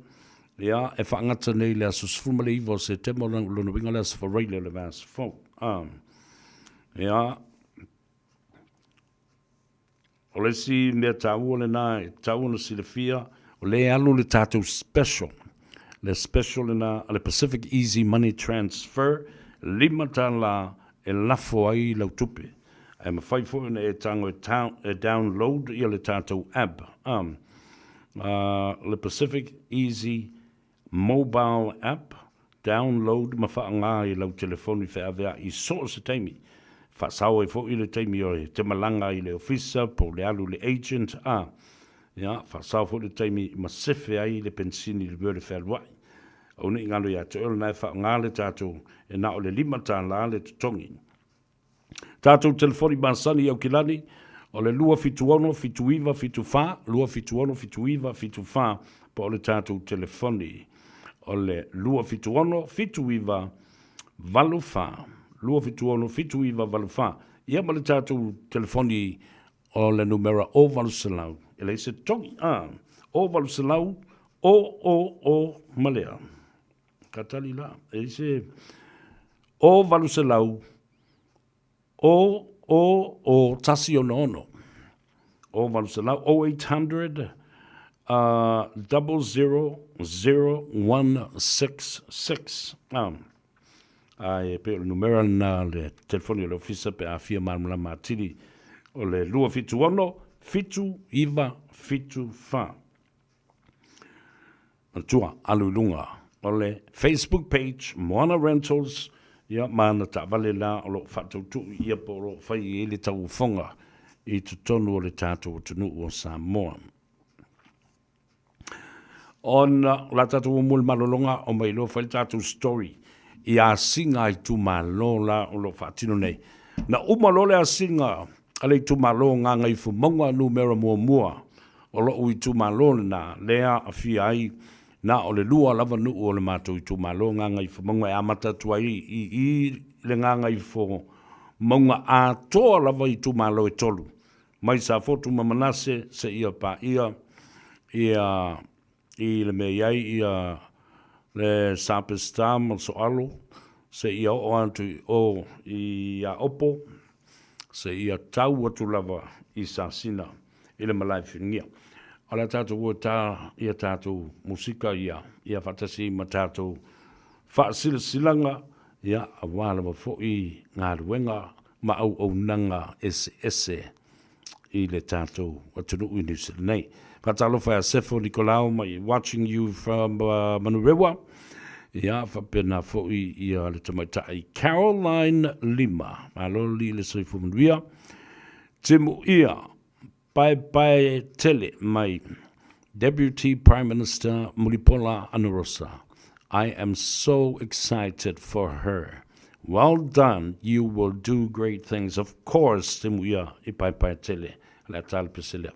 ia e whaangata nei le aso sfumale iwa se te mona luna winga le aso whareile le vas fong. Ia o le si mea tāua le nā, tāua na si le fia, o le alu le tātou special. Le special le nā, le Pacific Easy Money Transfer, lima tā la e lafo ai lau tupe. E mawhai fo ina e tango e download I le tātou app. Le Pacific Easy Mobile App, download mawha ngā I lau telefoni whaavea I so se teimi. Whasau e fo I le teimi o te malanga I le officer, po le alu le agent, whasau fo le teimi masife ai le pensini le vere whairuai. o ni ngalo ia te na fa ngale tatou e na o le lima tala le tongi tatou telefoni masani au kilani o le lua fituono fituiva fitufa lua fituono fituiva fitufa po le tatou telefoni o le lua fituono fituiva valufa lua fituono fituiva valufa ia ma le tatou telefoni o le numero o valusalau ele se tongi o valusalau o malea katali la ele se o valusalau o tasi o nono o valusalau 0800 000166 ai pe o numero na le telefoni le ofisa pe a fia marmala matili o le lua fitu ono fitu iva fitu fa tua alulunga o le Facebook page Moana Rentals ia mana ta vale la o lo fatu tu ia po lo fai ele tau fonga i tu tonu o le tatou tunu o Samoa on la tatou mul malolonga o mai lo fai tatou story i a singa i tu malola o lo fatino nei na umalo le a singa ale tu malo nga ngai fu monga numero mua o lo i tu malo na lea a fi ai na o le lua lava nu o le matou i tu malo nga ngai fu monga a mata tu ai i le nga ngai fu monga a to lava i tu malo e tolu mai sa fotu mamanase se ia pa ia i le me iai ia le sapestam so alo se ia o antu o ia opo se ia tau atu lava i sasina i le malai whinia. Ala tātou ua tā ia tātou musika ia whatasi ma tātou whaasilasilanga ia a wālawa fo i ngā ruenga ma au nanga ese i le tātou atunu i New Zealand nei. Patalo whai a Sefo Nicolau mai watching you from Manurewa. Ia whapena fo i le tamaitai Caroline Lima. Malo li le soifu manuia. Timu ia pai tele mai Deputy Prime Minister Mulipola Anurosa. I am so excited for her. Well done. You will do great things. Of course, timu ia i pai tele. La tal pesile.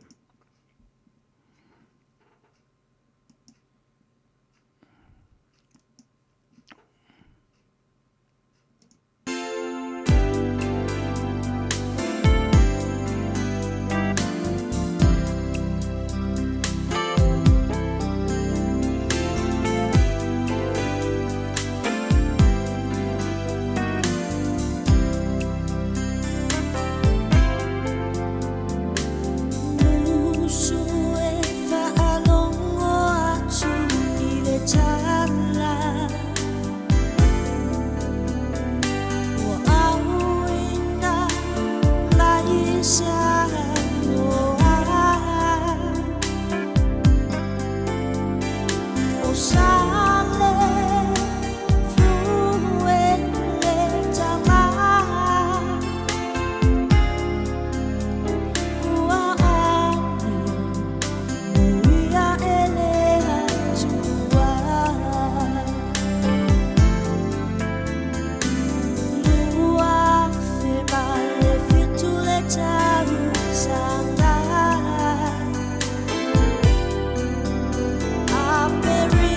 I'm very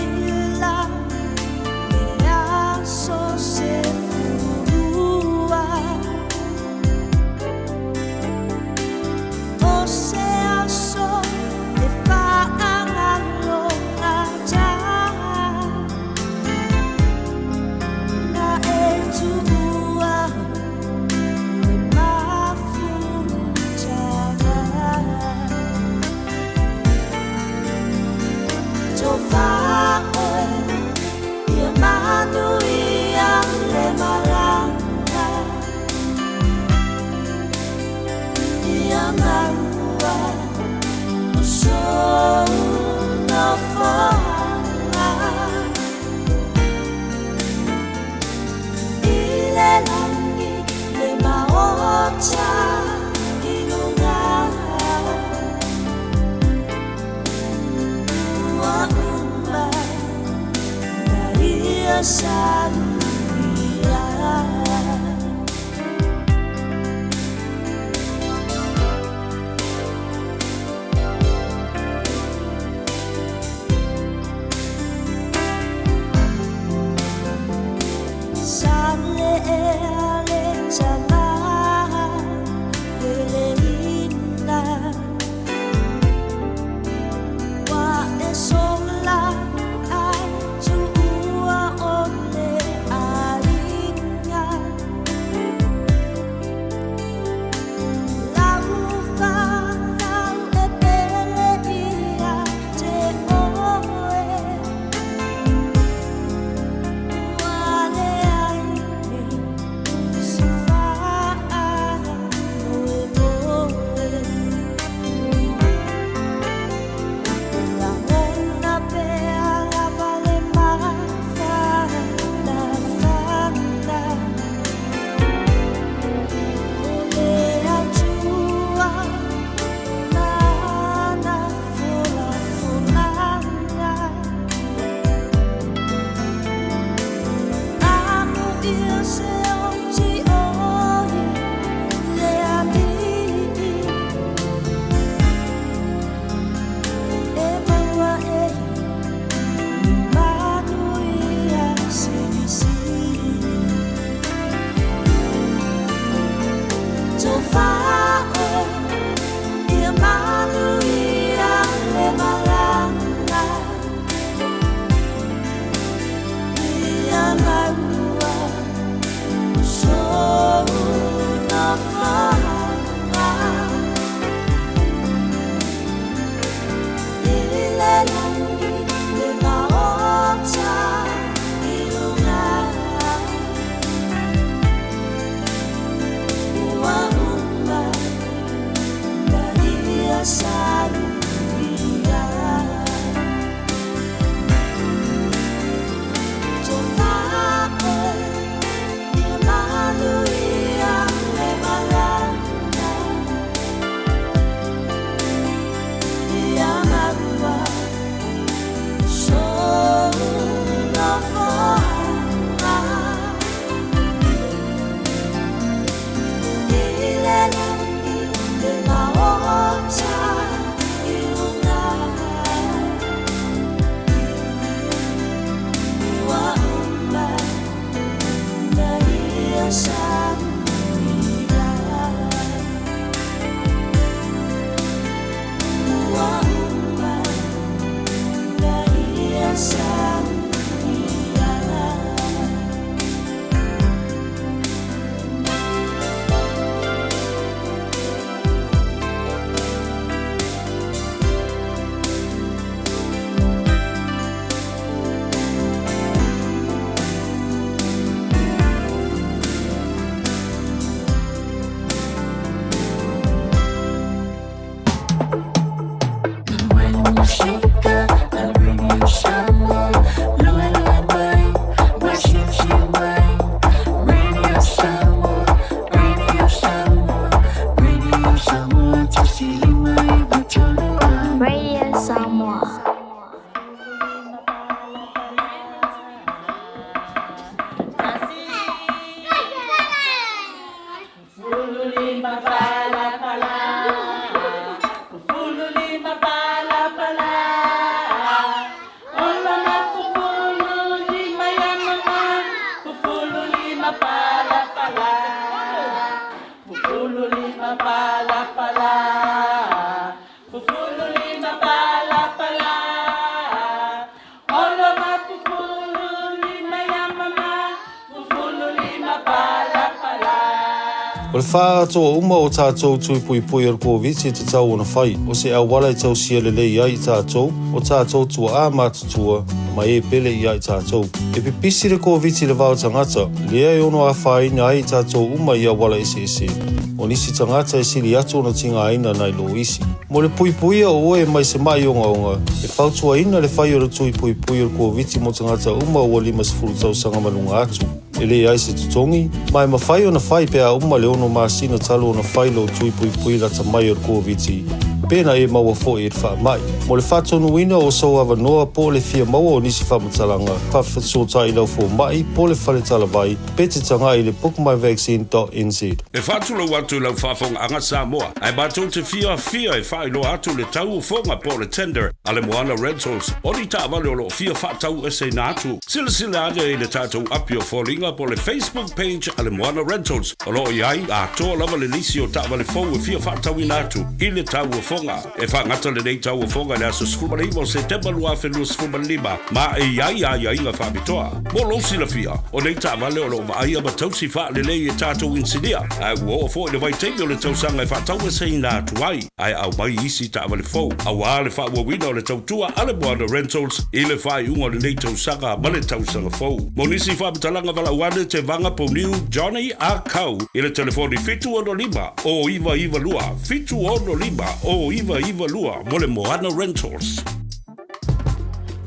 O le wha atoa uma o tātou tui pui pui ar kōwiti te tau ona whai. O se au wala i tau sia le lei ai i tātou, o tātou tua a mātutua, mai e pele i ai tātou. E pipisi le kōwiti le wau tangata, lea e ono a whai na ai i tātou uma i au wala ese ese. O nisi tangata e sili atu ona tinga aina nai lo isi. Mo le pui pui o oe mai se mai onga onga, e whautua ina le whai o le tui pui pui ar kōwiti mo tangata uma o 5 tau sanga malunga atu. E le ai se tutongi, mai ma whai ona whai pea uma le ono māsina talo ona whai lo tui pui pui la ta mai ar kōwiti. Pena e maua fo e wha mai. Mo le whātonuina o sau ava noa po le fia maua o nisi whamatalanga. Whawhasota I lau fō mai po le whale talavai. Pete tanga I le bookmyvaccine.nz. E whātula watu lau whāwhonga anga Samoa. Ai mātou te fia e whaelo atu le tau o whonga po le tender a le Moana Rentals. Ori tā wale o lo fia whātau e se nātu. Sila ane I le tātou api o wholinga po le Facebook page a le Moana Rentals. O lo iai a toa lava le nisi o tā wale whou e fia whātau I nātu. I le tau o whonga. E whangata le nei tau o whonga le aso sfumalima o se tepa lua whenua sfumalima. Ma e iai inga whamitoa. Mo losi la fia. O nei tā wale o lo maia ma tausi wha le nei e tātou insinia. Ai ua o fo I le vai teimi o le tausanga e whātau e se nātu ai. Ai au mai isi tā wale whou. Au a le wha wina o le tautua a le Moana Rentals. I le whai unga le nei tausanga ma le tausanga whou. Mo nisi whapitalanga wala wane te vanga po niu Johnny a Kau. I le telefoni fitu ono lima o iwa lua. Fitu ono lima o iwa lua. Mo le Moana Rentals.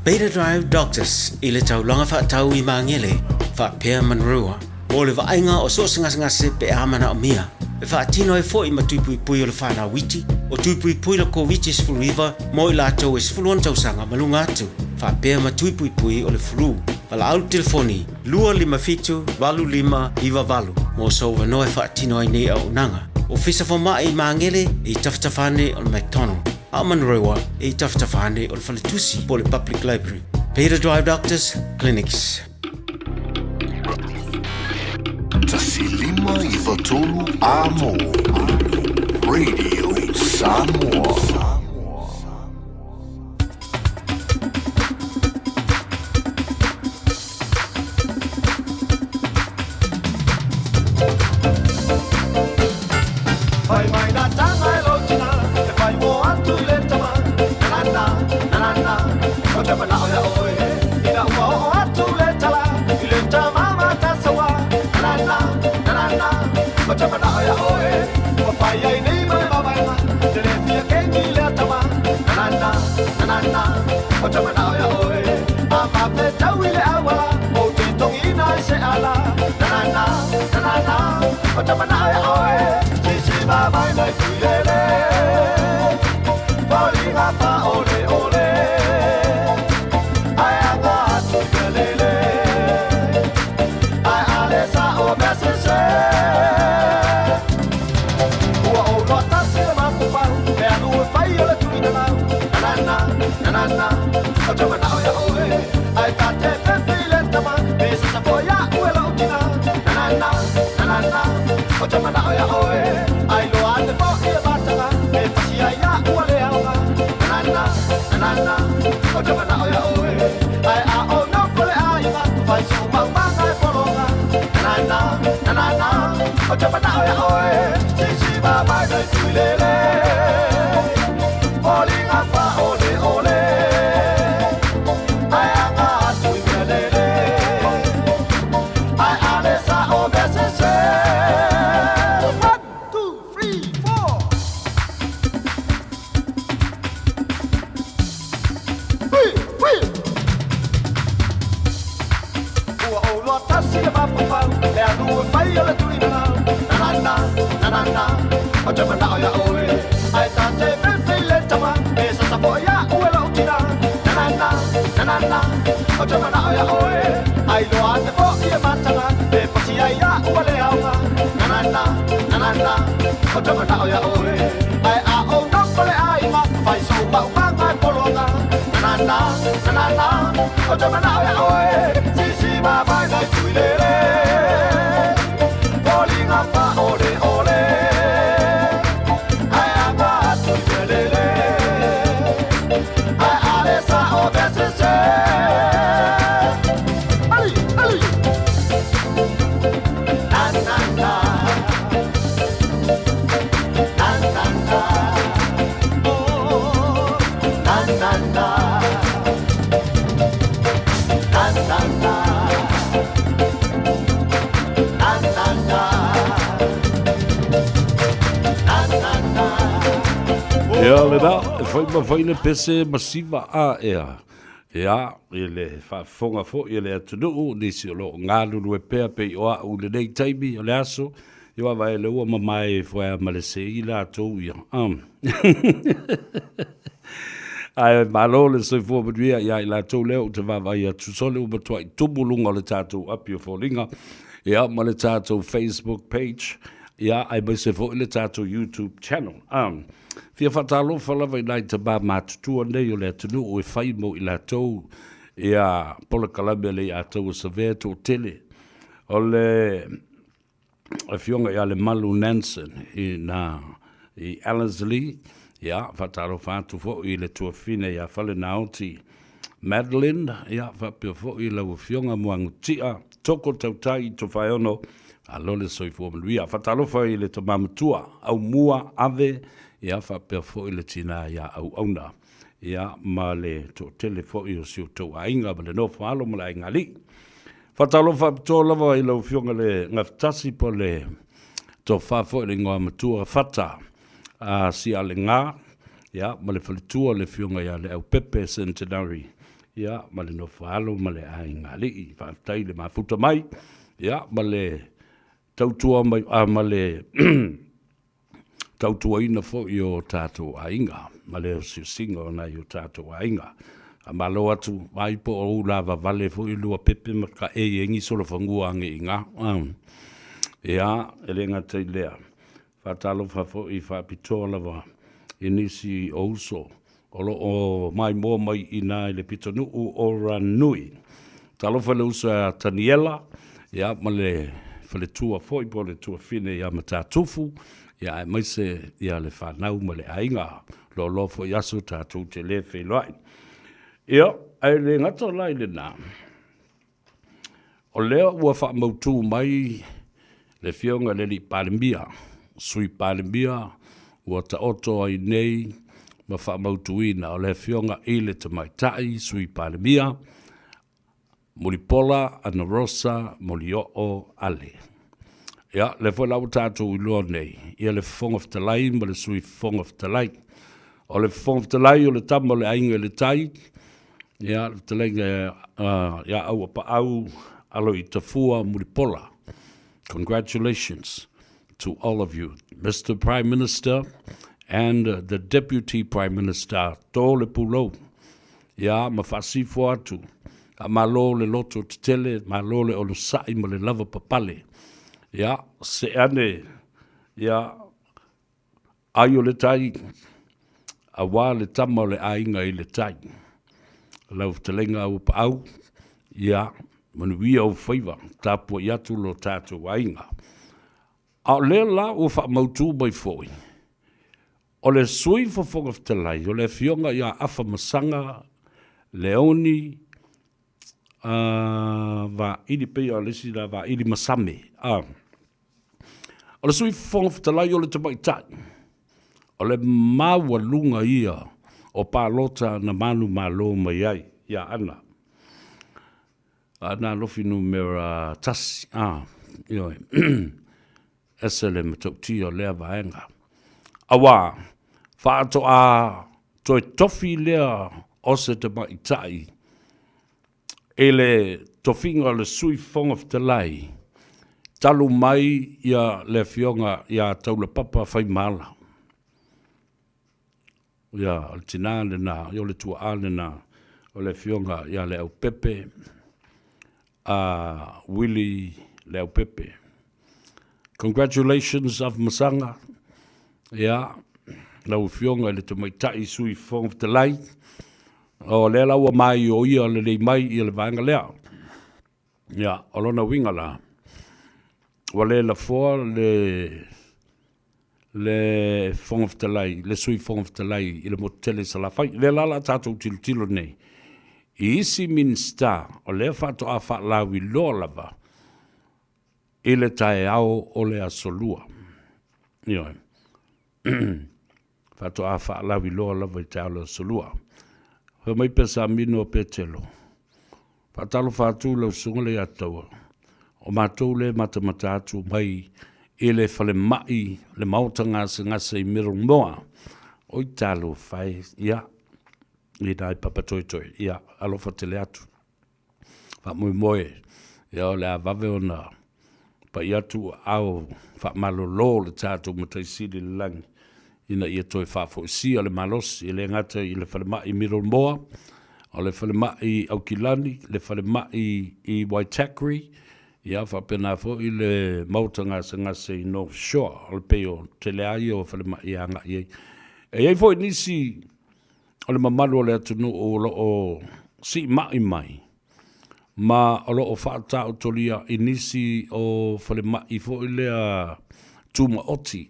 Beta Drive Doctors I le taulanga whaatau I mangele whaapea manrua. O le vainga o so ngase pe amana o mia. E whaatino e fo I matupui pui o le whana witi. O tupui pui la COVID sfuluiva mo I lātou e sfuluan tausanga malunga atu. Whaapea matupui pui o le flu. Pala au telefoni, 255-25 mo so wanoe whaatino ai nei au nanga. O fisa whamai I mangele I taftafane o le McDonald. A manrewa I taftafane o le whaletusi po le Public Library. Beta Drive Doctors Clinics. Tasilima I watolu amo. Radio Samoa. Vai mai na tanga e lotina, e vai mo atu I le tama. Na, o te mana o ya oe. Ina ua o atu le tala, I le tama matasawa. Na, o te mana o ya oe. O pai ai nei mai mawainga, te le fia kengi le tama. Na, o te mana o ya oe. A mape tau I le awala, o te tongi na se ala. Na, o te mana o ya oe. Ma mai mai kuilele, polinga pa ole, ai anga atu kelele, ai alesa o mesese. Ua o lota se mapupa, me anu e fai ole tuina na, o te mana o ya oe, ai tate pepe le tama, me se sapoya ue lautina, na, o te mana o ya oe. Ai lo ate po I le batanga, e pasi ai a ua le aunga. Na, o te mana o ya oe. Ai a o no kole a inga, fai so manga e poronga. Na, o te mana o ya oe. Sisi ba mai dai tuilele, polinga fa ole. Ai anga atu I melele, ai alesa o mesese. Le anu e fai ole tuina na, o te mana o ya oe. Ai tate pepe le tama, e sa sapoia ue lautina. Na, o te mana o ya oe. Ai lo ate po I e matanga, e pasi ai a ua le aunga. Na, o te mana o ya oe. Ai a o no kole a inga, fai so manga e polonga. Na, o te mana o ya oe. Sisi ma vai dai tuilele, polinga pa ole. Ai anga atu kelele, ai alesa o besese. Ali, na, oh, na. Ia le da, e whai mawhai le pese masiva a ea. Ia, I le whaafonga fo, I le atunuu, nisi o lo ngā lulu e pēa pe I oa u le nei taimi o le aso. I wa vai le ua mamai e whai a malese I la tau ia. Ai malo le soi fo bia ia la to leo te va ia tu sole u batoi tubulunga le tatu apio folinga ia ma le tatu Facebook page ia ai ba se fo le tatu YouTube channel fia fatalo fala vai nai te ba matu nei o le tunu o fai mo ila to ia pola kalame le ato se to tele o le a fionga ia le malu Nansen i Ellerslie ia fatalo fatu fo i le tua fine ia fale naoti Madeline ia fapio fo i le fionga muangutia toko tautai to faiono a lole soifo ia fatalo fo i le to mamtua au mua ave ia fapio fo i le tina ia au auna ia ma le to tele fo i o siu to ainga ma le no falo ma le ngali fatalo fapto lava i le fionga le ngaftasi po le to fa fo i le ngoa matua fata a si ale ngā, ia, ma le whalitua le fionga ia le au pepe centenary, ia, ma le no whaalo, ma le ai ngā lii, whaaftai le mafuta mai, ia, ma le tautua mai, ma le tautua ina fo i o tātou ainga, ma le singa o nai o tātou ainga. A malo atu, mai po o lava vale fo i lua pepe, ma ka engi solo whangua ange i ngā, ia, ele ngā tei lea. Fatalo fafo i fapitoa lava i nisi o uso o mai mo mai ina i le pitonu o ranui. Talo fale uso a Taniela, ia ma le fale tua foi po le tua fine ia ma tātufu, ia e maise ia le whanau ma le ainga, lo fo i asu tātou te le wheloai. Ia, ai le ngata lai le nā. O lea ua wha mautu mai le fionga le li Parliamentary. Sui Parliamentary, ua ta oto ai nei, ma wha mautuina o le fionga i le te maitai, Sui Parliamentary, Muripola, Ana Rosa, Molioo, Ale. Ia, le fo lau tātou i lua nei, ia le Fong of Talai, ma le Sui Fong of Talai. O le Fong of Talai, o le tamo le ainga le tai, ia, le talai, ia, au apa au, alo i tafua Muripola. Congratulations to all of you, Mr. Prime Minister and the Deputy Prime Minister, Tole Pulo. Ia, mawhasi fo atu, a malo le loto tele, malo le olu sai ma le lava papale. Ia, se ane, ia, ayo le tai, a wā le tama le ainga i le tai. Lau telenga au pa au, ia, manuia au whaiva, tāpua iatu lo tātou ainga. A le la o wha mautu mai foi. O le sui fo Fong of Talai, o le fionga ia afa masanga, leoni, va ili pea lesi la va ili masame. O le sui fo Fong of Talai o le tamaitai. O le maua lunga ia, o palota na manu malo mai ai, ia ana. Ana lofi numera tasi, ioi. Esele matauti o lea vaenga. Awa, whaato a toi tofi lea o se te maitai. E le tofinga le Sui Fong of Talai. Talu mai ia le fionga ia taula papa whai mala. Ia, al tina le na, ia le tua ale na, o le fionga ia le au pepe, a Willie le au pepe. Congratulations of Masanga. Ia, lau fionga le te maitai Sui Fong of Talai. O le lau mai o ia le lei mai i le vaenga lea. Ia, o lona winga la. Wa le la foa le Fong of Talai, le Sui Fong of Talai i le motele sa la fai. Le la tātou tilo nei. I isi minsta, o le whato a wha lawi loa lava. I le tae au o le asolua. Ioi. Fato a wha lawi loa lava i tae au le asolua. Hoi mai pesa mino pe telo. Fatalo fatu lau sunga le ataua. O mātou le matamata atu mai i le whale mai le mautanga se ngase i miru moa. Oi talo fai, ia. I nai papatoitoi, ia. Alofa tele atu. Fa mui moe. Ia o le a vave o na. Pa iatu au wha malo lo le tātou mataisiri le langi. ina ia toi whaafoisia le malosi i le ngata i le whalemai i Miromoa, o le whalemai au Kilani, le whalemai i Waitakere, ia whapena fo i le mautanga sa ngase i North Shore, o le peo te leai o whalemai i anga i. E ei fo i nisi o le mamalu o le atunu o si mai. Ma o o whaata o tolia i nisi o whalemai fo i lea tuma oti.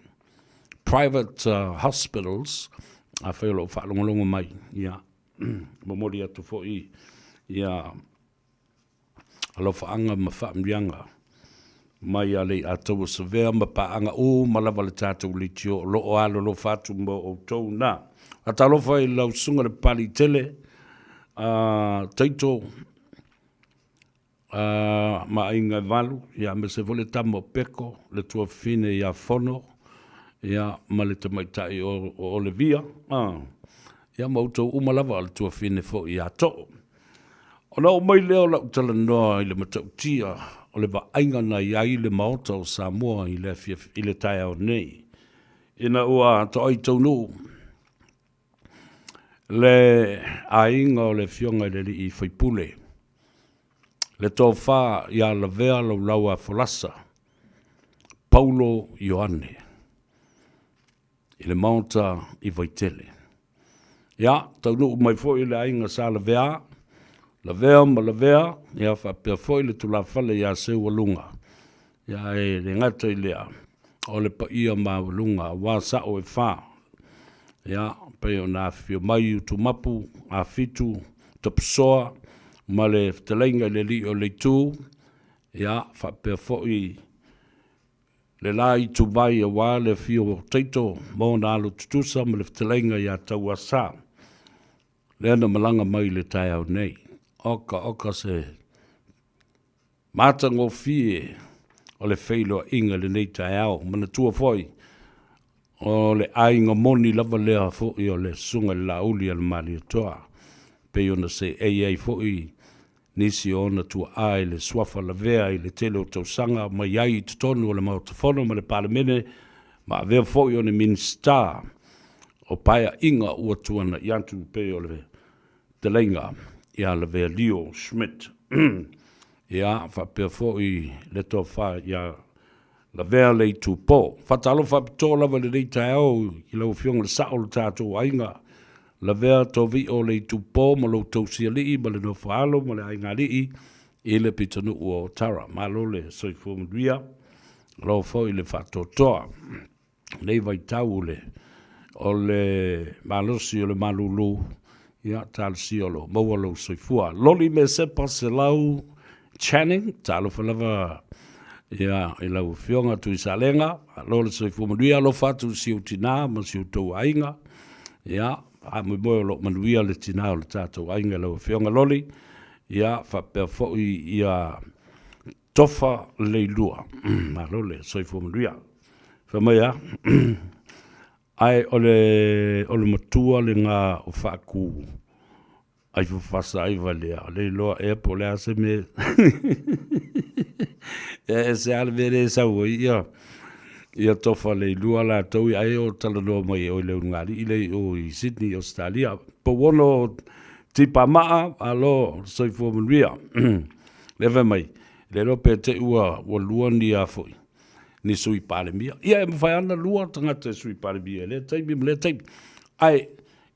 Private hospitals, a whaelo whaalongolongo mai, ia, mamori atu fo i, ia, alo whaanga ma whaamrianga, mai a lei atou sevea ma paanga o malawa le tātou li tio, lo alo lo whatu mo o tau na. A talo whai lau sunga le pali tele, teito, ma inga valu, ia me se vole tamo peko, le tua fine ia fono, ia ma le tamaitai o Olivia, ia mautou umalawa le tua fine fo ia to. O na o mai leo la utala noa i le matautia, o le vainga na iai le maota o Samoa i le tai au nei. Ina ua to ai taunu, le ainga o le fionga i le li i whaipule. Le tō wha ia la vea lau laua folasa, Paulo Ioane, i le maunta i Vaitele. Ia, taunu mai fo i le ainga sa la vea ma la vea, ia whapea fo i le tula whale ia se walunga. Ia e le ngata i lea, o le pa ia ma walunga, wā sa o e wha. Ia, peo na whio mai utu mapu, a fitu, tapsoa, ma le whtalainga le li o le tū, ia, whapea fo i le la i tu vai a wā le whio teito, mō na alu tutusa, ma le whtalainga ia tau a sā. Le ana malanga mai le tai au nei. Oka se mātango fie o le whailo inga le nei tai au. Mana tua foi o le ainga moni lava lea fo i o le sunga le lauli al mali atoa. Pe ona se ei fo i nisi ona tua ai le swafa la vea i le tele o tausanga ma iai i tutonu o le mautafono ma le palemene ma vea fo i o le minsta o paia inga ua tuana i antu pe o le te leinga. Ia le vea Leo Schmidt. Ia, whapea fo i le tō wha, ia, la vea lei tū pō. Whatalo whapitō lawa le rei tai au, i lau whionga le sao le tātou ainga. La vea tō vi o lei tū pō, ma lau tausia lii, ma le no whaalo, ma le ainga lii, i le pitanu ua o tara. Ma lo le soifo mduia, lau fo i le whatotoa. Nei vai tau le, o le malosi o le malulu, ia tal siolo mawalo soifua loli me sepa se lau Channing talo falava ia i lau fionga tu isalenga loli soifua manuia lo fatu siu tina ma siu tau ainga ia a mo lo manuia le tina o le tatou ainga lau fionga loli ia whapea foi ia tofa leilua ma loli soifua manuia whamaya ai ole matua le ngā o whaaku ai whawhasa ai valea le loa e po le ase me e se ale vere sau ia tofa le lua la tau ai o tala loa mai o le ungari i le o i Sydney Australia po wono tipa maa alo soifua manuia le mai le rope te ua lua ni a foi ni sui palemia. Ia e mwhai ana lua tangata sui palemia. Le taimi. Ai,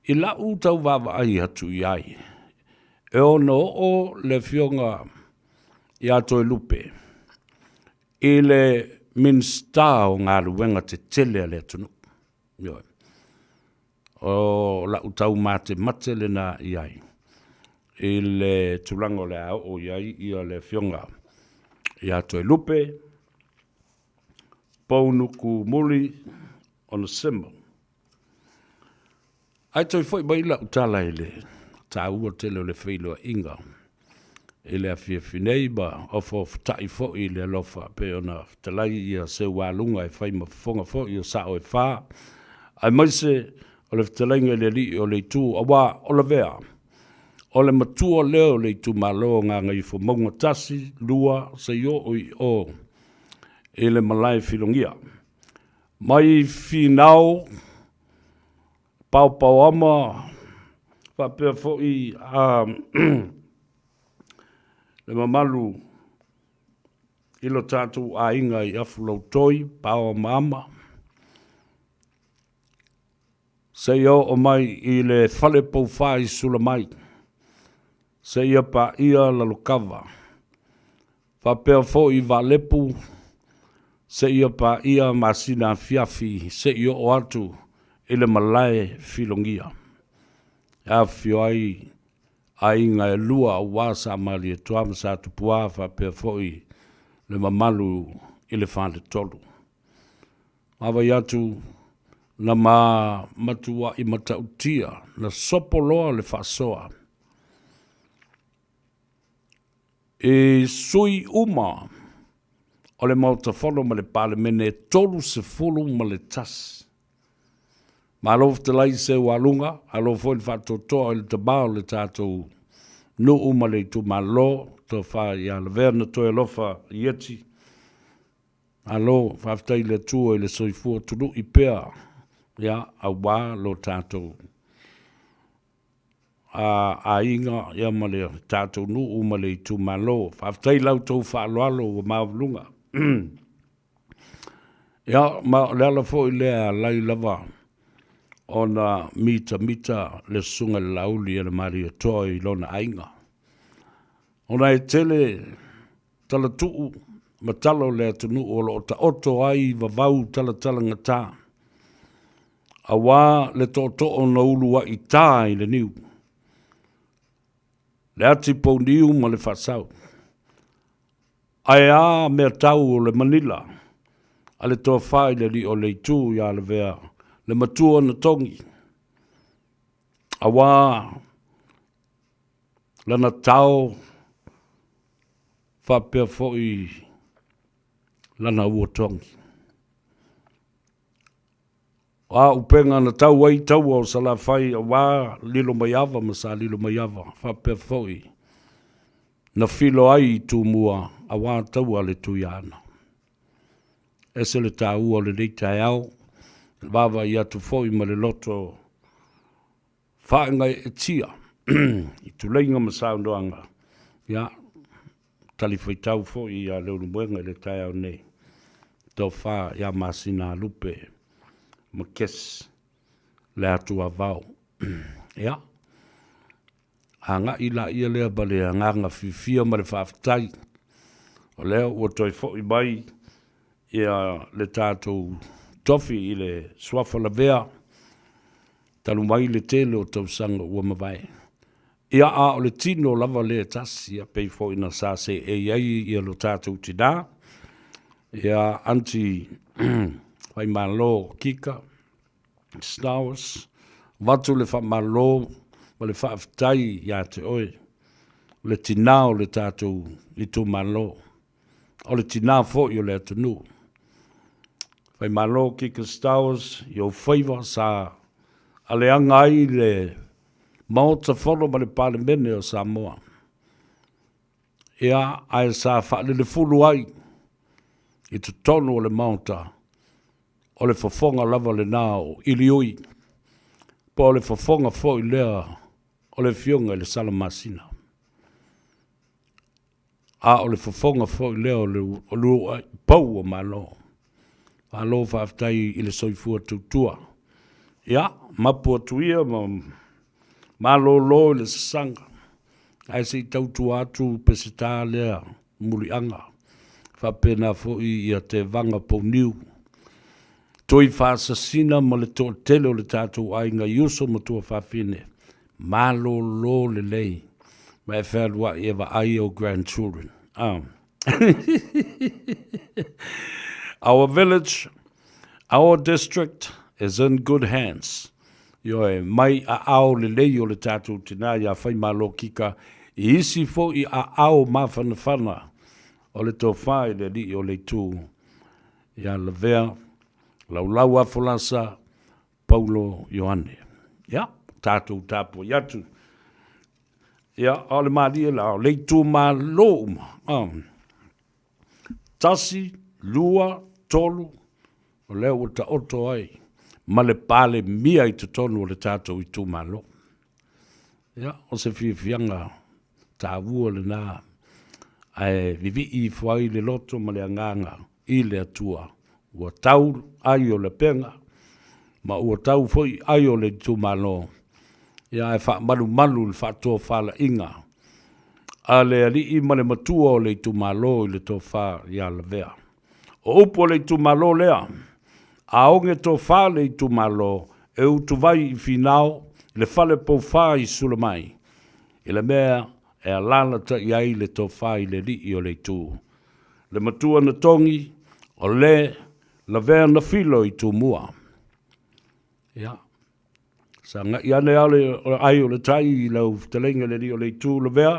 i la utau wawa ai hatu i ai. E ono o le fionga i ato e lupe. I le minsta o ngā ruenga te tele le atunu. O la utau mate le na i ai. I le tulango le au o i ai i le fionga i ato e lupe. Paunuku muli on a symbol. Ai toi foi mai la utala ele. Ta ua tele le feilo inga. Ele a fia finei ba of tai fo i le lofa pe ona talai ia se walunga e fai mafonga fo i sa o e fa. Ai mai se o le talanga le li o le tu awa o le vea. O le matua leo le tu malo nga ngai fo monga tasi lua se yo o e le malai filongia. Mai finau pau ama, whapea fōi le mamalu ilo tātou a inga I afulau toi, pau ama. Sei o mai I le whale pou whai sula mai. Sei pa ia lalokava. Whapea fōi valepu. Sei pa ia masina fiafi. Sei o atu ile malae filongia. A fio ai inga e lua o wasa mali e tuama sa tupua whapea fōi le mamalu ile whande tolu. Awa iatu na matua I matautia na sopoloa le whasoa. E sui uma o le mautawhono ma le Parliamentary tolu se fulu ma le tas. Ma alof te lai se walunga, alof o le whatotoa le tabao le tātou no uma le tu malo, to wha ia le verna to e lofa ieti. Alo, whaftai le tua I le soifua tunu I pea, ia, a wā lo tātou. A inga, ia ma le tātou no uma le tu malo, whaftai lau tau whaaloalo o maavlunga. Ia, ma le ala fo I lea lai lava, ona mita le sunga le lauli e le maria toa I lona ainga. Ona e tele tala tuu matalo le atunu o lo ta oto ai vavau tala ngata. Awa le toto o na ulu wa I tai le niu. Le ati po niu ma le whasau. Ai a mea tau o le Manila. A le toa whai le li o le tu ia le vea. Le matua na tongi. Awa lana tau whapea fōi lana ua tongi. A upenga na tau wai tau o sala whai awa lilo mai ava masa lilo mai ava. Whapea fōi na filo ai tu mua awa tau ale tu iana. Ese le tau o le reitai au. Vava I atu fōi ma le loto whaengai e tia. I tu leinga ma saundoanga. Ia, tali whai tau fōi a leo muenga le tai au nei. Tau wha ia masina lupe ma kes le atu a vau. Ia, hanga ila ia lea bale a nganga fifia ma le whaftai. O leo ua toi fōi mai ia le tātou tofi I le swafa la vea, talu mai le tele o tau sanga ua mawai. Ia a o le tino lava le tasi, ia pei fo ina sa se e iai ia lo tātou tina. Ia anti whai malo kika, snowers, watu le wha malo, ma le wha aftai ia te oe. Le tina o le tātou I tu malo. O le tina fo I o le atunu. Whai malo kika stowers, yo favor sa aleanga ai le maota whono ma le Parliamentary o Samoa. Ia ai sa whaale le fulu ai I tu tono o le maota o le whafonga lava le nao iliui. Po le whafonga fo I lea o le fionga I le salamasina. A o le whafonga fo I lea o le pau o malo. Alo whaftai I le soifua tutua. Ia, mapua tuia ma lo I le sasanga. Ai se tautua atu pesita lea muli anga. Whapena fo ia te vanga po niu. Toi whaasasina ma le tō tele o le tātou ainga iuso ma tua whawhine. Ma lo le lei. Ma e whaelua I ewa ai o grandchildren. Our village, our district is in good hands. Yo e mai a ao le lei o le tātou tina ia whai malo kika I isi fo I a ao mawhanawhana o le tō whai le li o le tū. Ia le vea, lau afolasa, Paulo Ioane. Ia, tātou tāpua iatu. Ia, o le maria la o le tū malo. Tasi, lua, tolu, o leo o ta oto ai. ma le pale mia I te tonu o le tātou I tū malo. Ia, o se whiwhianga tā vua le nā, ai vivi I whai le loto ma le anganga I le atua. Ua tau ai o le penga, ma ua tau foi ai o le tū malo. Ia e wha malu le whātua whala inga. A le ali I ma le matua o le tū malo I le tō wha ia la vea. O upo le tū malo lea, a onge tō wha le tū malo, e utu vai I whinao, le whale pou wha I sula mai. I le mea, e a lana ta I ai le tō wha I le li I o le tū. Le matua na tongi, o le, la vea na filo I tū mua. Ia. Sa nga iane ale ai o le tai I lau talenga le li o le tū la vea.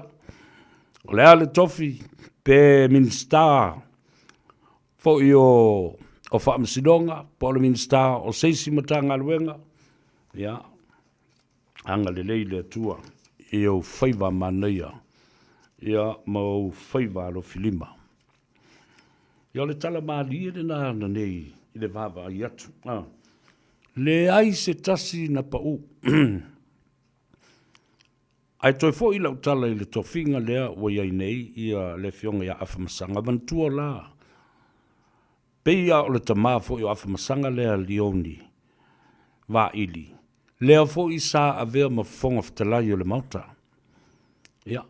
O le ale tofi, pe minsta, fo I o whaamasidonga, po le minsta o seisi matanga luenga. Ia. Anga le leile atua. I au whaiva manaia. Ia mau whaiva alo filima. Ia le tala maali le na nei I le vava I atu. Le ai se tasi na pa u. Ai toi fo I lau tala I le tofinga lea o iai nei ia le fionga ia afamasanga. Vantua la. Peia o le tamā fo I o afamasanga lea lioni. Va ili. Lea fo I sa avea ma fonga fitalai o le mauta. Ia.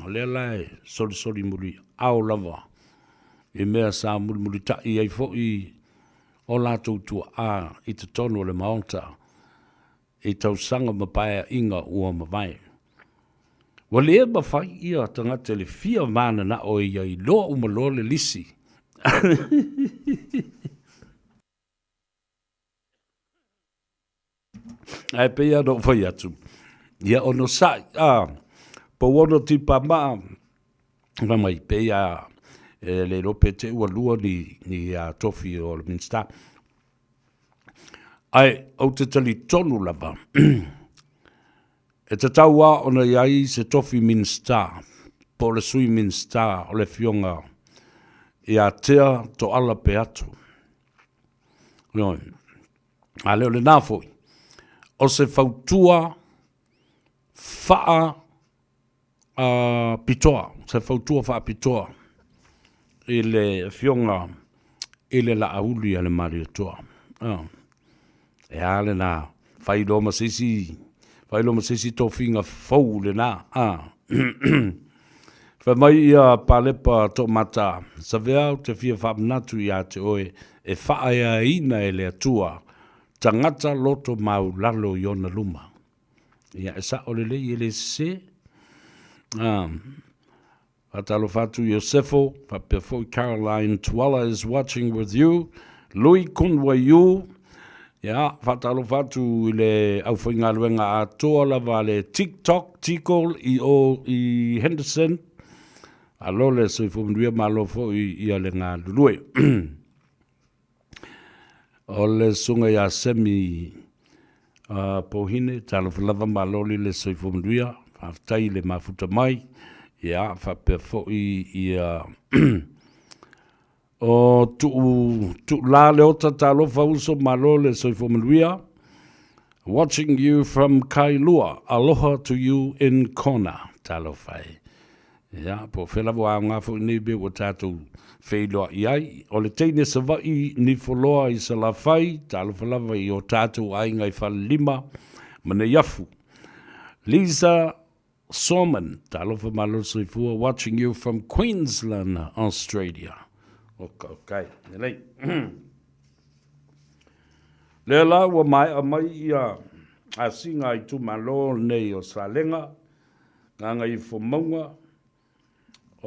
Lea lai soli muri. Ao lava. I mea sa muri ta I ai fo I o lātou tua I te tonu o le mauta. I tau sanga mapaya inga ua mawai. Wa lea mawhai ia tangata le fia mana na o ia I loa umaloa le lisi. Ai peia no whai atu. Ia ono sai. Po wono tipa maa. Mamai peia le rope te ua lua ni tofi o le minsta. Ai, au te tali tonu lava. E te taua ona iai se tofi minsta. Po le sui minsta o le fionga. Ia tea to ala pe atu. Noi. A leo le nāfoi. O se fautua faa pitoa. Se fautua faa pitoa. I le fionga. I le la auli ale mari toa. E ale na. Fai loma sisi tofinga fau le na. Fa mai ia palepa to mata. Sa vea te fia whamnatu ia te oe. E whaaya ina e le atua. Tangata loto mau lalo iona luma. Ia e sa ole le i le se. Fatalo fatu Yosefo. Fapefo Caroline Tuala is watching with you. Louis Kunwa you. Ia fatalo fatu i le au whainga luenga a toa lava le TikTok. Tikol I Henderson. Alo le soifumduia malofo I ale ngā lulue. O le sunga ia semi pohine, talo falava maloli le soifumduia, whaftai le mafuta mai, ia whapea foi o tu la leota talo fauso malole soifumduia, watching you from Kailua, aloha to you in Kona, talo fai. Ia, po whelawā ngā fo nebe o tātou wheiloa iai. O le teine sa vai ni wholoa I sa la whai, tālo whalawa I o tātou ainga I whalima, mana iafu. Lisa Sorman, tālo whamalo soifua, watching you from Queensland, Australia. Okay, nelei. Lela wa mai a mai ia a singa I tu malo nei o salenga, nganga I whomaunga,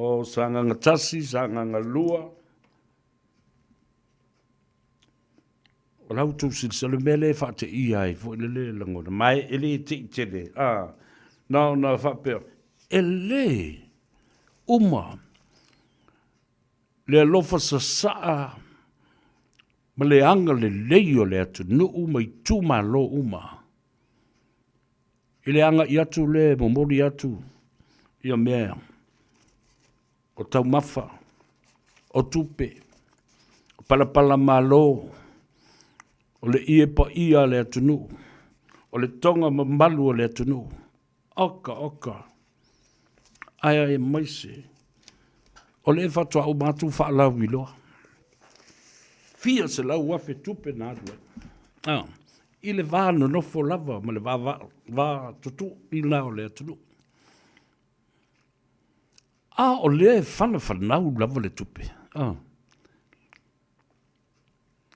o sanga ngatasi, sanga ngalua. O lau tu silsale mele whate iai, fo ilele langona. Mai ele te tele. Na whapea. Ele, uma, le alofa sa saa, ma le anga le leio le atu, no uma I tuma lo uma. Ile anga I atu le, momori atu, ia mea. O tau mafa, o tupe, o palapala malo, O le ie pa ia le atunu. O le tonga mamalu o le atunu. Oka. Aia e maise. O le fatua o matu whaalau iloa. Fia se lau wafe tupe na adua. I le vāno nofo lava, ma le vā tutu i nao le atunu. O le whanau lava le tupe.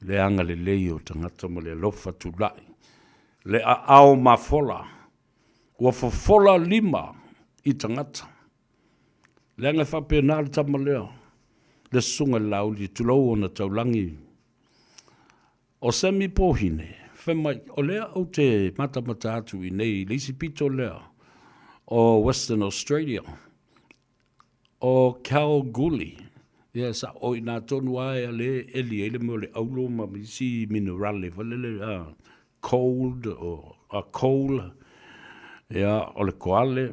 Le anga le leo tangata ma le lofa tu lai. Le ao ma fola. Ua fofola 5 i tangata. Le anga whape nā le tama leo. Le sunga lau li tulau o na taulangi. O semi pohine. Whemai, o lea au te matamata atu I nei. Lisi pito lea. O Western Australia. O Kalgoorlie. Yes, o ina tonu ai ale ele mo le aulo ma si minerale valele cold or a coal. Ja, o le koale.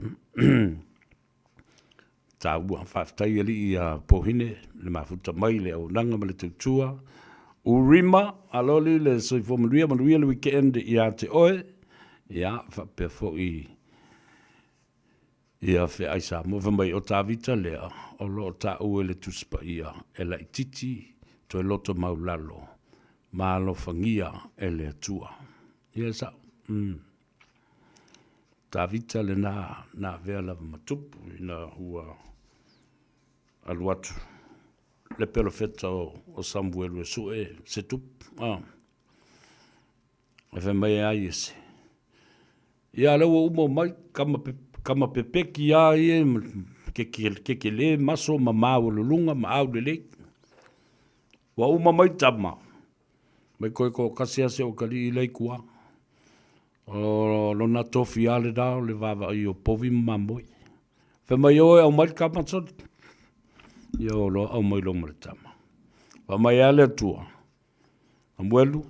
Ta ua whaftai ali I pohine le mafuta mai le au nanga ma le tutua. Urima, aloli le soifo manuia le weekend I te oe. Ja, whapefo Ia fe aisa mo mai o tavita lea o lo ta ue le tuspa ia e la ititi to e loto maulalo ma lo fangia e le atua. Ia sa tavita le na vea lava matupu ina hua aluatu le pelo feta o Samuel e se tup. E fe mai ai ese. Ia lewa umo mai kama pepeki a ie ke le maso ma mau lulunga ma au le lek. Wa uma mai tama. Mai koe ko kasia se o kali I leikua. O lona tofi ale dao le vava I o povi mamoi. Fe mai oe au mai kama sot. Yo lo au mai lo mare tama. Wa mai ale tua. Amwelu.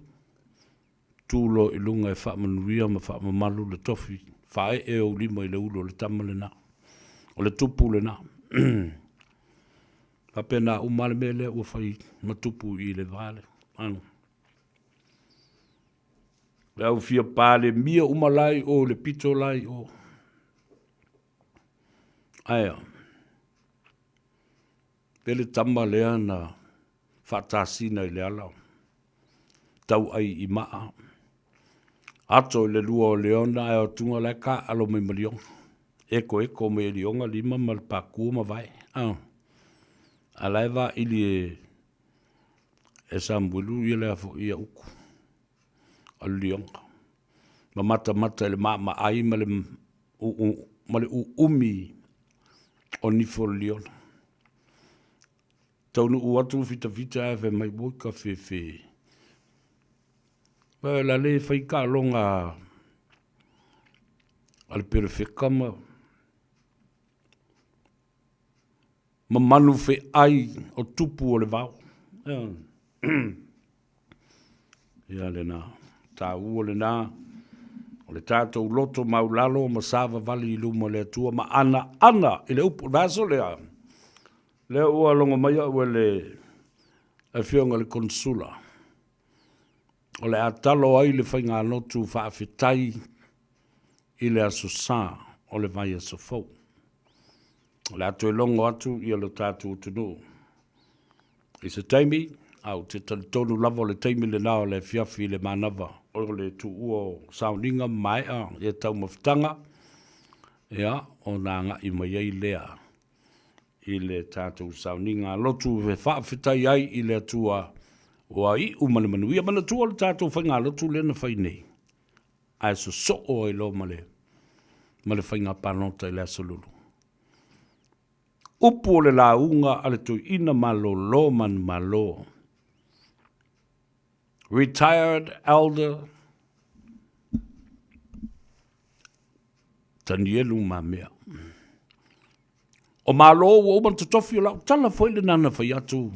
Tūlo I lunga e wha manuia ma wha mamalu le tofi. Whae e o 5 I le ulo le tama le na. O le tupu le na. Whapena umale me le ua whai matupu I le vale. Le au fia pāle mia umalai o le pito lai o. Aia. Pele tama lea na whatasina I le alau. Tau ai I maa. Ato le lua o leona e o tunga le ka alo me maliong. Eko me lionga 5 mal pakua ma vai. Alaiva ili e Samuelu I le afo ia uku. Al lionga. Ma mata le ma ai ma le umi o nifo leona. Taunu uatu fita e fe mai boika fe. La le fai ka longa al perfecama ma manu fe ai o tupu o le vau. Ia le na ta ua le na o le tātou loto maulalo ma sava vali I luma le atua ma ana I le upu vaso le ua longa mai ua le a fionga le konsula. O le atalo ai le whainga lotu whaafetai I le asosa o le vai asofou. O le atu e longo atu I le tātu utunu. I se taimi, au te tonu lava o le taimi le nao le fiafi le manava. O le tu uo sauninga mai I tau mawhitanga. Ia, o nā ngā I mai ei lea. I le tātu sauninga lotu ve whaafetai ai I le atua Wai umane manuia mana tua le tātou whainga lotu le na whai nei. Ai so o I lo male. Male whainga panota I le asolulu. Upu o le launga ale tu ina malo lo man malo. Retired elder. Tanielu mamea. O malo o man tutofi o lau tala fwai le nana whai atu.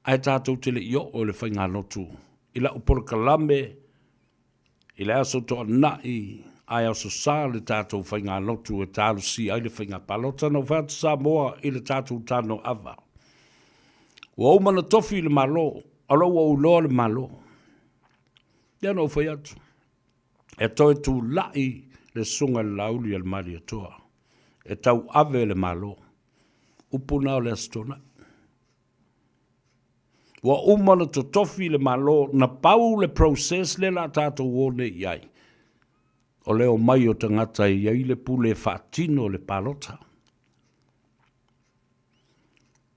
Ai tātou te le io o le whainga lotu. I la upora kalame, i le aso toa nai, ai aso sā le tātou whainga lotu e tālu si ai le whainga palota no whātu Samoa I le tātou TANOA AVA. Ua umana tofi le malo, alo ua uloa le malo. Ia no fai atu. E toi tu lai le sunga lauli al mari atoa. E tau ave le malo. Upuna o le astona. Wa umana to tofi le malo na pau le process le la tato wone iai. O leo mai o tangata iai le pule fatino le palota.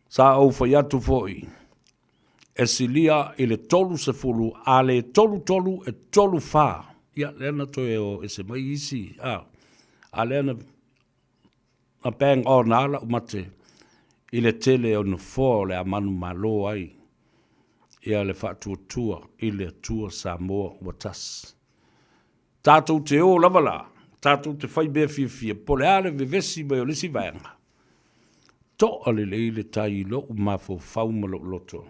Sa au fai atu foi. E silia i le tolu se fulu, a le tolu e tolu fa. Ia, lena to e o e se mai isi. A lena a bang o nala umate. I le tele o nufo le amanu malo ai. Ia le fatuatua i le tua Samoa watas. Tātou te o lavala. Tātou te whai bea fia. Pole ale vevesi mai o lisi vaenga. To ale le tai lo umafo fau malo loto.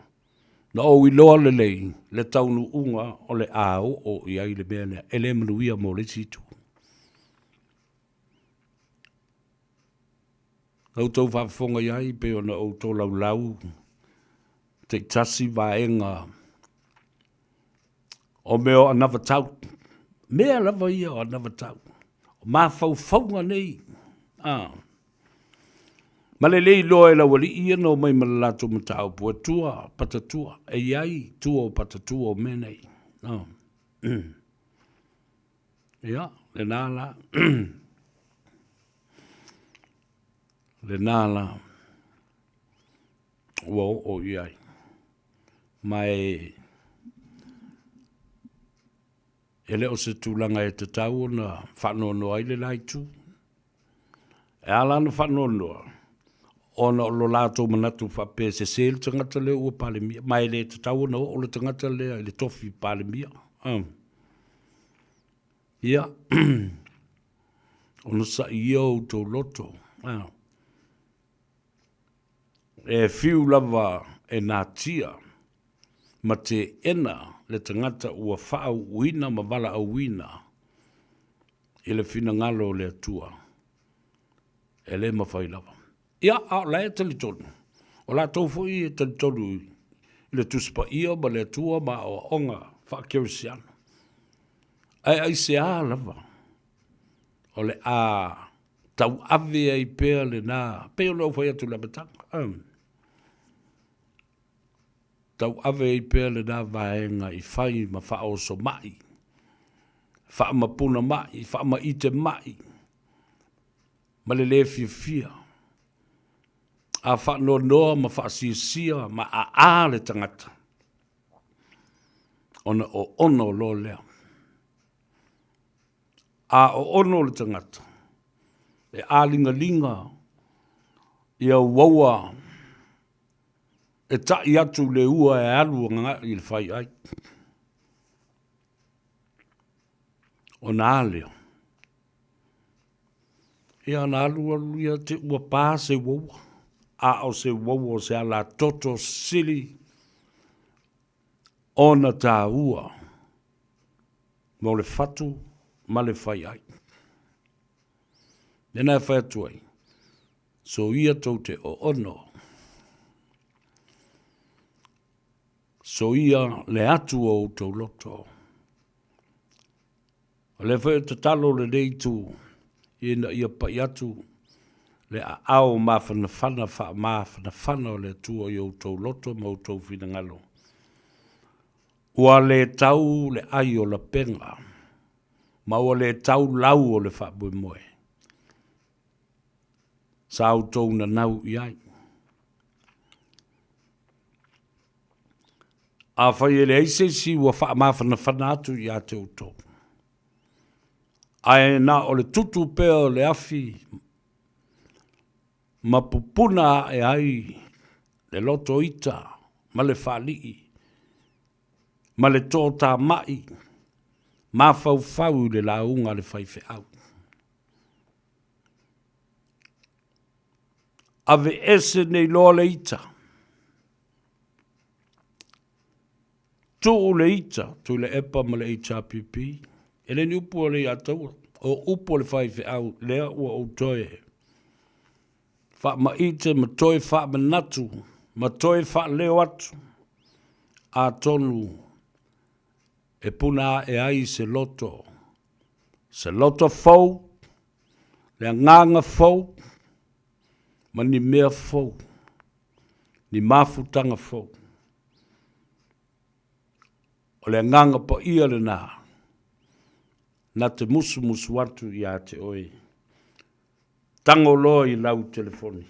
Na o iloa le lei, le taunu unga o le ao o iai le mea nea, ele manuia mo le situ. Au tau whaafonga iai, pe o na o tō lau, te tasi vaenga, o meo anava tau. Mea lava ia o anava tau. O mafau faunga nei. Ma le lei loa e la wali ia no mai malalato matao pua tua, patatua, e iai tua o patatua o menei. Ia, le nala. Le nala. Wow, o iai. Mai e leo se tūlanga e te tau na whanono ai le laitu. E ala na whanonoa. Ona o lo lato manatu whape se sel tangata leo ua palemia. Mai le te tau na o le tangata lea i le tofi palemia. Ia. Ona sa ia o tō loto. E fiu lava e nā tia. Ma te ena le tangata ua whaau uina ma wala au uina. I le fina ngalo le atua. E le mawhai lava. Ia, a la e tali tonu. O la tau fui e tali tonu i le tuspa ia ma le atua ma o onga whakerisiana. Ai se a lava. O le a tau ave ai pēr le nā. Pēr lau whai atu la batanga. Tau ave ai pēr le nā vaenga i whai ma whao so mai. Wha ma puna mai, wha ma ite mai. Ma le fia fia. A wha no noa ma wha sia ma a le tangata. Ona o ono lo lea. A o ono le tangata. E a linga. Ia waua. E tai atu le ua e alu ngā i le whai ai. O nā leo. Ia nā alu ia te ua pā se waua. A o se waua se ala toto sili. Ona tā ua. Mo le fatu ma le whai ai. Nena e whai atu ai. So ia tau te o ono. So ia le atu o tau loto. Le whai te talo le nei tu. Ia pai atu. Le a ao mawhana wha mawhana whana o le tua i o tau loto ma o tau whina ngalo. Ua le tau le ai o la penga. Ma ua le tau lau o le whabui moe. Sa au tau na nau i ai. A whai ele eise si ua wha mawhana whana atu i a te o tau. Ai na o le tutu pēr o le afi. Ma pupuna e ai le loto ita, ma le whalii, ma le tōta mai, ma fau le launga le whaife au. Ave ese nei loa le ita. Tu le ita, tu le epa ma le HRPP, ele ni upo le atau, o upo le whaife au, lea ua o toe. Wha ma ite ma toi wha ma natu, ma toi wha leo atu, a tonu, e puna e ai se loto fau, le nganga fau, ma ni mea fau, ni mafutanga fau. O le nganga po ia le na te musu watu ia te oi. Tango loa i lau telefoni.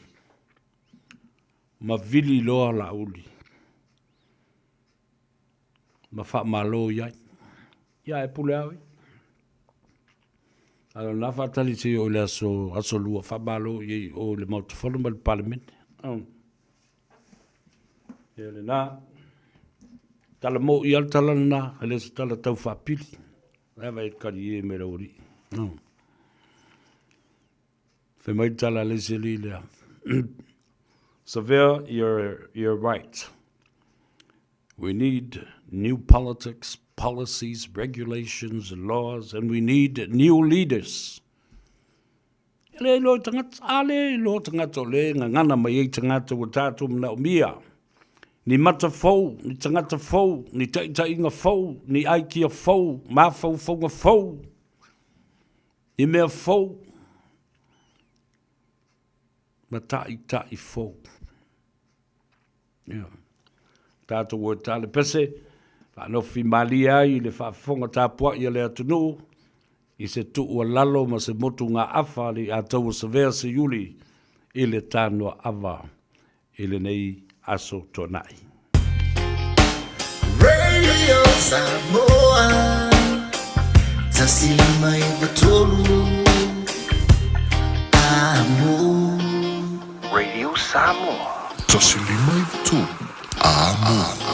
Ma vili loa la uli. Ma wha malo iai. Ia e pule aui. Alo na whatali te o le aso lua wha malo iai o le mautawhanu ma le Parliamentary. Ia le nā. Tala mo i al tala na, ele se tala tau whapili. Ewa e kari e mera ori. Fe mai tala le se li lea. Severe, you're right. We need new politics, policies, regulations, and laws, and we need new leaders. Le lo tangata, ale lo tangata le ngana mai e tangata o tātou mna o mia. Ni mata fau, ni tangata fau, ni tainga fau, ni aikia fau, ma fau fau, ni mea fau, ma tai fau. Yeah. Tātou o tāle pese, whanofi malia i le whaafonga tāpua i le atunu, i se tu ua lalo ma se motu ngā awha li a tau se vea se yuli i le TANOA AVA i le nei aso tonai. Radio Samoa, tasilima i batolu, amo. Radio Samoa, tasilima i batolu, amo.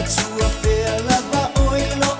Tua pela va oi lo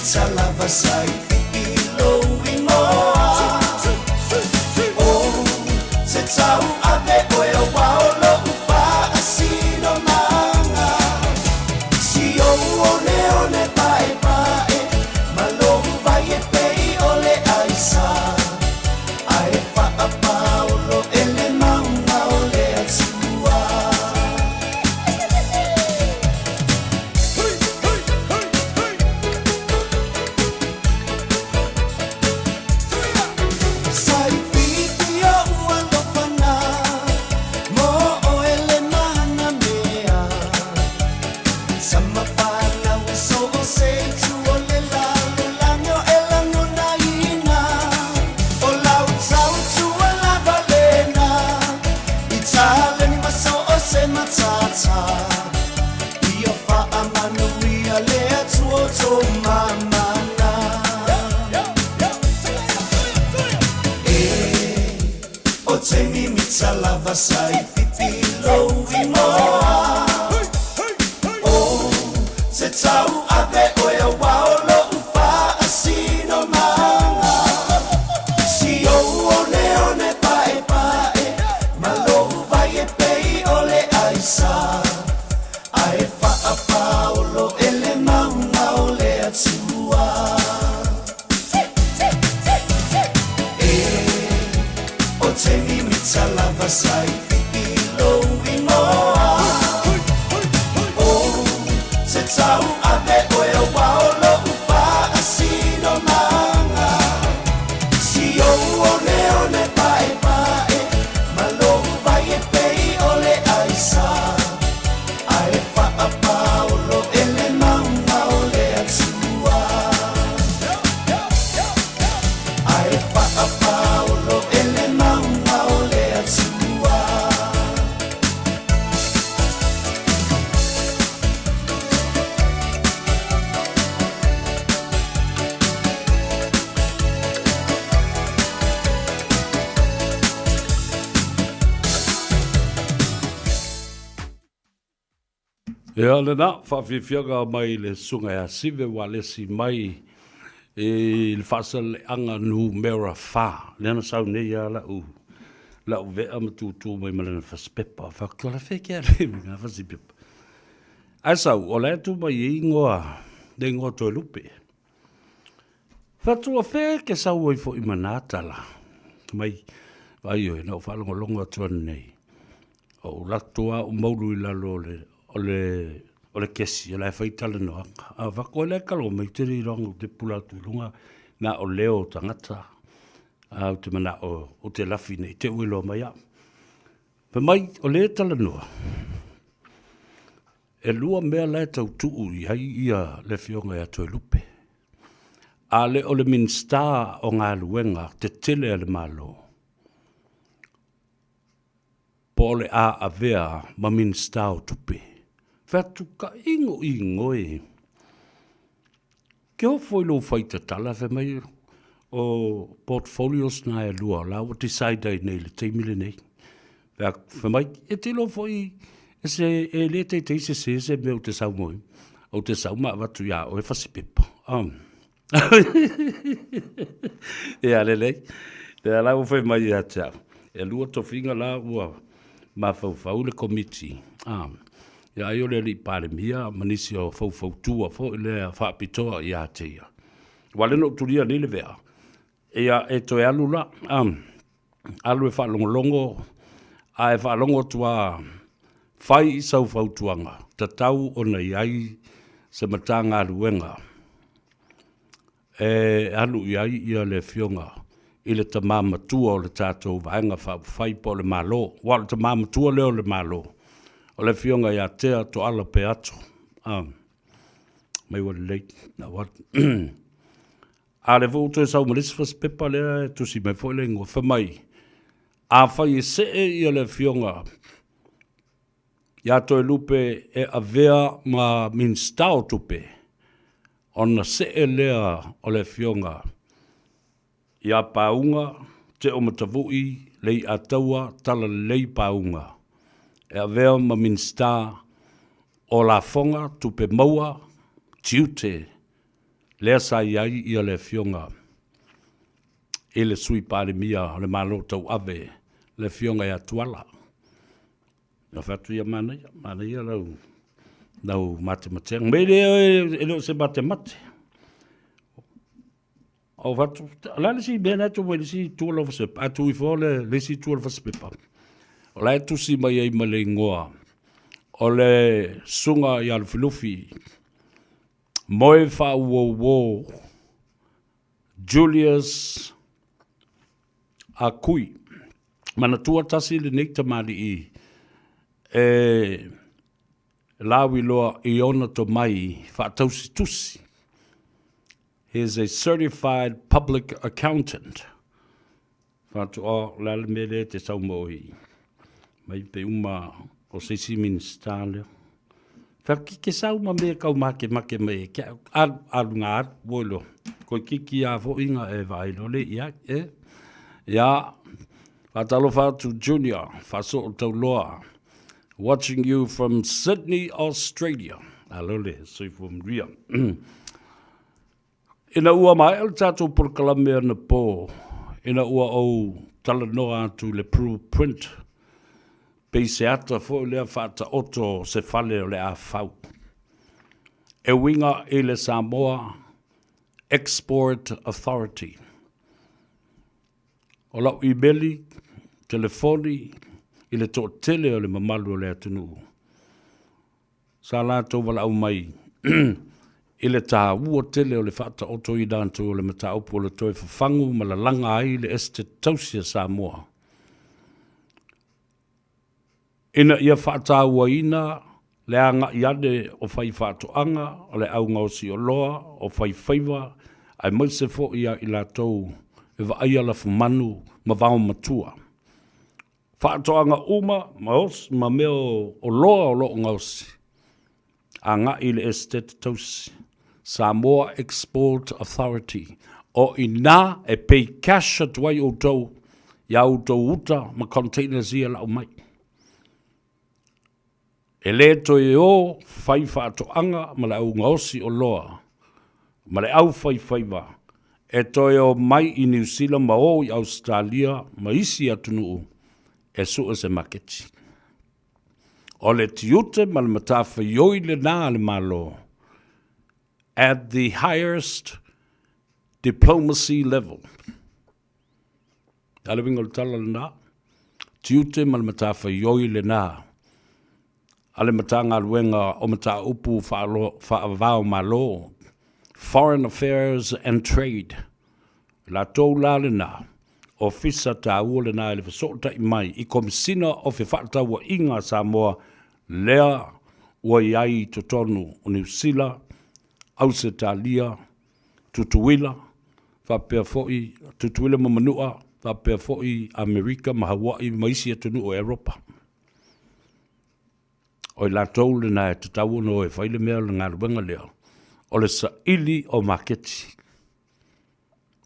Salava sai ilo ingoa Oh, se tau ave oe o waolo upa asino manga Si o one pae pae Malohu vai e pei ole aisa Ae wha paolo ele maunga ole atua Sai piti o ualo pana Mo o ele mana mea Sama pana uso o se tu o le lalo Lanyo e lango na ina O lau tau tu o la valena Itale ni maso o se matata Io fa amanu ia lea tu o to mamana O te mimi talava sai pipilo imoa O te tau ave oe o waolo upa asino manga Si o one pae pae Malohu vai e pei ole aisa Ae wha paolo ele maunga ole atua O te mimi talava sai ilo imoa O te tau ave oe o waolo upa asino manga Si o one pae pae Malohu vai e pei ole aisa Ae wha paolo ele maunga ole atua Ae wha paolo ele maunga ole atua Ia le na, whawhiwhianga mai le sunga a sive wa le si mai le whasale anga nu mera wha. Lena sau nei a la u vea ma tūtū mai malena whaspepa. Whaktola whekea le minga whasipepa. Ai sau, o le atu mai i ngoa, le ngoa toi lupe. Whatua whe ke sau ai fo i manatala. Mai, vai oi, na o whalongolonga tuan nei. O latua o mauru i lalo o le kesi, o le whaitala no anga. A whako le kalo mai te riranga o te pula tuilunga na o leo tangata. A te mana o te lafi nei, te uilo mai a. Pa mai, o le tala noa. E lua mea lai tau tuu i hai ia le fionga ia toi lupe. A le o le minsta o ngā luenga, te tele ale malo. Po le a avea ma minsta o tupe. Whatu ka ingo e. Ke o foi lo whaita tala whe mai o portfolios na e lua la o decide nei le teimile nei. Whe mai e te lo foi e se e le te se me o te sau moi. O te sau ma watu ia o e whasipepa. E ale lei. Te ala o whe mai a tau. E lua to finga la ua ma fau le committee. Ia ai ole li palemia manisi o fau tua fo le whapitoa i a teia. Wale no turia ni le vea. Ia e toi alu la. Alu e whalongolongo. A e whalongo tua whai i sau fau tuanga. Ta tau o na iai se matanga aluenga. E alu iai ia le fionga. I le tamama tua o le tātou vaenga whai po le malo. Wale tamama tua leo le malo. O le fionga ia tea to ala pe atu. Mai wale lei. Na wat. A le voto e sau malisi whaspepa lea e tusi mai fo le ngua whamai. A whai e se e ia le fionga. Ia toi lupe e avea ma min stao tupe. Ona se e lea o le fionga. Ia paunga te o matavui lei ataua tala lei paunga. E avea ma min sta o la fonga tupe maua tiute Lea sa iai ia le fionga. E le sui pare mia le malo tau ave le fionga ia tuala. Ia fatu ia mana ia lau matematika. Mele e leo se matemate. O fatu, la le si bena tu le si tuala fa sepa. Atu i fole le si tuala fa sepa. O la tu si mai ai male ngoa. O le sunga ia le filufi. Moe fa wo Julius Akui. Mana tua tasi le nekta mali i. Lawi loa i ona to mai fa tausi tusi. He is a certified public accountant. Fa tu o lale mele te sau mohi. Mai pe uma o se si minister leo. Fa kike sau ma me kau make me ke al ngat bolo. Ko kiki a fo inga e vai lo le ya fa talo fa tu junior fa so to loa. Watching you from Sydney, Australia. Alole, so from Ria. Ina ua mai el tato por kalamea na po. Ina ua o talanoa tu le print. Pei se ata fo lea fata oto se fale le a fau. E winga e le Samoa Export Authority. O lau emaili, telefoni, i le tō tele o le mamalu o le atunu. Sa la tō wala au mai, i le tā ua tele o le whata oto i dāntu o le mata upo o le toi whafangu ma la langa ai le este tausia Samoa. Ina ia whata ua ina, le anga iade o whai whatoanga, o le au ngausi o loa, o whai whaiwa, ai maise fo ia i la tau, e wa aia la fumanu ma vau matua. Whaatoanga uma, maos, ma meo o loa o loo ngausi. A ngā ile estet tausi. Samoa Export Authority. O i nā e pei cash atuai o tau, ia o tau uta ma containers ia lau mai. E le to e o, whai whaatoanga ma le au ngausi o loa. Ma le au whai whaiwa. E to e o mai i New Zealand ma o i Australia ma isi atunuu. E sua se maketi. O le tiute ma le matafa yoi le nā le malo. At the highest diplomacy level. Ale wingo le tala le nā. Tiute ma le matafa yoi le nā. Ale matanga luenga o mata upu whaavao malo. Foreign Affairs and Trade. La tau la le nā. Ofisa ta ule na ele fesota i mai i komisina o fe whata wa inga Samoa lea ua iai to tonu o New Zealand, Australia, Tutuila, whapea foi, Tutuila mamanua, whapea foi Amerika, ma Hawaii, maisi atunu o Europa. O i la taule na e tatau no e whaile mea le ngā ruenga leo, o le sa ili o maketi.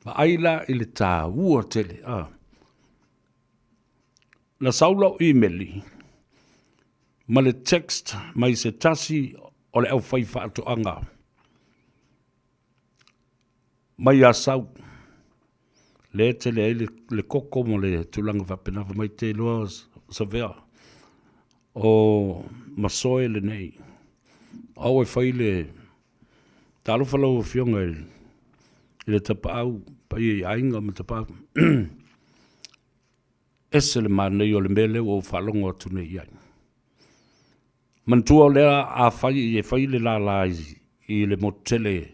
Ma aila i le tā ua tele. Na saulau e-maili, ma le text mai se tasi o le au whai whaatoanga. Mai a sau, le tele le koko mo le tulanga whapenawa mai te loa sa vea. O masoe le nei. Au e whai le talo whalau o fionga i le tapau, pa i ainga me tapau. Ese le manei o le mele o whalongo atu nei iai. Mantua o lea a whai le la i le motele,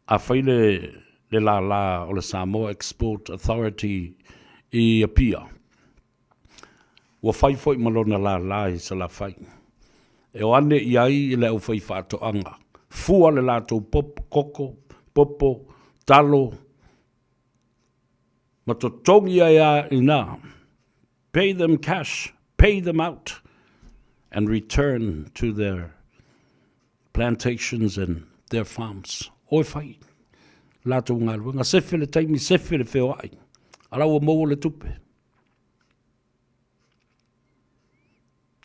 a whai le la o le Samoa Export Authority i apia. Ua whai foi malona la i sa la whai. E o ane iai i le au whai whaatoanga. Fua le lato koko, popo, talo, matotongi ia ina. Pay them cash, pay them out, and return to their plantations and their farms. Oi whai, lato ngalwinga, sefele taimi, sefele wheo ai. Alaua mou le tupe.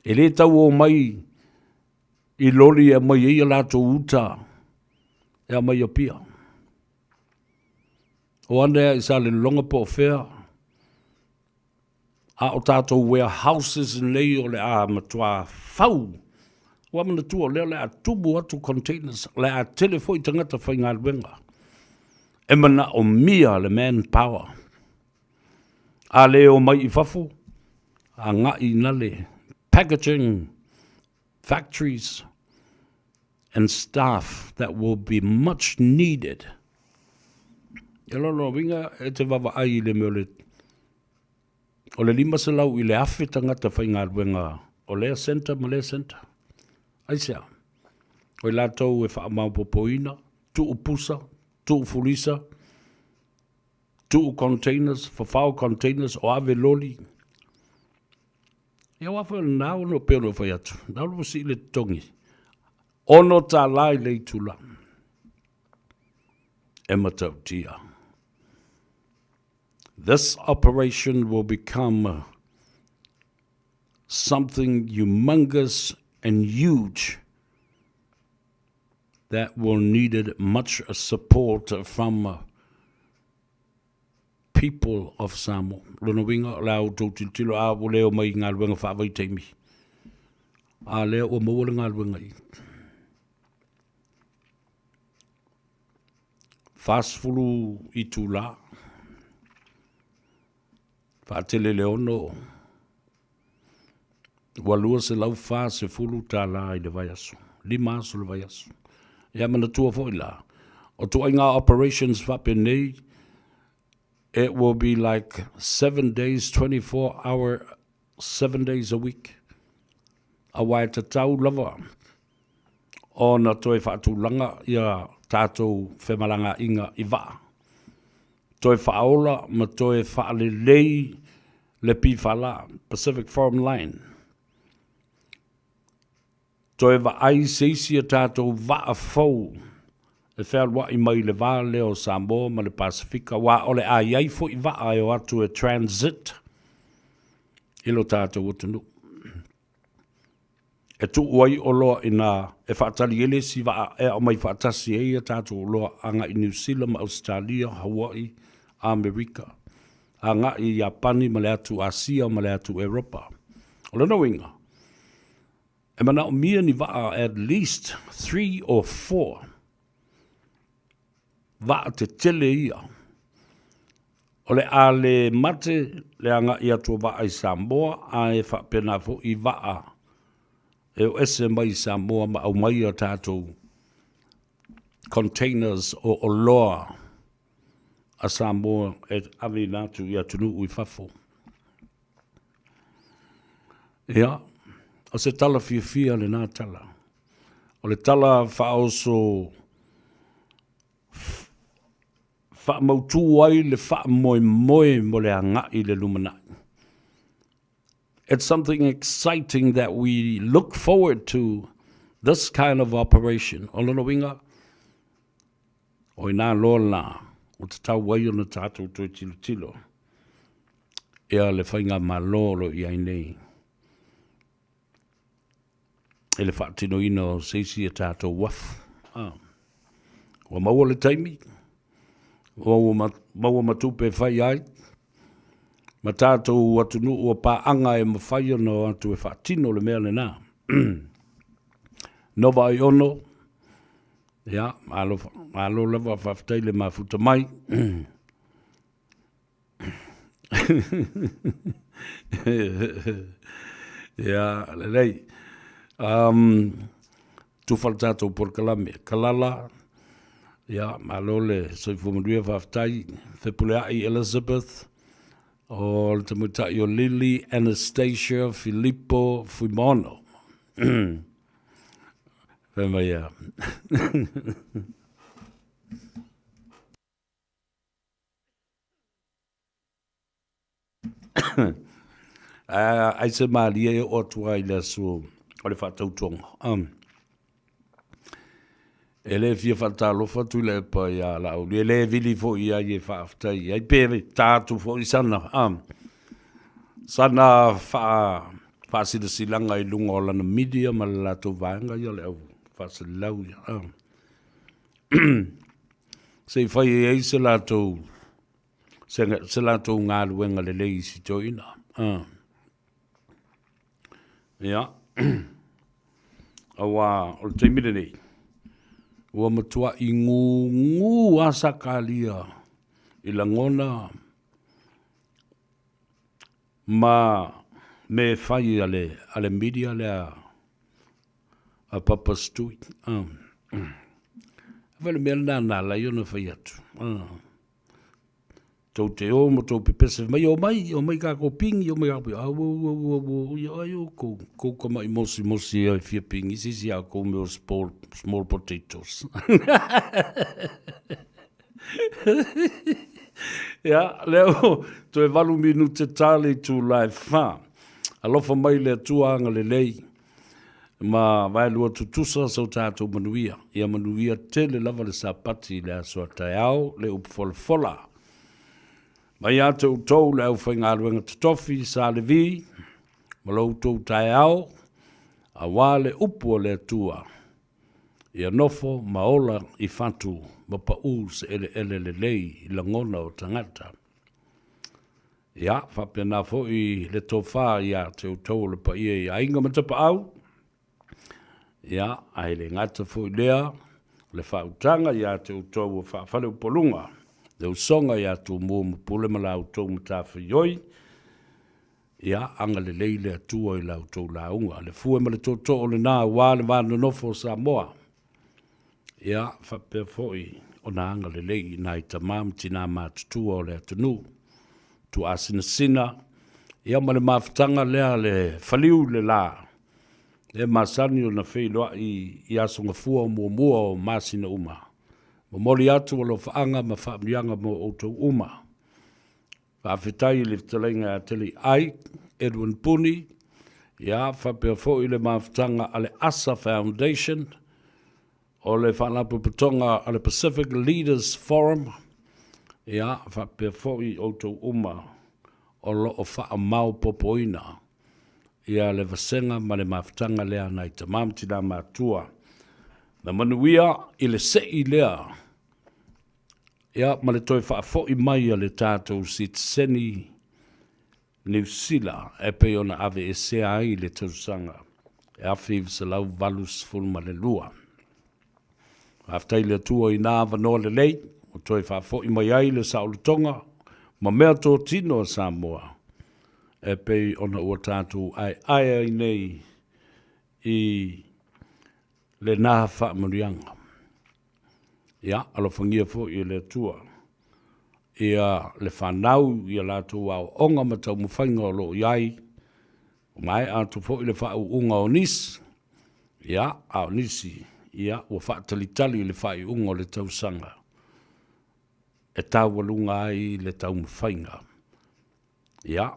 E le tau o mai, i loli e mai ia lato uta, Ea mai o pia. O ane i sa le longa po whea. A o tātou warehouses nei o le a matua whau. Wa mana tua leo le a tubu atu containers, le a telefoi tangata whai ngā ruenga. E mana o mia le manpower. A leo mai I whafu, a ngā I nale, packaging, factories, and staff that will be much needed. E lono winga e te wawa ai le meo le o le lima se lau I le awhi tangata whai ngā ruenga o lea center ma lea center. Aisea, o I lātou e wha mau popoina, tu upusa, tu ufulisa, tu containers, whawhau containers o ave loli. Ia wawha nao no pēro whai atu, nao no si le tongi. Ono tā lai le tula. E matau tia. This operation will become something humongous and huge that will need much support from people of Samoa. Lona winga lau tau tilo a o leo mai ngā luenga whaavai teimi. A leo o mawala ngā luenga I. Whaasfulu I tū la. Whaatele leono. Walua se lau wha se fulu tā la I le vai asu. Lima asu le vai asu. Ia mana tua fo I la. O tu ngā operations whape nei, it will be like 7 days, 24 hours, 7 days a week. A wai te tau lava. O na toi whaatulanga ia tātou whemalanga inga I waa. Toi whaola ma toi whaalelei le pifala, Pacific Foreign Line. Toi wa ai seisia tātou waa fau. E whea wa I mai le wā leo Samoa ma le Pasifika. Wa ole a iai fo I waa e o atu e transit. Ilo tātou utunu. E tu uai o loa ina e whaatali ele si waa e o mai whaatasi e ia tātou o loa anga I New Zealand, Australia, Hawaii, Amerika. Anga I Japani ma le atu Asia ma le atu Europa. O lana winga. E mana o mia ni waa at least 3 or 4 waa te tele ia. O le a le mate le anga I atu waa I Samoa a e whapena fo I waa. E o ese mai Samoa ma au mai a tātou containers o loa a Samoa e avi nātu I atunu ui whafo. Ia, o se tala fia le nā tala. O le tala whaoso whaamautu ai le whaamoe mo le angai le lumanai. It's something exciting that we look forward to this kind of operation. O lona winga, o I nā loa la, o te tau wai o na tātou tui tilo. Ea le whainga malolo I ai nei. E le whaatino ina o seisi a tātou waf. O maua le taimi. O maua matupe whai ai. Ma tātou atunu o pāanga e mawhai no atu e whaatino le mea le nā. Nova I ono. Ia, alo lava whaftai le mafuta mai. Ia, le rei. Tufal tātou por kalame. Kalala. Ia, alo le soifumaduia whaftai. Whepulea I Elizabeth. O le tamutai o Lily, Anastasia, Filippo, Fuimono. Whema ia. Ai se maria e o tua I le su o le whatautonga. E le fia whatalofa tu le pa ia lau. E le vili fo ia I e whaaftai. Ai pewe tātu fo I sana. Sana whaasida silanga I lunga o lana media ma le lato vanga ia le au whaasilau ia. Se whai e se lātou, se lātou ngā luenga le lei si toina. Ia. Awa, o te mire nei. Ua matua I ngu asakalia I langona ma me whai ale media le a papa stui. Vale mea nā la iona whai atu. Tau te o mo tau pipese mai o mai kako pingi o mai kako pingi kou kama I mosi ai fia pingi sisi a kou meo small potatoes. Ia, leo to e 8 minute tale tu live fa. Alofa mai le tuanga le lei. Ma vai lua tutusa sau tātou manuia. Ia manuia tele lava le sapati le asoa taiao le upfolfola. Mai ate utou le au whainga aluenga tatofi sa le vi. Ma lo utou taiao. A wale upo le tua. Ia nofo maola I fatu. Ma pa se ele le lei I langona o tangata. Ia, whapena fo I le tofa ia te utou le pa ia I ainga matapa au. Ia, ai le ngata fo I lea, le whautanga ia te utou o whawhale upolunga. Le usonga ia tu mua mpule ma la utou matafa ioi. Ia, anga le leile atua I la utou launga. Le fue ma le toto o le nā wale vana nofo Samoa. Ia, whapea fo I o na anga le lei nai tamam tina mātutua o le atunu. Tu asina sina. Ia ma le mawhtanga lea le whaliu le la. Le masani o na wheiloa I asonga fua o mua o masina uma. Ma moli atu o lo whaanga ma whaamianga mo outou uma. Whawhetai le vitalenga a tele ai, Edwin Puni. Ia, whapea fo I le mawhtanga a le ASA Foundation. O le whanapu putonga a le Pacific Leaders Forum. Ia, whapea fo I outou uma. O lo o wha mau popoina. Ia le vasenga ma le mawhtanga lea nai tamam tina mātua. Na manuia I le sei lea. Ia ma le toi whaafo I mai a le tātou sitseni New Zealand e pe ona ave e sea ai le tausanga. E awhiv se lau valus ful ma le lua. Aftai le tua I nā vanoa le lei, o toi whaafo I mai ai le saulitonga, ma mea tō tino a Samoa. E pei ona ua tātou ai aia I nei I le naha whaamurianga. Ia, alofangia fo I le tua. Ia le whanau I lātou au onga matau mwhainga o lo iai. Mai atu fo I le whau unga o nis. Ia, au nisi. Ia, ua whaatalitali I le whai unga o le tausanga. E tau walunga ai le tau mwhainga. Ia,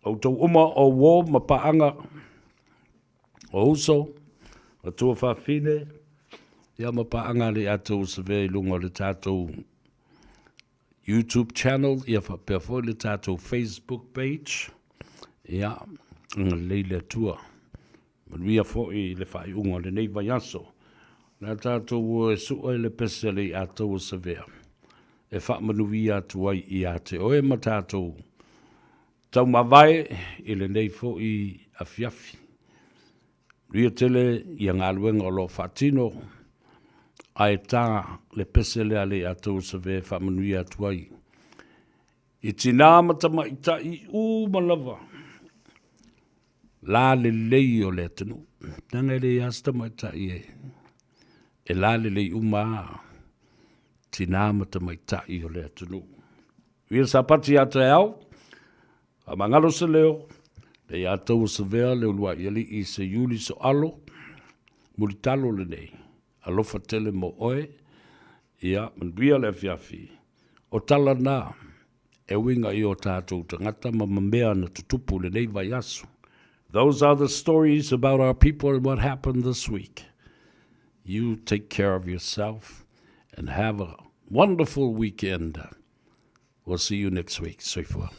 au tau uma o wō mapaanga o uso, o tua whawhine, ia mapaanga le atou se vei lunga le tātou YouTube channel, ia whapea fo le tātou Facebook page, ia, nga leile tua. Manuia fo I le whai unga le nei vai aso. Nā tātou e sua le pese le atou se vea. E whaamanuia atuai I ate oe ma tātou. Tau mawai I le nei fo I awhiawhi. Ria tele I a ngāluenga o lo whatino. Ai tā le pese le ale atou se ve whamanuia atuai. I tina matama I ta I malawa. La le lei o le atanu. Nanga le astama I ta I e. E la le lei uma. Tina matama I ta I o le atanu. Ria sapati ata e au. A mangalo se leo, le ia tau se vea leo lua iali I se yuli so alo, muritalo le nei, alofa tele mo oe, ia manduia le fiafi, o tala nā, e winga I o tātou tangata ma mamea na tutupu le nei vai asu. Those are the stories about our people and what happened this week. You take care of yourself and have a wonderful weekend. We'll see you next week. Soifua.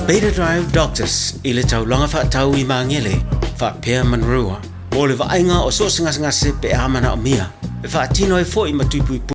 Beta Drive Doctors ile tau longa fa tau I mangele fa pea manrua o le vainga o so singa singa se pe amana o mia e fa tino e foi matuipui